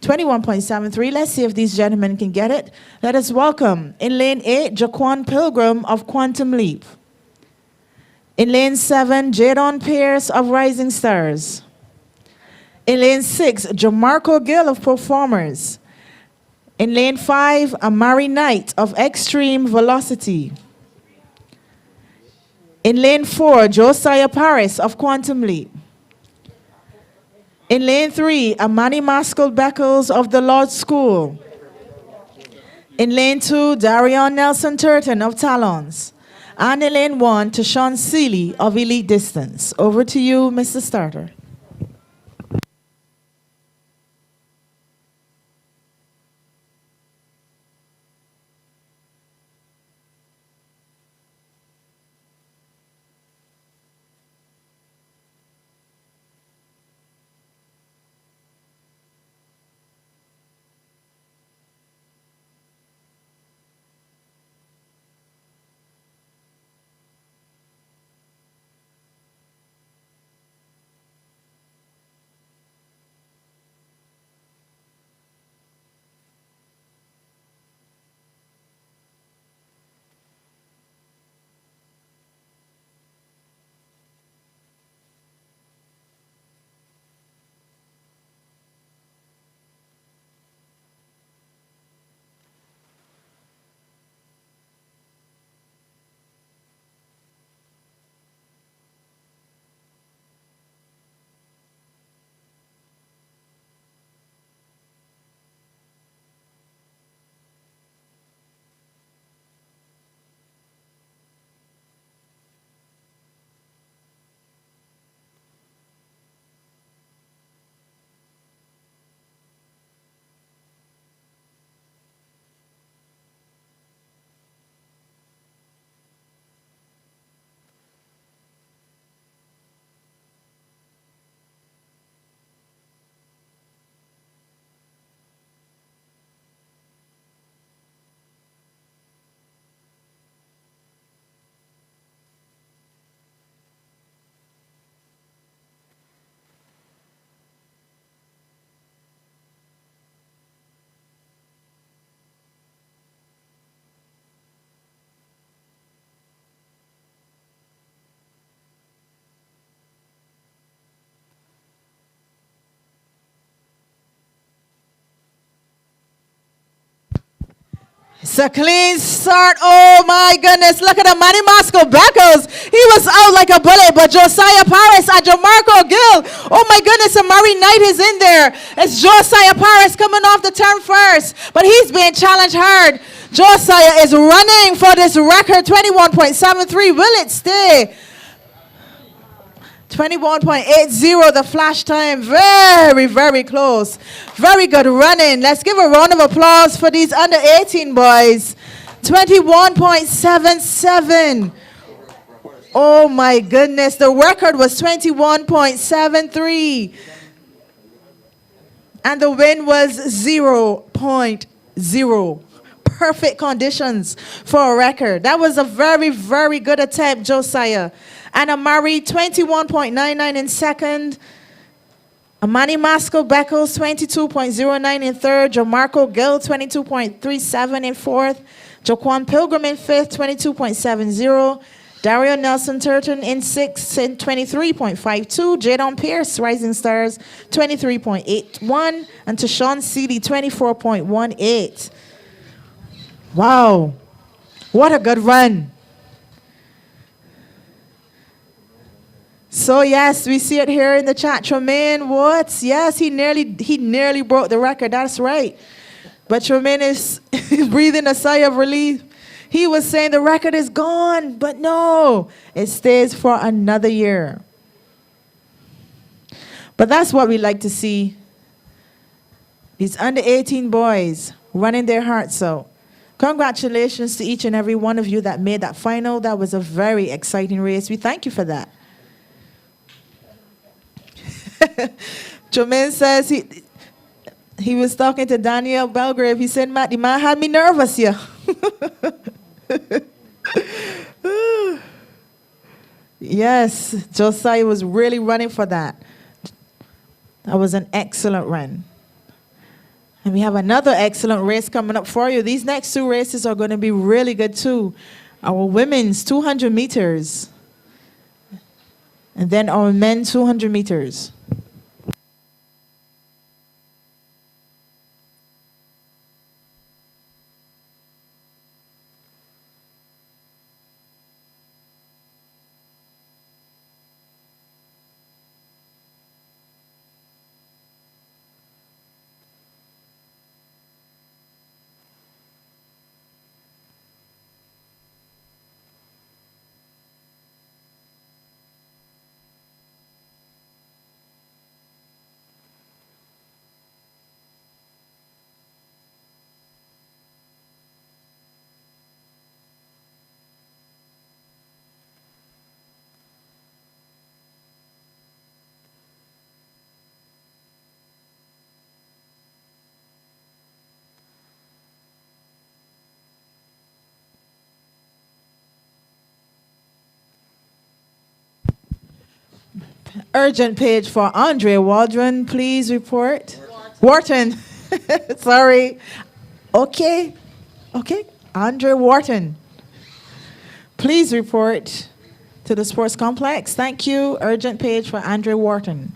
21.73. Let's see if these gentlemen can get it. Let us welcome in lane 8, Jaquan Pilgrim of Quantum Leap. In lane 7, Jadon Pierce of Rising Stars. In lane 6, Jamarco Gill of Performers. In lane 5, Amari Knight of Extreme Velocity. In lane 4, Josiah Paris of Quantum Leap. In lane 3, Amani Maskell Beckles of the Lord School. In lane 2, Darion Nelson Turton of Talons. And in lane 1, Tashawn Seeley of Elite Distance. Over to you, Mr. Starter. a clean start. Oh my goodness. Look at the Manny Moscow Beckles. He was out like a bullet, but Josiah Paris and Jamarco Gill. Oh my goodness, and Murray Knight is in there. It's Josiah Paris coming off the turn first, but he's being challenged hard. Josiah is running for this record, 21.73. Will it stay? 21.80, the flash time. Very, very close. Very good running. Let's give a round of applause for these under 18 boys. 21.77. Oh my goodness. The record was 21.73. And the win was 0.0. Perfect conditions for a record. That was a very, very good attempt, Josiah. Anna Murray, 21.99 in second. Amani Masco Beckles, 22.09 in third. Jamarco Gill, 22.37 in fourth. Jaquan Pilgrim in fifth, 22.70. Dario Nelson Turton in sixth, 23.52. Jadon Pierce, Rising Stars, 23.81. And Tashawn Seeley, 24.18. Wow. What a good run. So yes, we see it here in the chat. Tremaine Watts, yes, he nearly broke the record. That's right. But Tremaine is breathing a sigh of relief. He was saying the record is gone, but no, it stays for another year. But that's what we like to see. These under 18 boys running their hearts out. Congratulations to each and every one of you that made that final. That was a very exciting race. We thank you for that. Jermaine says he was talking to Daniel Belgrave. He said, Matt, the man had me nervous here. Yes, Josiah was really running for that. That was an excellent run. And we have another excellent race coming up for you. These next two races are going to be really good too. Our women's 200 meters. And then our men's 200 meters. Urgent page for Andre Waldron. Please report. Wharton. Sorry. Okay. Andre Wharton. Please report to the sports complex. Thank you. Urgent page for Andre Wharton.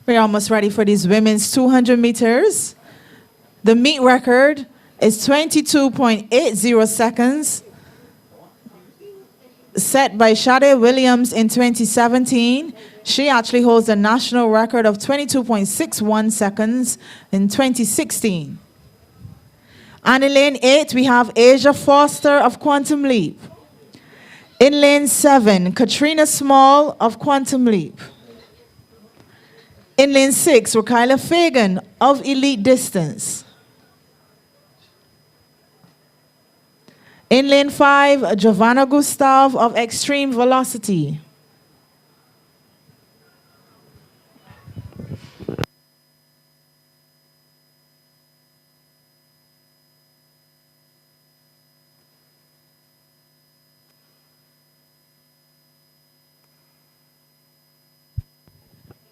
We're almost ready for these women's 200 meters. The meet record is 22.80 seconds, set by Shade Williams in 2017. She actually holds a national record of 22.61 seconds in 2016. And in lane 8, we have Asia Foster of Quantum Leap. In lane 7, Katrina Small of Quantum Leap. In lane 6, Rakayla Fagan of Elite Distance. In lane 5, Giovanna Gustav of Extreme Velocity.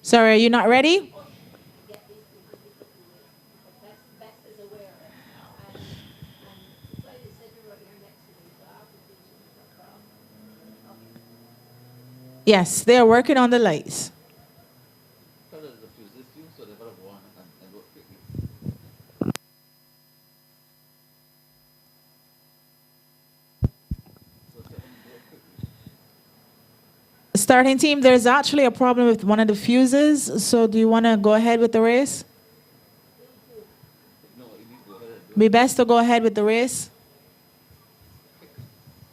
Sorry, are you not ready? Yes, they are working on the lights. Starting team, there's actually a problem with one of the fuses, so do you want to go ahead with the race? Be best to go ahead with the race.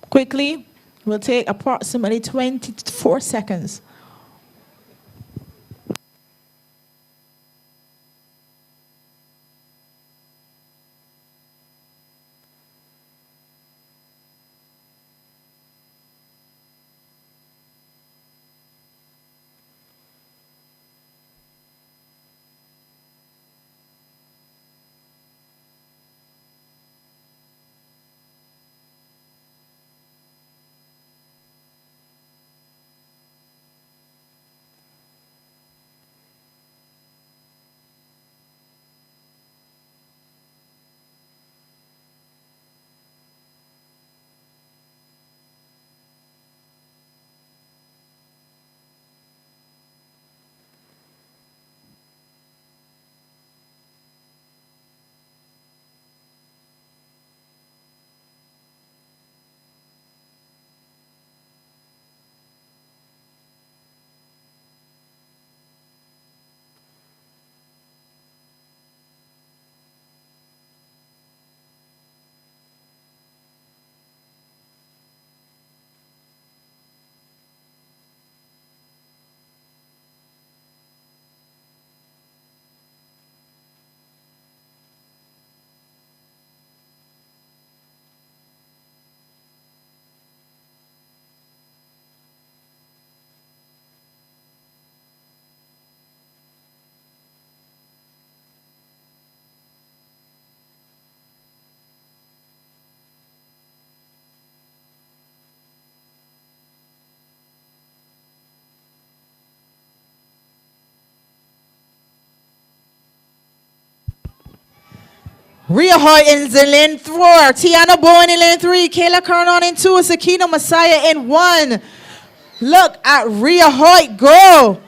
Quickly, will take approximately 24 seconds. Rhea Hortons in lane 4, Tiana Bowen in lane 3, Kayla Kernon in 2, Sakina Messiah in 1. Look at Rhea Hoyt go.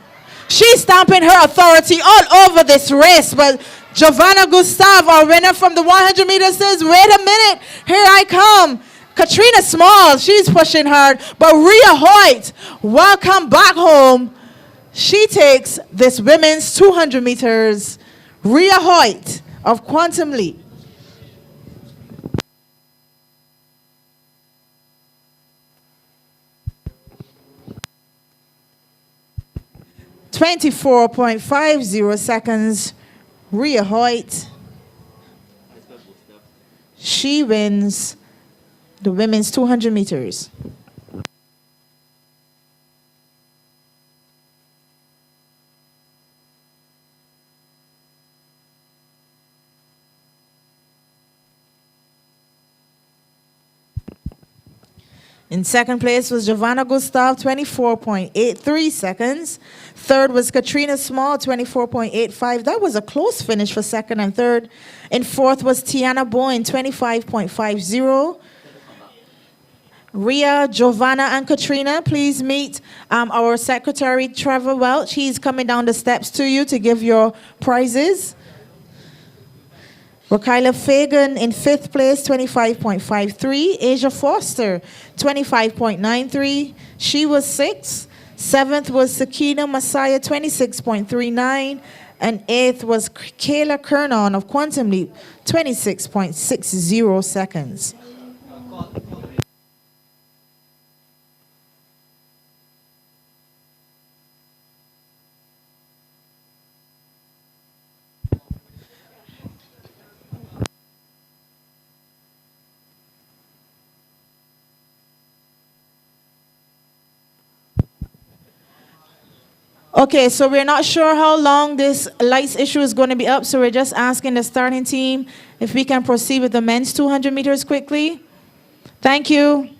She's stamping her authority all over this race, but Giovanna Gustav, our winner from the 100 meters, says, wait a minute, here I come. Katrina Small, she's pushing hard, but Rhea Hoyt, welcome back home. She takes this women's 200 meters. Rhea Hoyt of Quantum Leap. .50 seconds. Rhea Hoyt. She wins the women's 200 meters. In second place was Giovanna Gustav, 24.83 seconds. Third was Katrina Small, 24.85. That was a close finish for second and third. And fourth was Tiana Bowen, 25.50. Ria, Giovanna, and Katrina, please meet our Secretary, Trevor Welch. He's coming down the steps to you to give your prizes. Rakila Fagan in 5th place, 25.53. Asia Foster, 25.93. She was 6th. 7th was Sakina Messiah, 26.39. And 8th was Kayla Kernon of Quantum Leap, 26.60 seconds. Okay, so we're not sure how long this lights issue is going to be up, so we're just asking the starting team if we can proceed with the men's 200 meters quickly. Thank you.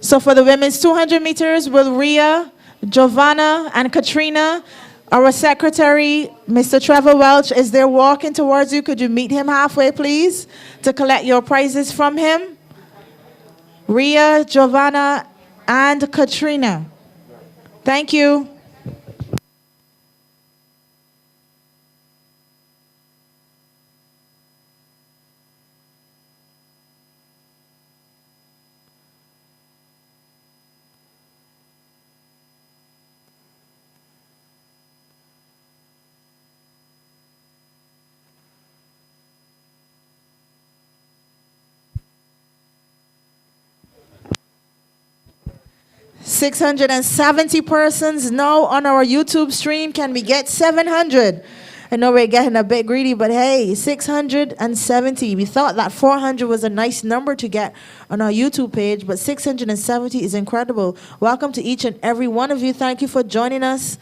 So for the women's 200 meters, will Ria, Giovanna, and Katrina, our secretary, Mr. Trevor Welch, is there walking towards you? Could you meet him halfway, please, to collect your prizes from him? Ria, Giovanna, and Katrina. Thank you. $670 persons now on our YouTube stream. Can we get 700? I know we're getting a bit greedy, but hey, 670. We thought that 400 was a nice number to get on our YouTube page, but 670 is incredible. Welcome to each and every one of you. Thank you for joining us.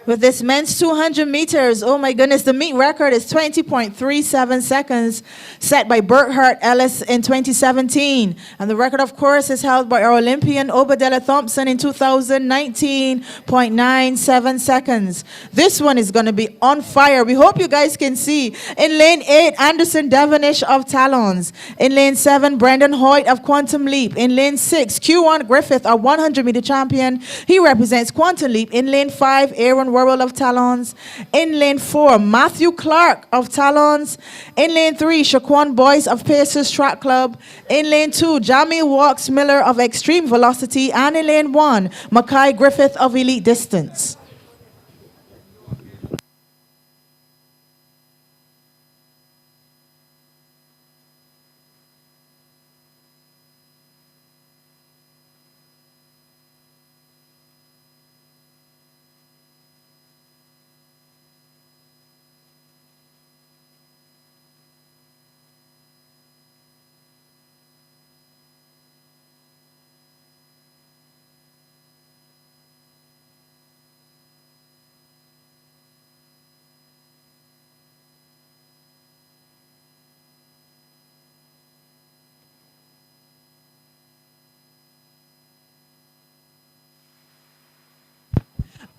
With this men's 200 meters, oh my goodness, the meet record is 20.37 seconds, set by Burkhart Ellis in 2017. And the record, of course, is held by our Olympian Obadella Thompson in 2019.97 seconds. This one is going to be on fire. We hope you guys can see. In lane 8, Anderson Devonish of Talons. In lane 7, Brendan Hoyt of Quantum Leap. In lane 6, Q1 Griffith, our 100-meter champion. He represents Quantum Leap. In lane 5, Aaron Worrell of Talons. In lane 4, Matthew Clark of Talons. In lane 3, Shaquan Boyce of Pacers Track Club. In lane 2, Jamie Walks Miller of Extreme Velocity. And in lane 1, Mackay Griffith of Elite Distance.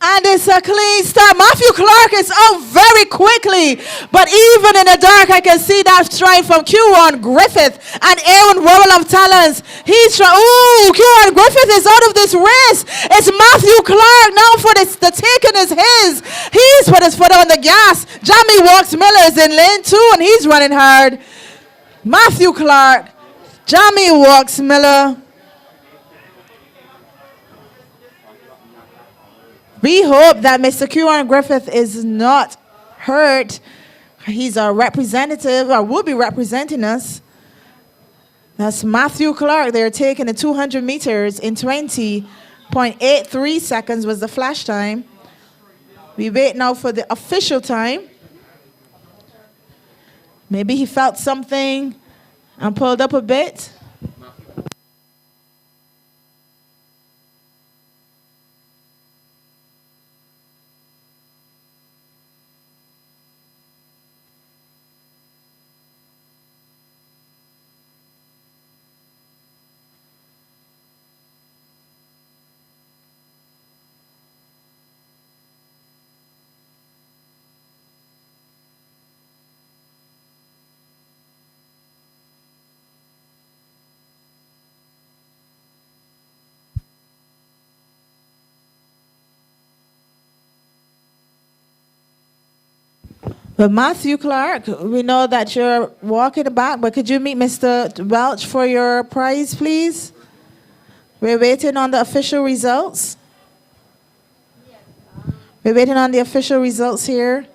And it's a clean start. Matthew Clark is out very quickly. But even in the dark, I can see that stride from Q1 Griffith and Aaron Worrell of Talons. He's trying. Ooh, Q1 Griffith is out of this race. It's Matthew Clark now for this. The taking is his. He's put his foot on the gas. Jamie Walks Miller is in lane 2 and he's running hard. Matthew Clark, Jamie Walks Miller. We hope that Mr. Q1 Griffith is not hurt. He's our representative, or will be representing us. That's Matthew Clark. They're taking the 200 meters in 20.83 seconds was the flash time. We wait now for the official time. Maybe he felt something and pulled up a bit. But Matthew Clark, we know that you're walking back, but could you meet Mr. Welch for your prize, please? We're waiting on the official results. We're waiting on the official results here.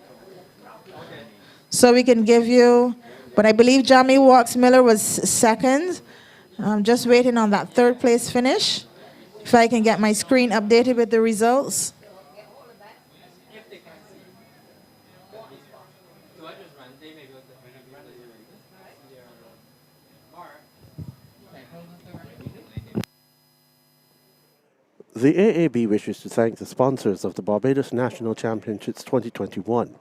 So we can give you, but I believe Jamie Walks Miller was second. I'm just waiting on that third place finish. If I can get my screen updated with the results. The AAB wishes to thank the sponsors of the Barbados National Championships 2021,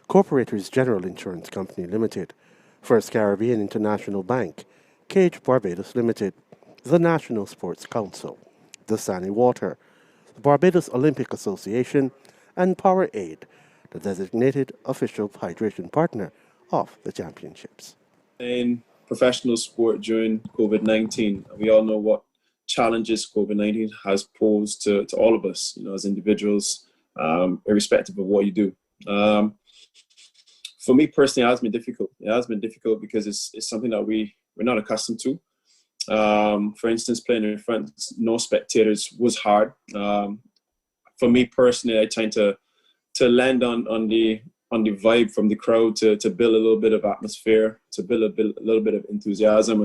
Corporators General Insurance Company Limited, First Caribbean International Bank, Cage Barbados Limited, the National Sports Council, the Sunny Water, the Barbados Olympic Association, and PowerAid, the designated official hydration partner of the championships. In professional sport during COVID-19, we all know what challenges COVID-19 has posed to all of us, as individuals, irrespective of what you do. For me personally, it has been difficult. It has been difficult because it's something that we're not accustomed to. For instance, playing in front of no spectators was hard. For me personally, I tend to land on the vibe from the crowd to build a little bit of atmosphere, to build a little bit of enthusiasm,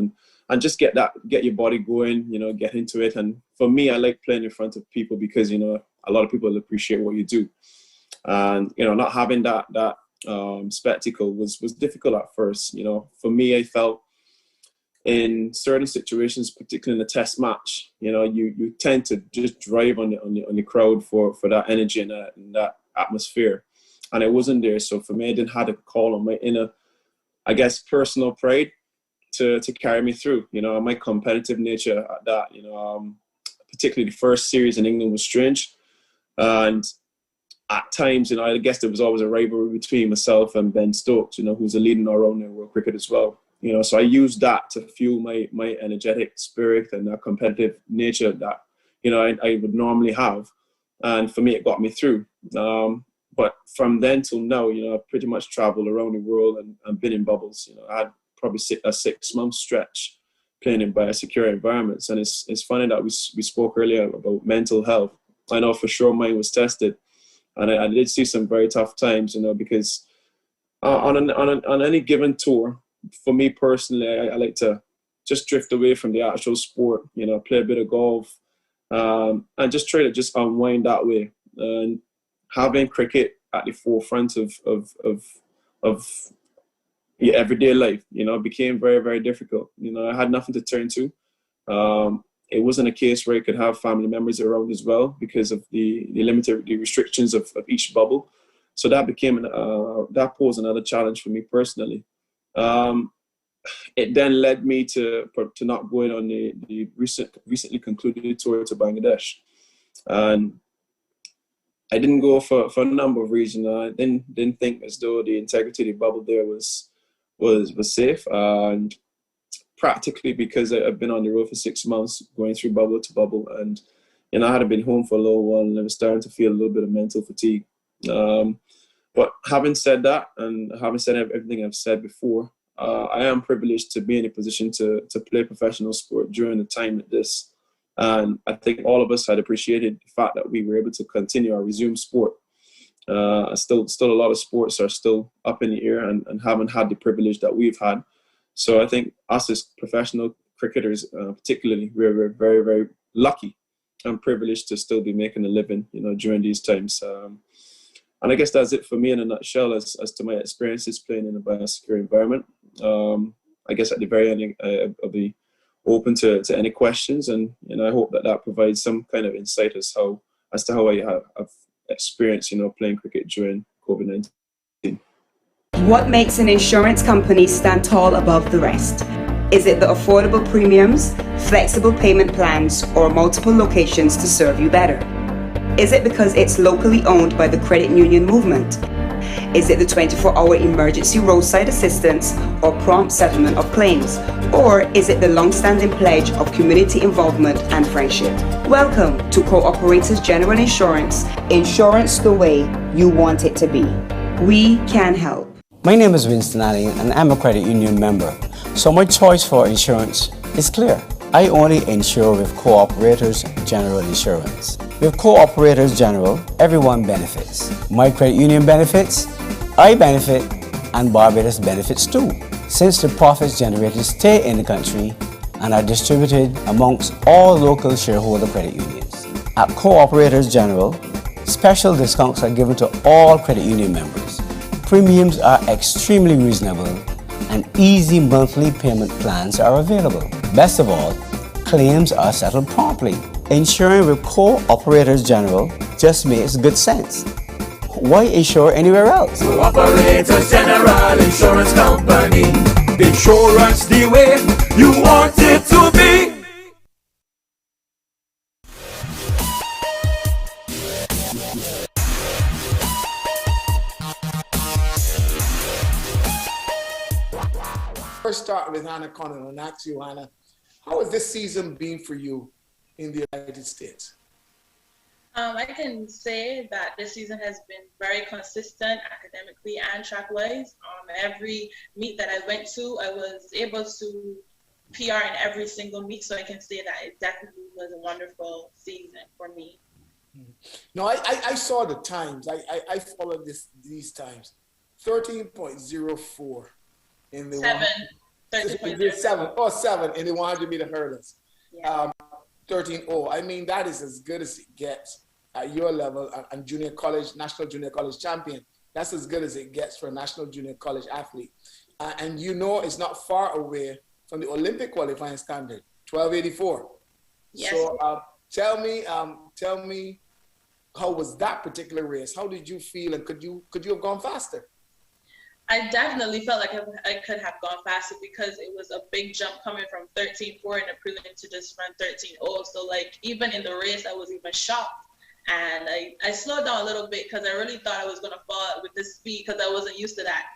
and just get your body going, get into it. And for me, I like playing in front of people because, a lot of people appreciate what you do. And, not having that spectacle was difficult at first. For me, I felt in certain situations, particularly in a test match, you tend to just drive on the crowd for that energy and that atmosphere. And it wasn't there. So for me, I didn't have to call on my inner, I guess, personal pride to carry me through. My competitive nature at that, particularly the first series in England was strange. And at times, I guess there was always a rivalry between myself and Ben Stokes, who's a leading all-rounder in world cricket as well. So I used that to fuel my energetic spirit and that competitive nature that, I would normally have. And for me, it got me through. But from then till now, I've pretty much traveled around the world and been in bubbles. I had probably a 6-month stretch playing in biosecure environments. And it's funny that we spoke earlier about mental health. I know for sure mine was tested. And I did see some very tough times, because on any given tour, for me personally, I like to just drift away from the actual sport, play a bit of golf, and just try to just unwind that way. And having cricket at the forefront of your everyday life, became very, very difficult. I had nothing to turn to. It wasn't a case where I could have family members around as well because of the restrictions of each bubble. So that became that posed another challenge for me personally. It then led me to not going on the recently concluded tour to Bangladesh, and I didn't go for a number of reasons. I didn't think as though the integrity of the bubble there was safe, and practically because I've been on the road for 6 months, going through bubble to bubble, and I hadn't been home for a little while, and I was starting to feel a little bit of mental fatigue. But having said that, and having said everything I've said before, I am privileged to be in a position to play professional sport during a time like this. And I think all of us had appreciated the fact that we were able to continue our resumed sport. Still a lot of sports are still up in the air and haven't had the privilege that we've had. So I think us as professional cricketers, particularly, we're very, very lucky and privileged to still be making a living, during these times. And I guess that's it for me in a nutshell as to my experiences playing in a biosecure environment. I guess at the very end, I'll be open to any questions, and I hope that provides some kind of insight as to how I have experienced, playing cricket during COVID-19. What makes an insurance company stand tall above the rest? Is it the affordable premiums, flexible payment plans, or multiple locations to serve you better? Is it because it's locally owned by the credit union movement? Is it the 24-hour emergency roadside assistance or prompt settlement of claims? Or is it the long-standing pledge of community involvement and friendship? Welcome to Cooperators General Insurance, insurance the way you want it to be. We can help. My name is Winston Allen and I'm a credit union member. So my choice for insurance is clear. I only insure with Co-operators General Insurance. With Co-operators General, everyone benefits. My credit union benefits, I benefit, and Barbados benefits too, since the profits generated stay in the country and are distributed amongst all local shareholder credit unions. At Co-operators General, special discounts are given to all credit union members. Premiums are extremely reasonable and easy monthly payment plans are available. Best of all, claims are settled promptly. Insuring with Co-operators General just makes good sense. Why insure anywhere else? Co-operators General Insurance Company. Insurance the way you want it to be. First start with Hannah Connell and ask you, Hannah, how has this season been for you in the United States? I can say that this season has been very consistent academically and track-wise. Every meet that I went to, I was able to PR in every single meet, so I can say that it definitely was a wonderful season for me. No, I saw the times. I followed these times. 13.04 in the 7. Oh, 7 in the 100 meter hurdles. Yeah. 13.0. I mean, that is as good as it gets at your level and junior college, national junior college champion. That's as good as it gets for a national junior college athlete. And you know it's not far away from the Olympic qualifying standard, 12.84. Yes. So tell me, how was that particular race? How did you feel, and could you have gone faster? I definitely felt like I could have gone faster because it was a big jump coming from 13.4 in the prelim to just run 13.0. So like even in the race, I was even shocked. And I slowed down a little bit because I really thought I was going to fall with this speed because I wasn't used to that,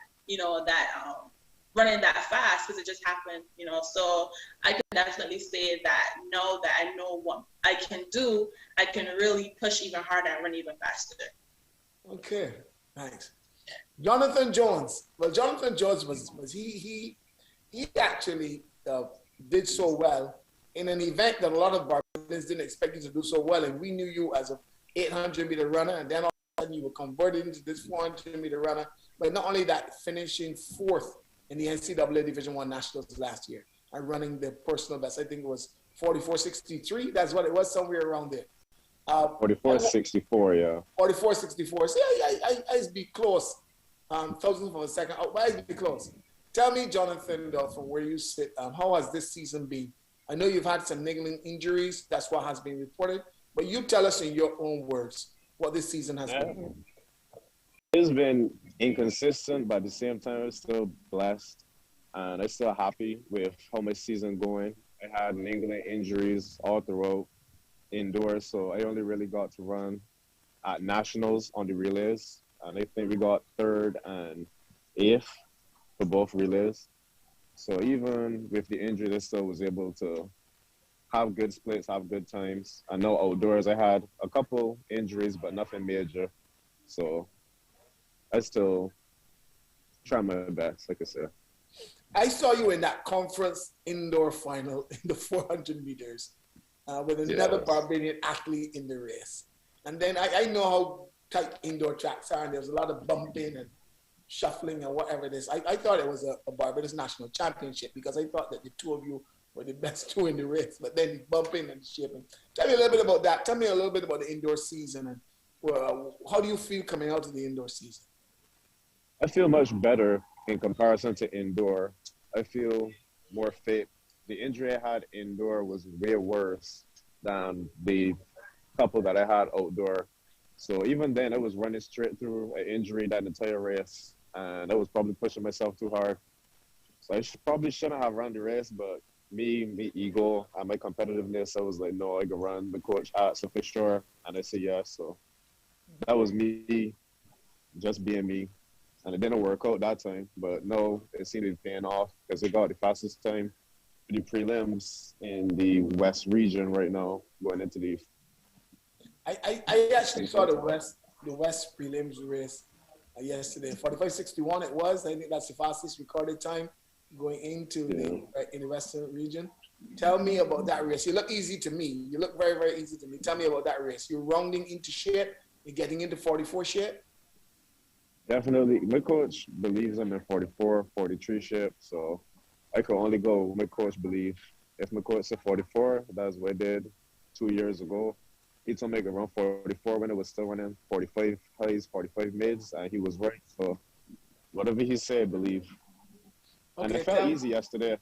running that fast because it just happened, So I can definitely say that now that I know what I can do, I can really push even harder and run even faster. Okay, thanks. Jonathan Jones. Well, Jonathan Jones was he actually did so well in an event that a lot of Barbadians didn't expect you to do so well, and we knew you as a 800 meter runner, and then all of a sudden you were converted into this 400 meter runner. But not only that, finishing 4th in the NCAA Division I Nationals last year and running the personal best. I think it was 44.63. That's what it was, somewhere around there. 44.64, yeah. 44.64. So yeah, I be close. Thousandth of a second. I be close. Tell me, Jonathan, from where you sit, how has this season been? I know you've had some niggling injuries. That's what has been reported. But you tell us in your own words what this season has been. It's been inconsistent, but at the same time, I'm still blessed. And I'm still happy with how my season going. I had niggling injuries all throughout indoors, so I only really got to run at nationals on the relays. And I think we got 3rd and 8th for both relays. So even with the injury, I still was able to have good splits, have good times. I know outdoors I had a couple injuries, but nothing major. So I still try my best, like I said. I saw you in that conference indoor final in the 400 meters with another Barbadian athlete in the race. And then I know how tight indoor tracks are, and there was a lot of bumping and shuffling and whatever it is. I thought it was a Barbados national championship because I thought that the two of you were the best two in the race, but then the bumping and the shaping. Tell me a little bit about that. Tell me a little bit about the indoor season and how do you feel coming out of the indoor season? I feel much better in comparison to indoor. I feel more fit. The injury I had indoor was way worse than the couple that I had outdoor. So even then, I was running straight through an injury that entire race, and I was probably pushing myself too hard. So I probably shouldn't have run the race, but me ego and my competitiveness, I was like, no, I can run. The coach asked for sure, and I said yes. So that was me, just being me. And it didn't work out that time, but no, it seemed to be paying off because I got the fastest time for the prelims in the West region right now, going into the... I actually saw the West prelims race, yesterday. 45:61 it was. I think that's the fastest recorded time going into in the Western region. Tell me about that race. You look easy to me. You look very, very easy to me. Tell me about that race. You're rounding into shape. You're getting into 44 shape. Definitely. My coach believes I'm in 44, 43 shape, so I could only go what my coach believes. If my coach said 44, that's what I did 2 years ago. He told me I could run 44 when I was still running 45 highs, 45 mids, and he was right. So whatever he said, I believe. And it felt easy yesterday.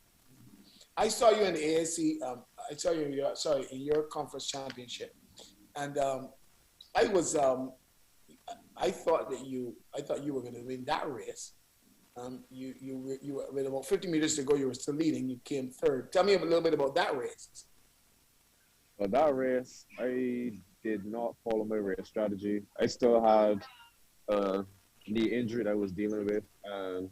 I saw you in the ASC. I saw you in your conference championship, and I was. I thought you were going to win that race. You were with about 50 meters to go. You were still leading. You came third. Tell me a little bit about that race. For that race, I did not follow my race strategy. I still had a knee injury that I was dealing with, and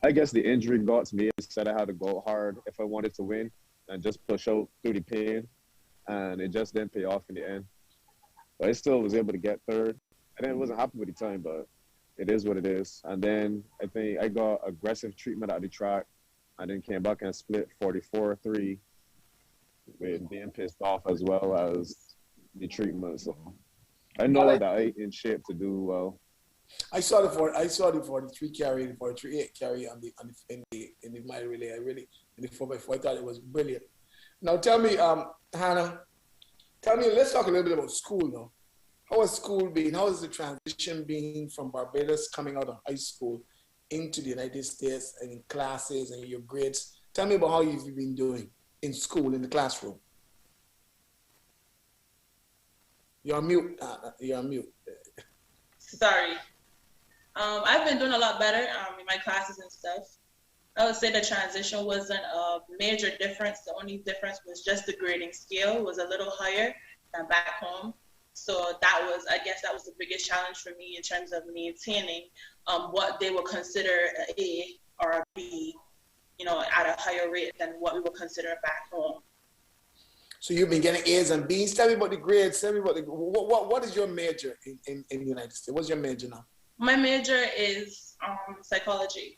I guess the injury got to me and said I had to go hard if I wanted to win and just push out through the pain, and it just didn't pay off in the end. But I still was able to get third. I wasn't happy with the time, but it is what it is. And then I think I got aggressive treatment at the track, and then came back and split 44-3 with being pissed off as well as the treatment. So I know that I in shape to do well. I saw the 43 carry, the 43 carry in the mile relay. In the 4x4, I thought it was brilliant. Now tell me, Hannah, let's talk a little bit about school now. How has school been? How has the transition been from Barbados coming out of high school into the United States and in classes and your grades? Tell me about how you've been doing in school, in the classroom. You're on mute. You're on mute. Sorry. I've been doing a lot better in my classes and stuff. I would say the transition wasn't a major difference. The only difference was just the grading scale was a little higher than back home. So I guess that was the biggest challenge for me in terms of maintaining what they would consider an A or a B, at a higher rate than what we would consider back home. So you've been getting A's and B's. Tell me about the grades. Tell me about what is your major in the United States? What's your major now? My major is psychology.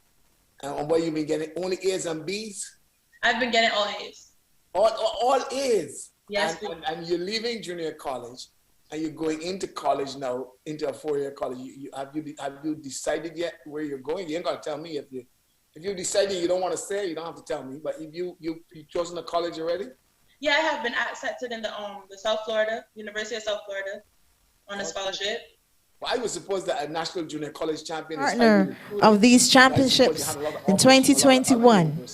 And what you've been getting? Only A's and B's? I've been getting all A's. All A's? Yes. And you're leaving junior college and you're going into college now, into a 4-year college. Have you decided yet where you're going? You ain't got to tell me. If you decided you don't want to say, you don't have to tell me. But if you chosen a college already? Yeah, I have been accepted in the South Florida, University of South Florida, on a scholarship. Well, I was supposed that a national junior college champion partner of these championships in 2021.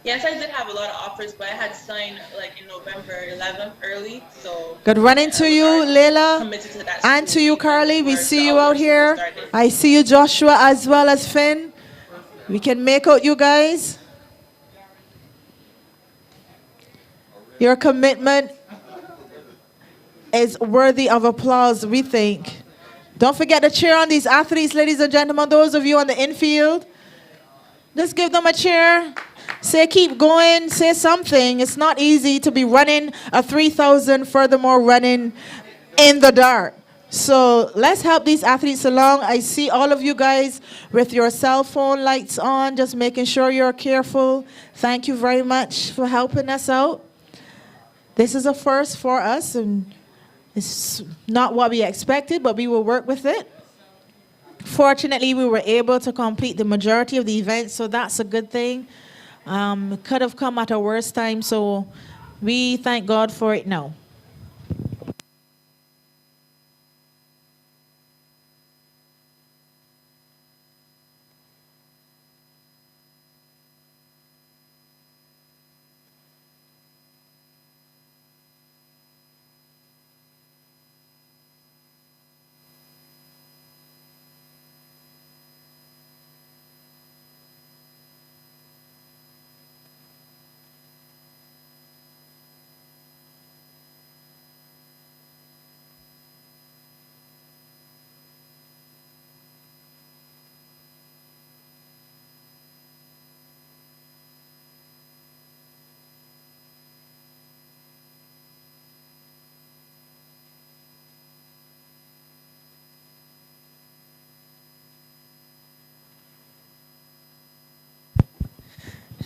Yes, I did have a lot of offers, but I had signed in November 11th early, so. Good running to you, Leila, and to you, Carly. We see you out here. I see you, Joshua, as well as Finn. We can make out you guys. Your commitment is worthy of applause, we think. Don't forget to cheer on these athletes, ladies and gentlemen. Those of you on the infield, just give them a cheer. Say keep going, say something. It's not easy to be running a 3,000, furthermore running in the dark. So let's help these athletes along. I see all of you guys with your cell phone lights on, just making sure you're careful. Thank you very much for helping us out. This is a first for us, and it's not what we expected, but we will work with it. Fortunately, we were able to complete the majority of the events, so that's a good thing. It could have come at a worse time, so we thank God for it now.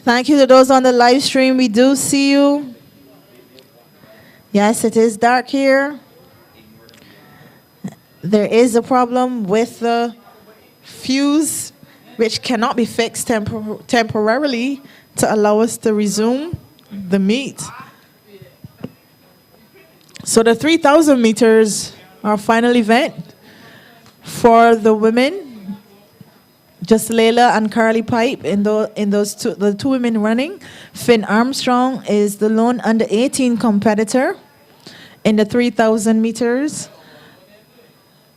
Thank you to those on the live stream. We do see you. Yes, it is dark here. There is a problem with the fuse, which cannot be fixed temporarily to allow us to resume the meet. So the 3,000 meters, our final event for the women. Just Layla and Carly Pipe the two women running. Finn Armstrong is the lone under 18 competitor in the 3,000 meters.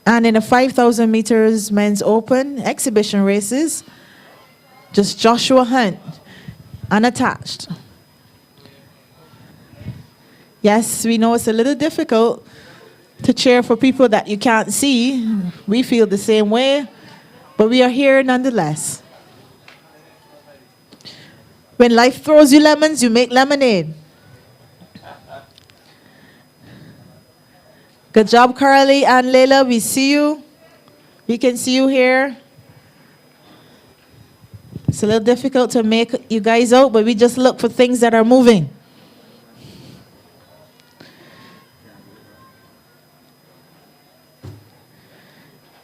And in the 5,000 meters men's open exhibition races, just Joshua Hunt, unattached. Yes, we know it's a little difficult to cheer for people that you can't see. We feel the same way, but we are here nonetheless. When life throws you lemons, you make lemonade. Good job, Carly and Layla. We see you. We can see you here. It's a little difficult to make you guys out, but we just look for things that are moving.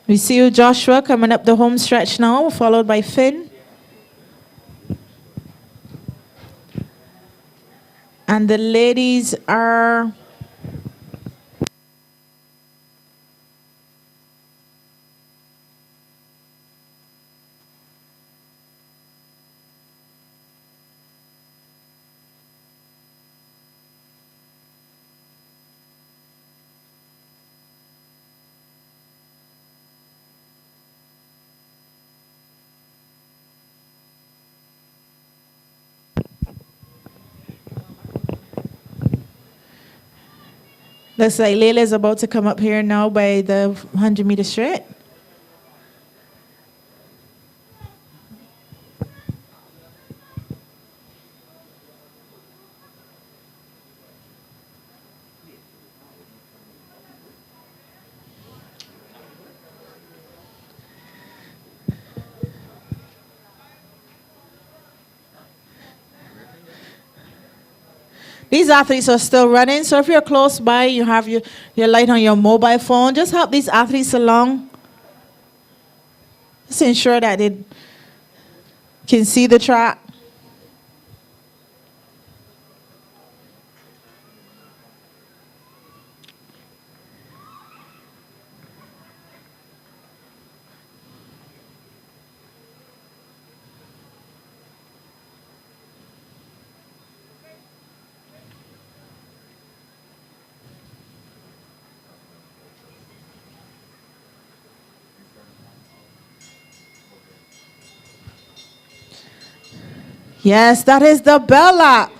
We see you, Joshua, coming up the home stretch now, followed by Finn. And the ladies are... Looks like Layla is about to come up here now by the 100-meter straight. These athletes are still running, so if you're close by, you have your light on your mobile phone, just help these athletes along. Just ensure that they can see the track. Yes, that is the bell lap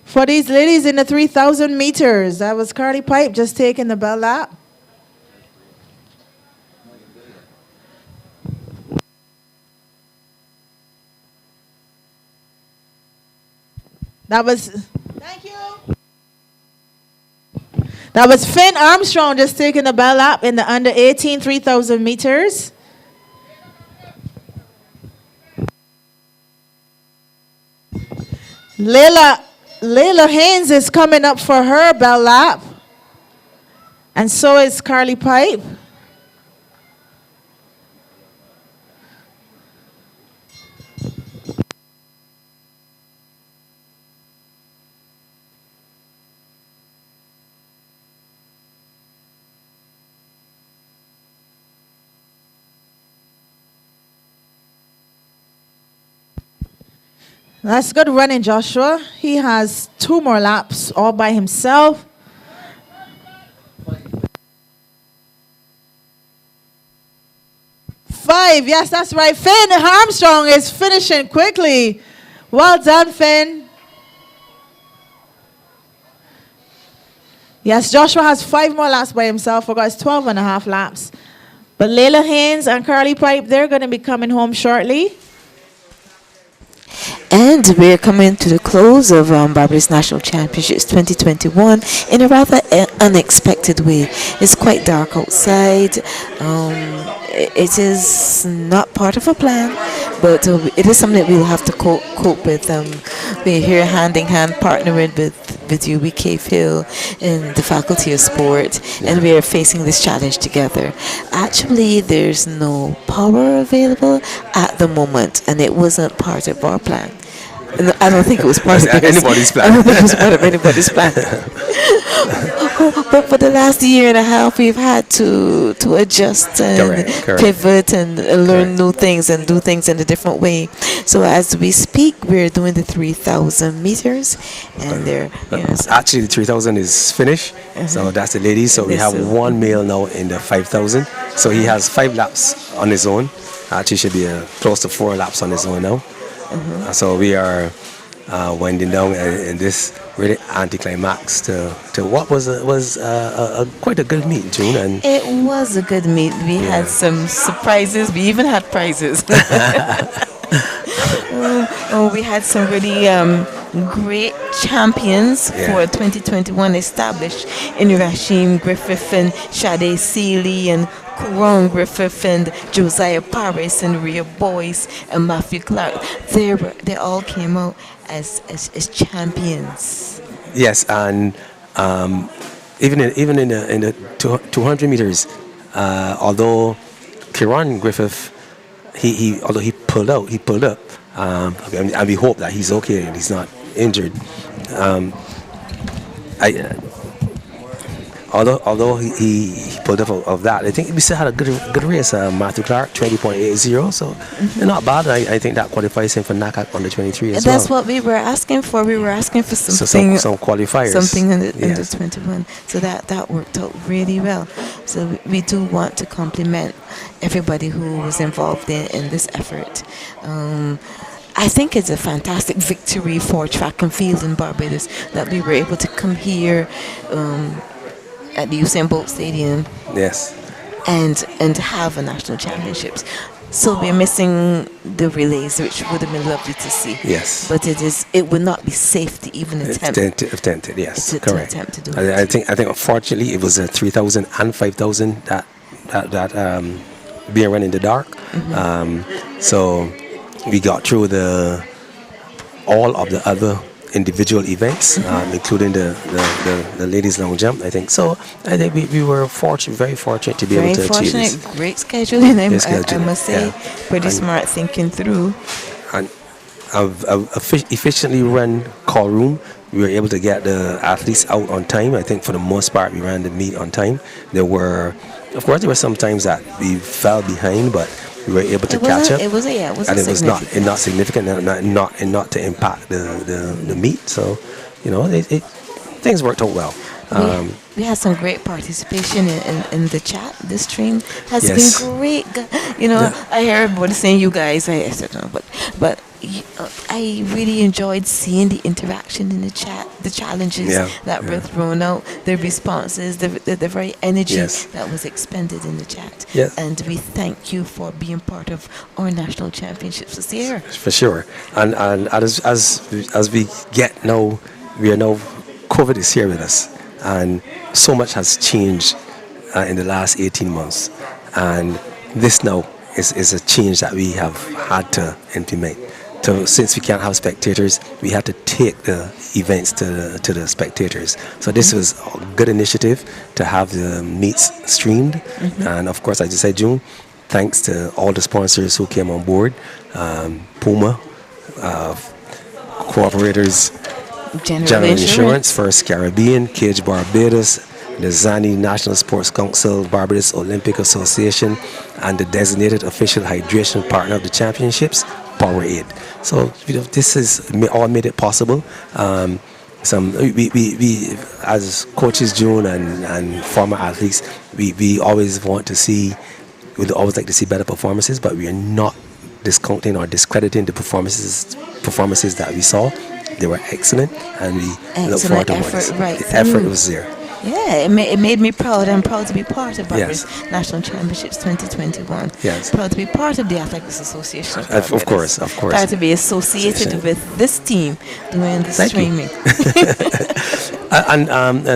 for these ladies in the 3,000 meters. That was Carly Pipe just taking the bell lap. That was, thank you. That was Finn Armstrong just taking the bell lap in the under 18 3,000 meters. Layla Haynes is coming up for her bell lap. And so is Carly Pipe. That's good running, Joshua. He has 2 more laps all by himself. Five, yes, that's right. Finn Armstrong is finishing quickly. Well done, Finn. Yes, Joshua has 5 more laps by himself. Forgot it's 12 and a half laps. But Layla Haynes and Carly Pipe, they're going to be coming home shortly. And we're coming to the close of Barbados National Championships 2021 in a rather unexpected way. It's quite dark outside. It is not part of a plan, but it is something that we will have to cope with. We're here hand in hand partnering with UBK Phil and the Faculty of Sport, and we are facing this challenge together. Actually, there's no power available at the moment, and it wasn't part of our plan. I don't think it was part of anybody's plan. I don't think it was part of anybody's plan. But for the last year and a half, we've had to adjust and Correct. pivot and learn new things and do things in a different way. So as we speak, we're doing the 3,000 meters, and actually the 3,000 is finished. So that's the ladies. So we have one male now in the 5,000. So he has 5 laps on his own. Actually, should be close to 4 laps on his own now. So we are winding down in this really anticlimax to what was quite a good meet, June. And it was a good meet. We had some surprises. We even had prizes. We had some really great champions for 2021 established in Rashim Griffith and Sade Seeley and Kuron Griffith and Josiah Paris and Rhea Boyce and Matthew Clark. They all came out as champions. Yes, and even in the 200 meters, although Kuron Griffith although he pulled up, and we hope that he's okay and he's not injured. Although he pulled up of that, I think we still had a good race. Matthew Clark 20.80, so not bad. I think that qualifies him for NACAC under 23 as That's well. what we were asking for. We were asking for something, some qualifiers, something in the 21. So that worked out really well. So we do want to compliment everybody who was involved in this effort. I think it's a fantastic victory for track and field in Barbados that we were able to come here at the Usain Bolt Stadium. Yes. And have a national championships. So we're missing the relays, which would have been lovely to see. Yes. But it would not be safe to even attempt. Attempted, yes. To correct. attempt to do I think unfortunately it was 3,000 and 5,000 that being run in the dark. So we got through all of the other individual events, including the ladies long jump. I think so. I think we were very fortunate to be able to achieve this. Great scheduling. I must say, pretty smart thinking through. And efficiently run call room. We were able to get the athletes out on time. I think for the most part we ran the meet on time. There were some times that we fell behind, but we were able to catch up. It was not significant, and not to impact the meet. So, things worked out well. We had some great participation in the chat. This stream has been great. I hear everybody saying you guys. I said no, but I really enjoyed seeing the interaction in the chat, the challenges that were thrown out, the responses, the very energy that was expended in the chat. Yes. And we thank you for being part of our national championships this year. For sure. And as we get now, COVID is here with us, and so much has changed in the last 18 months, and this now is a change that we have had to implement. So since we can't have spectators, we had to take the events to the spectators. So this was a good initiative to have the meets streamed. And of course, I just said, June, thanks to all the sponsors who came on board. Puma, Cooperators, General Insurance, First Caribbean, Cage Barbados, the Zani National Sports Council, Barbados Olympic Association, and the designated official hydration partner of the championships, Powerade. So this is all made it possible. We as coaches, June, and former athletes, we always like to see better performances, but we are not discounting or discrediting the performances that we saw. They were excellent, and we look forward to more. The effort was there. Yeah, it made me proud. I'm proud to be part of Barbados National Championships 2021. Yes. Proud to be part of the Athletics Association of Barbados. Of course. Proud to be associated with this team doing the streaming. And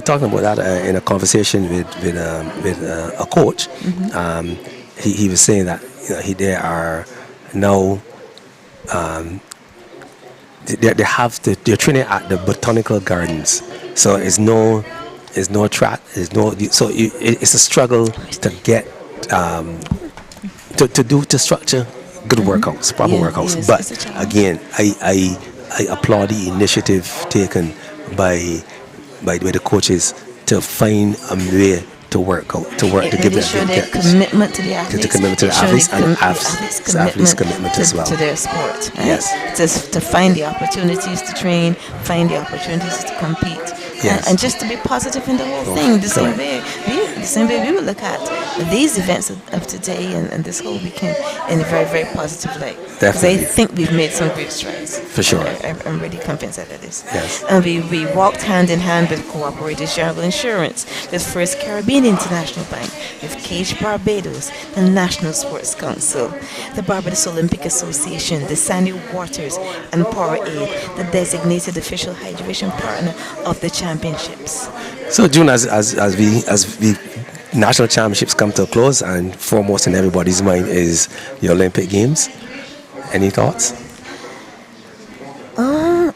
talking about that in a conversation with a coach, he was saying that they are now they have to, they're training at the botanical gardens, so it's no track, it's no, so it's a struggle to get to structure good workouts, proper workouts. Yes, But it's a challenge. again, I applaud the initiative taken by the coaches to find a way to work out, to work, It to give really that showed their commitment to the athletes. commitment to the It showed athletes and athletes' commitment as well. to their sport. Right? Yes. To find the opportunities to train, find the opportunities to compete, Yes. and just to be positive in the whole Oh, thing. The same correct. way we would look at these events of today and this whole weekend in a very, very positive light. Because I Definitely. think we've made some great strides. For sure. I'm really convinced that it is. Yes. And we walked hand in hand with Cooperative General Insurance, with First Caribbean International Bank, with Cage Barbados, the National Sports Council, the Barbados Olympic Association, the Sandy Waters, and Powerade, the designated official hydration partner of the championships. So June, as the national championships come to a close, and foremost in everybody's mind is the Olympic Games. Any thoughts?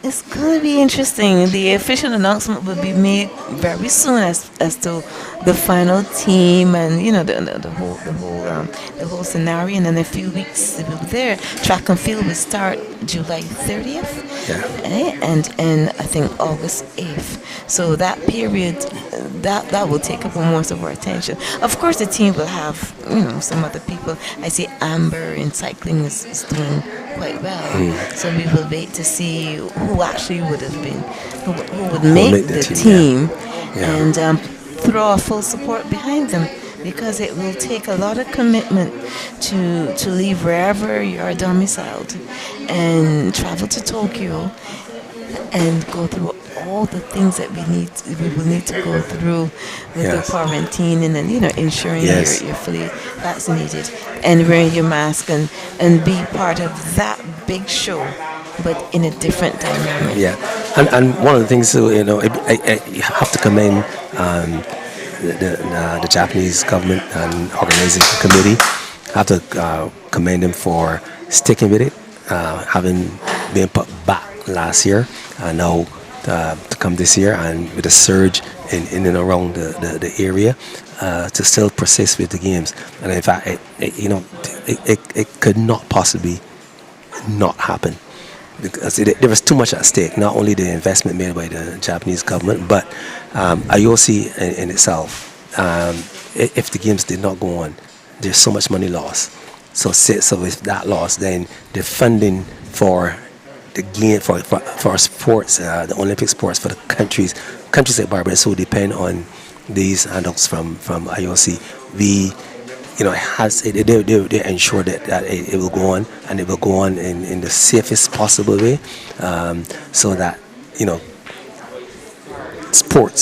It's going to be interesting. The official announcement will be made very soon as to the final team and the whole scenario. And in a few weeks they will be there. Track and field will start July 30th, and I think August 8th. So that period that will take up most of our attention. Of course, the team will have some other people. I see Amber in cycling is doing quite well. So we will wait to see who actually would have been, who would make the team. And throw our full support behind them, because it will take a lot of commitment to leave wherever you are domiciled and travel to Tokyo and go through all the things that we will need to go through with the quarantine and then ensuring you're fully vaccinated and wearing your mask and be part of that big show, but in a different dynamic. And one of the things, I have to commend the Japanese government and organization committee. I have to commend them for sticking with it, having been put back last year and now to come this year, and with a surge in and around the area, to still persist with the games. And in fact, it could not possibly not happen, because there was too much at stake. Not only the investment made by the Japanese government, but IOC in itself. If the games did not go on, there's so much money lost. So with that loss, then the funding for the game for sports, the Olympic sports for the countries like Barbados who depend on these handouts from IOC, they ensure that it will go on, and it will go on in the safest possible way, so that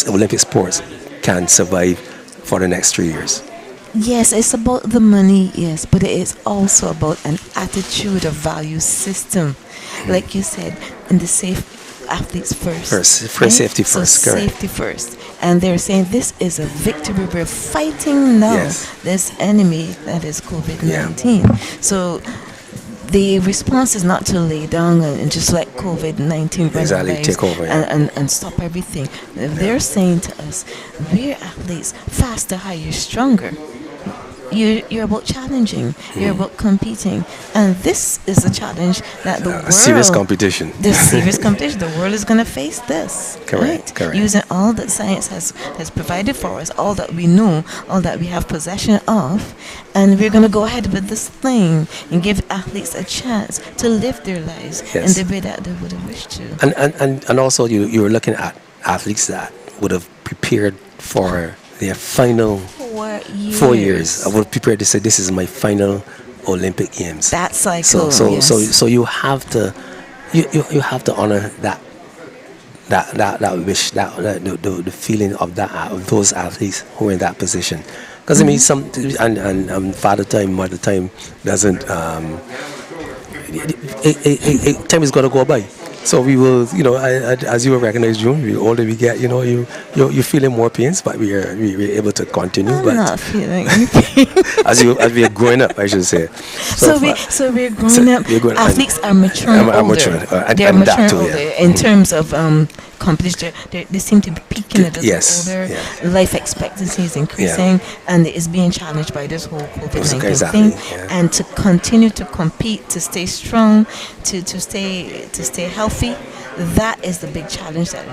Olympic sports can survive for the next 3 years. Yes, it's about the money, yes, but it is also about an attitude of value system. Like you said, in the safe athletes first. Safety first, so correct. Safety first. And they're saying this is a victory. We're fighting now this enemy that is COVID-19. So the response is not to lay down and just let COVID-19 take over and stop everything. They're saying to us, we're athletes, faster, higher, stronger. You're about challenging, you're about competing, and this is a challenge that the world, serious competition. The serious competition, the world is going to face this. Correct. Using all that science has provided for us, all that we know, all that we have possession of, and we're going to go ahead with this thing and give athletes a chance to live their lives in the way that they would have wished to. And also you were looking at athletes that would have prepared for their final 4 years. I would prepare to say, this is my final Olympic Games. That cycle. So you have to you have to honor that wish, the feeling of those athletes who are in that position. Because I mean, father time, mother time doesn't. Time is gonna go by. So we will, as you will recognize, June, the older we get, you're feeling more pains, but we're able to continue. I'm but not feeling any pain. as we are growing up, I should say. So we're growing up. Athletes are maturing older. They're maturing older in terms of competition. They seem to be peaking a little older. Yes. Life expectancy is increasing, and is being challenged by this whole COVID-19 thing. Yeah. And to continue to compete, to stay strong, to stay healthy. That is the big challenge that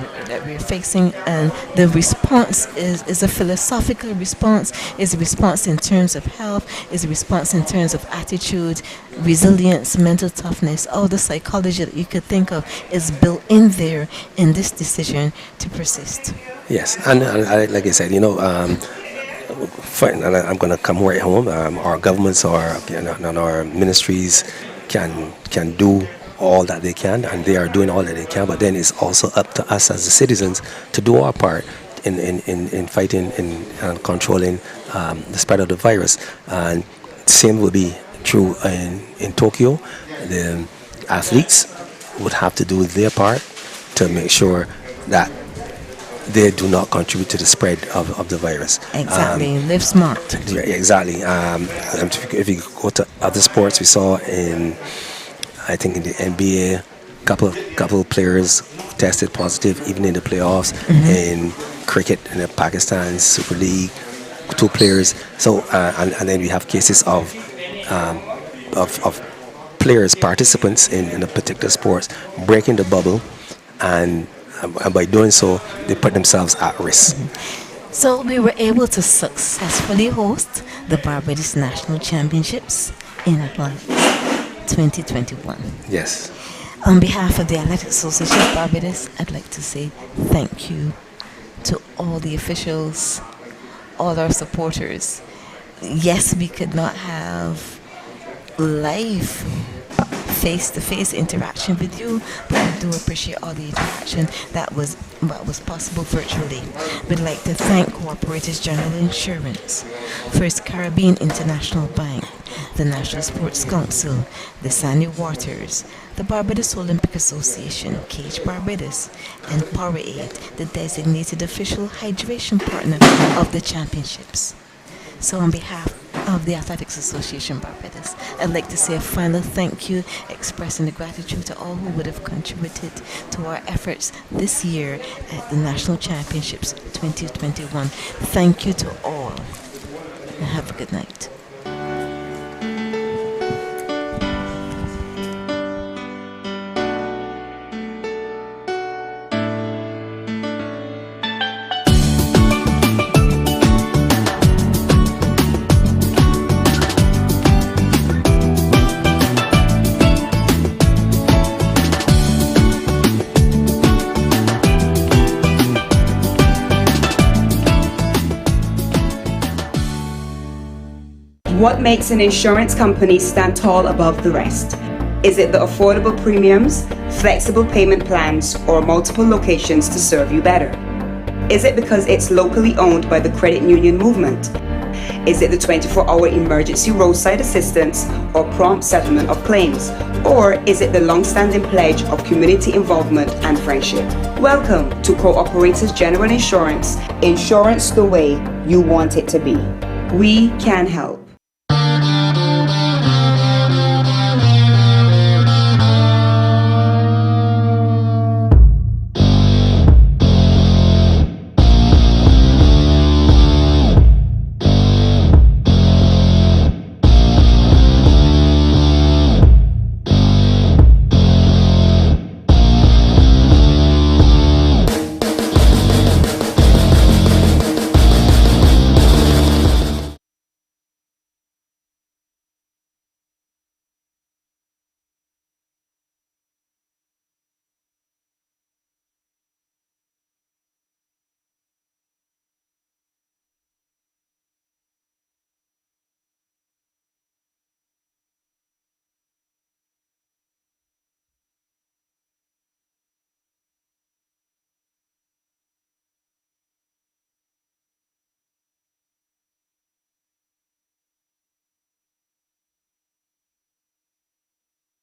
we're facing, and the response is a philosophical response, is a response in terms of health, is a response in terms of attitude, resilience, mental toughness, all the psychology that you could think of is built in there in this decision to persist. Yes, and like I said, and I'm going to come right home. Our governments and our ministries can do all that they can, and they are doing all that they can, but then it's also up to us as the citizens to do our part in fighting and controlling the spread of the virus. And same will be true in Tokyo. The athletes would have to do their part to make sure that they do not contribute to the spread of the virus. Exactly. Live smart. Yeah, exactly. If you go to other sports, we saw I think in the NBA, couple of players tested positive even in the playoffs. In cricket, in the Pakistan Super League, 2 players. So and then we have cases of players, participants in a particular sports breaking the bubble, and by doing so, they put themselves at risk. So we were able to successfully host the Barbados National Championships in Atlantis 2021. Yes. On behalf of the Athletic Association of Barbados, I'd like to say thank you to all the officials, all our supporters. Yes, we could not have live face-to-face interaction with you, but I do appreciate all the interaction that was possible virtually. We'd like to thank Cooperators General Insurance, First Caribbean International Bank, the National Sports Council, the Sandy Waters, the Barbados Olympic Association, Cage Barbados, and Powerade, the designated official hydration partner of the championships. So on behalf of the Athletics Association Barbados, I'd like to say a final thank you, expressing the gratitude to all who would have contributed to our efforts this year at the National Championships 2021. Thank you to all, and have a good night. What makes an insurance company stand tall above the rest? Is it the affordable premiums, flexible payment plans, or multiple locations to serve you better? Is it because it's locally owned by the credit union movement? Is it the 24-hour emergency roadside assistance or prompt settlement of claims? Or is it the long-standing pledge of community involvement and friendship? Welcome to Cooperators General Insurance, insurance the way you want it to be. We can help.